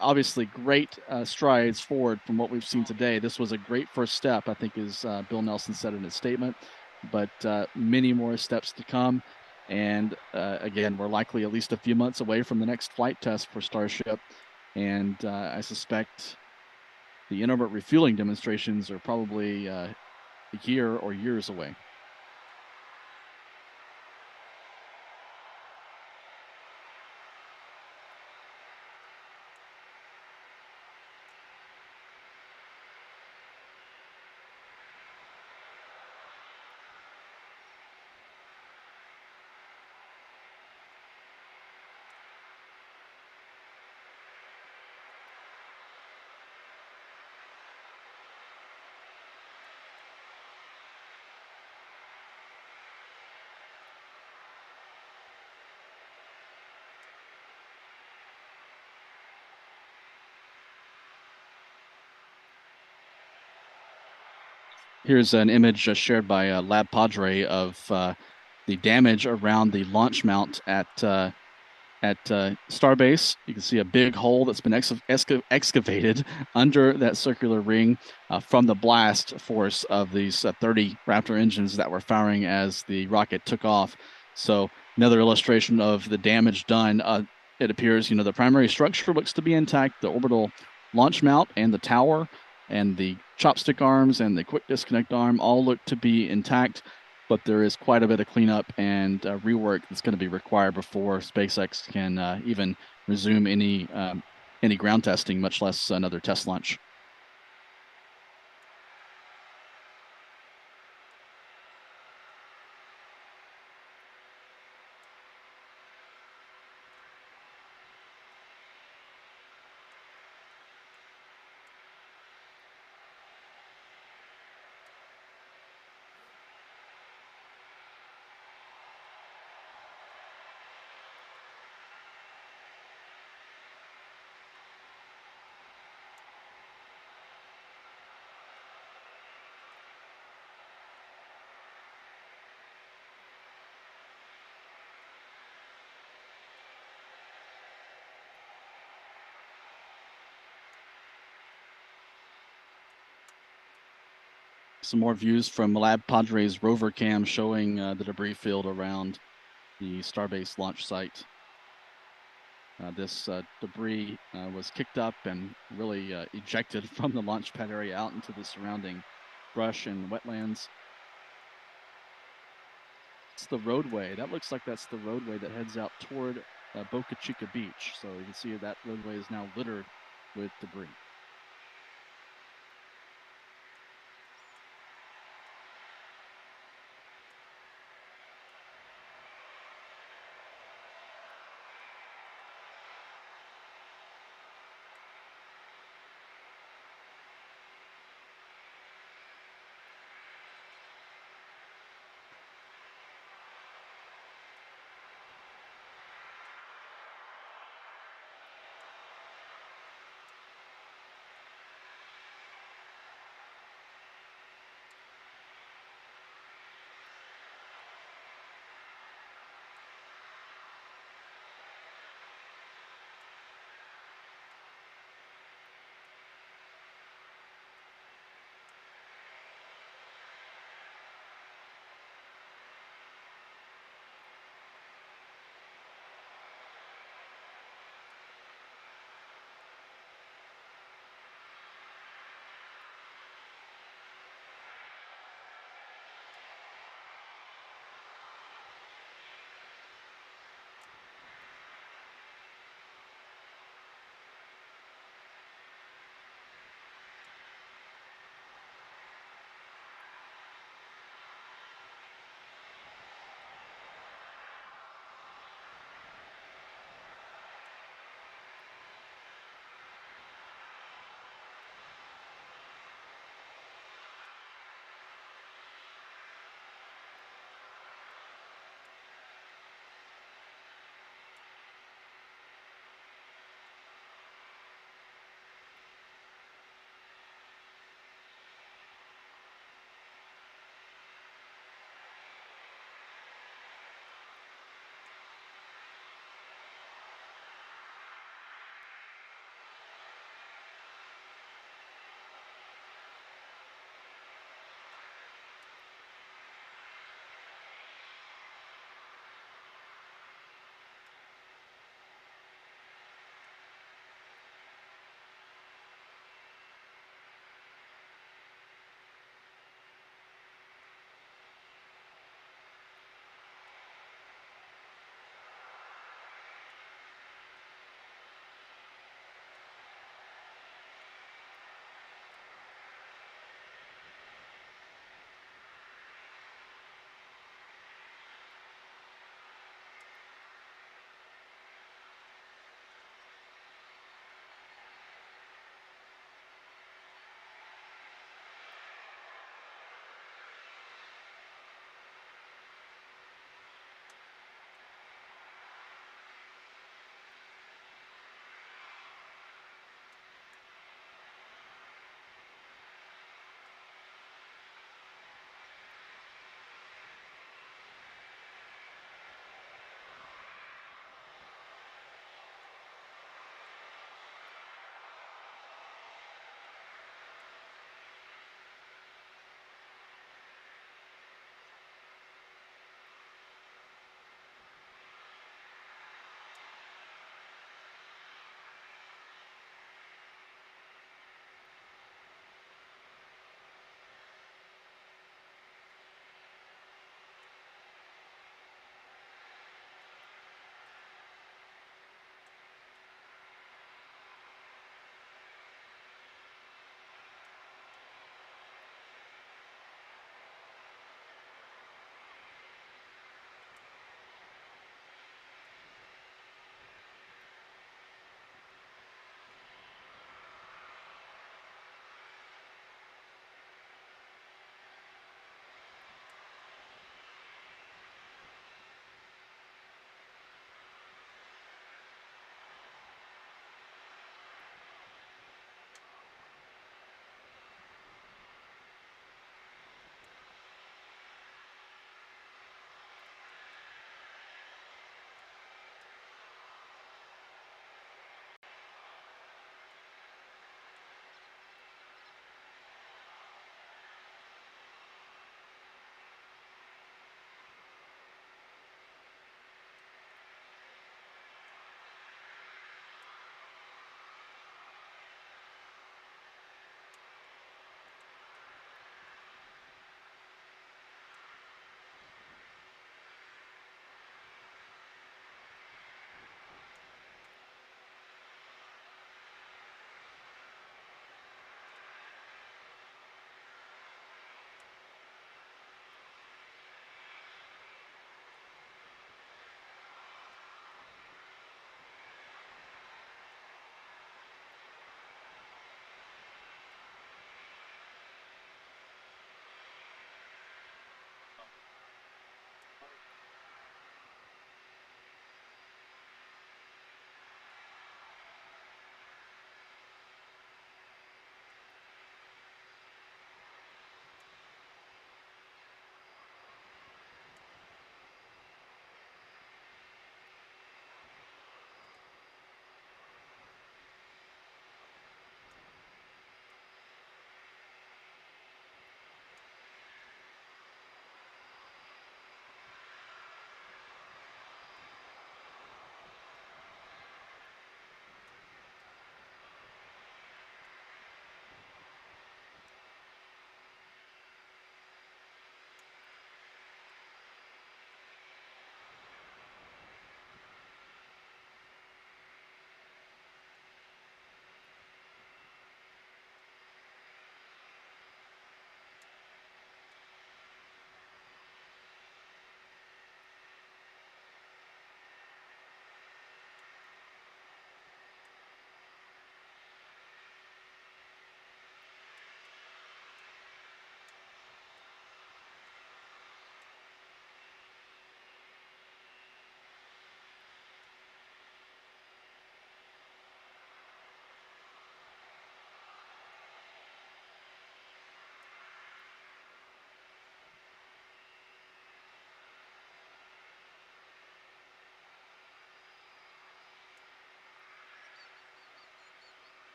obviously great strides forward from what we've seen today. This was a great first step, I think, as Bill Nelson said in his statement, but many more steps to come. And again, we're likely at least a few months away from the next flight test for Starship. And I suspect the in-orbit refueling demonstrations are probably a year or years away. Here's an image shared by Lab Padre of the damage around the launch mount at Starbase. You can see a big hole that's been excavated under that circular ring from the blast force of these 30 Raptor engines that were firing as the rocket took off. So another illustration of the damage done. It appears, the primary structure looks to be intact. The orbital launch mount and the tower and the chopstick arms and the quick disconnect arm all look to be intact, but there is quite a bit of cleanup and rework that's going to be required before SpaceX can even resume any ground testing, much less another test launch. Some more views from Lab Padre's rover cam showing the debris field around the Starbase launch site. This debris was kicked up and really ejected from the launch pad area out into the surrounding brush and wetlands. that's the roadway. That looks like that's the roadway that heads out toward Boca Chica Beach. So you can see that roadway is now littered with debris.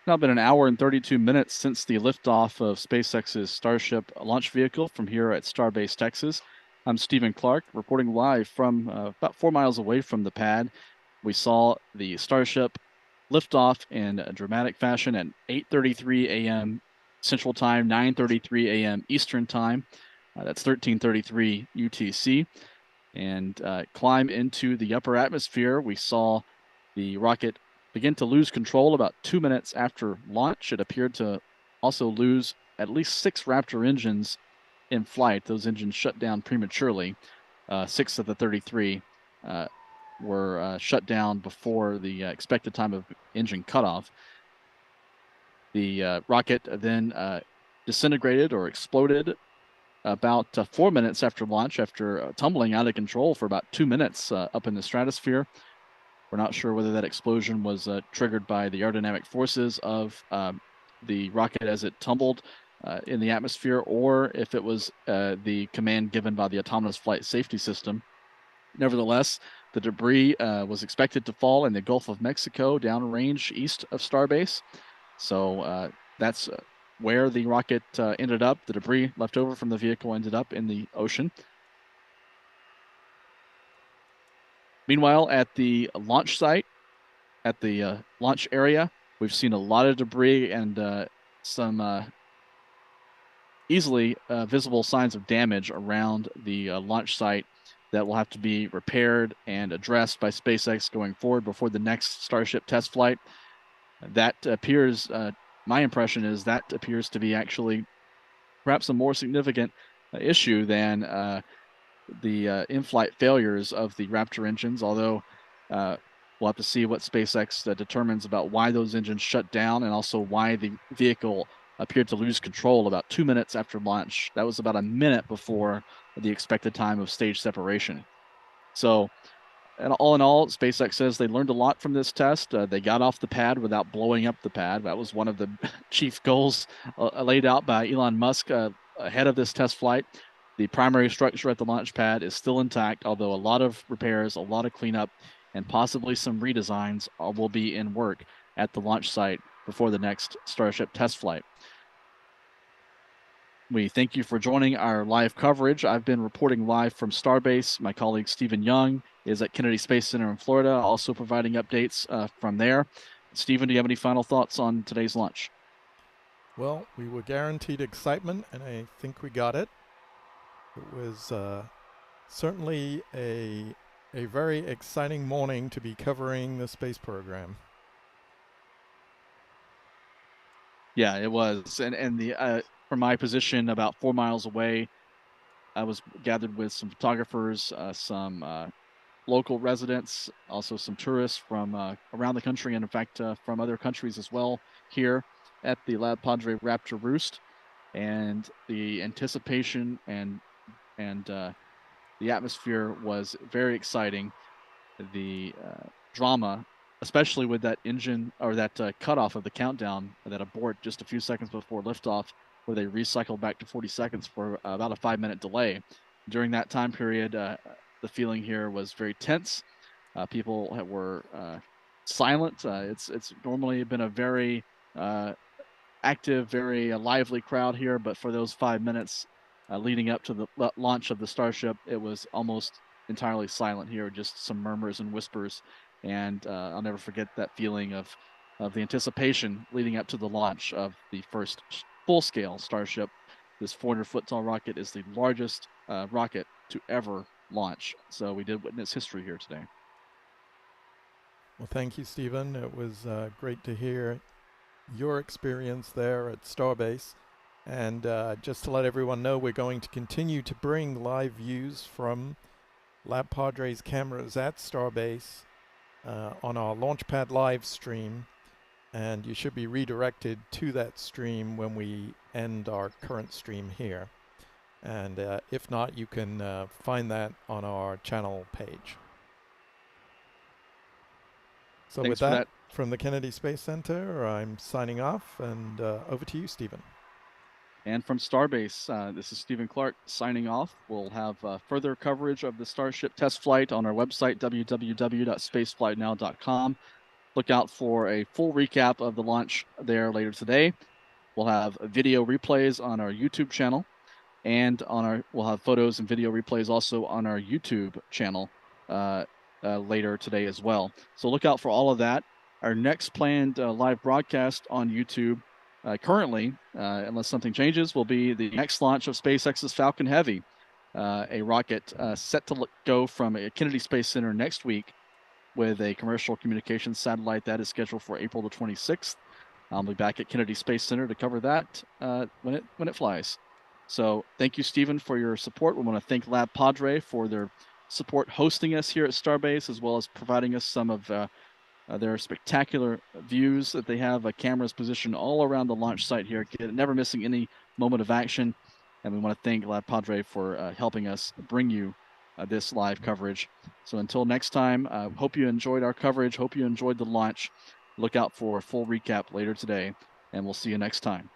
Now been an hour and 32 minutes since the liftoff of SpaceX's Starship launch vehicle from here at Starbase, Texas. I'm Stephen Clark, reporting live from about 4 miles away from the pad. We saw the Starship liftoff in a dramatic fashion at 8:33 a.m. Central Time, 9:33 a.m. Eastern Time. That's 13:33 UTC. And climb into the upper atmosphere. We saw the rocket begin to lose control about 2 minutes after launch. It appeared to also lose at least 6 Raptor engines in flight. Those engines shut down prematurely. 6 of the 33 were shut down before the expected time of engine cutoff. The rocket then disintegrated or exploded about 4 minutes after launch, after tumbling out of control for about 2 minutes up in the stratosphere. We're not sure whether that explosion was triggered by the aerodynamic forces of the rocket as it tumbled in the atmosphere, or if it was the command given by the autonomous flight safety system. Nevertheless, the debris was expected to fall in the Gulf of Mexico, downrange east of Starbase. So that's where the rocket ended up. The debris left over from the vehicle ended up in the ocean. Meanwhile, at the launch site, at the launch area, we've seen a lot of debris and some easily visible signs of damage around the launch site that will have to be repaired and addressed by SpaceX going forward before the next Starship test flight. That appears, my impression is that appears to be actually perhaps a more significant issue than the in-flight failures of the Raptor engines, although we'll have to see what SpaceX determines about why those engines shut down and also why the vehicle appeared to lose control about 2 minutes after launch. That was about a minute before the expected time of stage separation. So, and all in all, SpaceX says they learned a lot from this test. They got off the pad without blowing up the pad. That was one of the chief goals laid out by Elon Musk ahead of this test flight. The primary structure at the launch pad is still intact, although a lot of repairs, a lot of cleanup, and possibly some redesigns will be in work at the launch site before the next Starship test flight. We thank you for joining our live coverage. I've been reporting live from Starbase. My colleague Stephen Young is at Kennedy Space Center in Florida, also providing updates from there. Stephen, do you have any final thoughts on today's launch? Well, we were guaranteed excitement, and I think we got it. It was certainly a very exciting morning to be covering the space program. Yeah, it was. And the from my position about 4 miles away, I was gathered with some photographers, some local residents, also some tourists from around the country, and in fact from other countries as well, here at the Lab Padre Raptor Roost. And the anticipation and the atmosphere was very exciting. The drama, especially with that engine or that cutoff of the countdown, that abort just a few seconds before liftoff, where they recycled back to 40 seconds for about a 5-minute delay. During that time period, the feeling here was very tense. People were silent. It's normally been a very active, very lively crowd here, but for those 5 minutes leading up to the launch of the Starship, it was almost entirely silent here, just some murmurs and whispers. And I'll never forget that feeling of the anticipation leading up to the launch of the first full-scale Starship. This 400-foot tall rocket is the largest rocket to ever launch. So we did witness history here today. Well, thank you, Stephen. It was great to hear your experience there at Starbase. And just to let everyone know, we're going to continue to bring live views from Lab Padre's cameras at Starbase on our Launchpad live stream. And you should be redirected to that stream when we end our current stream here. And if not, you can find that on our channel page. So Thanks with that, from the Kennedy Space Center, I'm signing off, and over to you, Stephen. And from Starbase, this is Stephen Clark signing off. We'll have further coverage of the Starship test flight on our website, www.spaceflightnow.com. look out for a full recap of the launch there later today. We'll have video replays on our YouTube channel, and we'll have photos and video replays also on our YouTube channel later today as well. So look out for all of that. Our next planned live broadcast on YouTube currently, unless something changes, will be the next launch of SpaceX's Falcon Heavy, a rocket set to go from Kennedy Space Center next week with a commercial communications satellite that is scheduled for April the 26th. I'll be back at Kennedy Space Center to cover that when it flies. So thank you, Stephen, for your support. We want to thank Lab Padre for their support hosting us here at Starbase, as well as providing us some of their spectacular views that they have cameras positioned all around the launch site here, never missing any moment of action. And we want to thank Lab Padre for helping us bring you this live coverage. So until next time, hope you enjoyed our coverage. Hope you enjoyed the launch. Look out for a full recap later today, and we'll see you next time.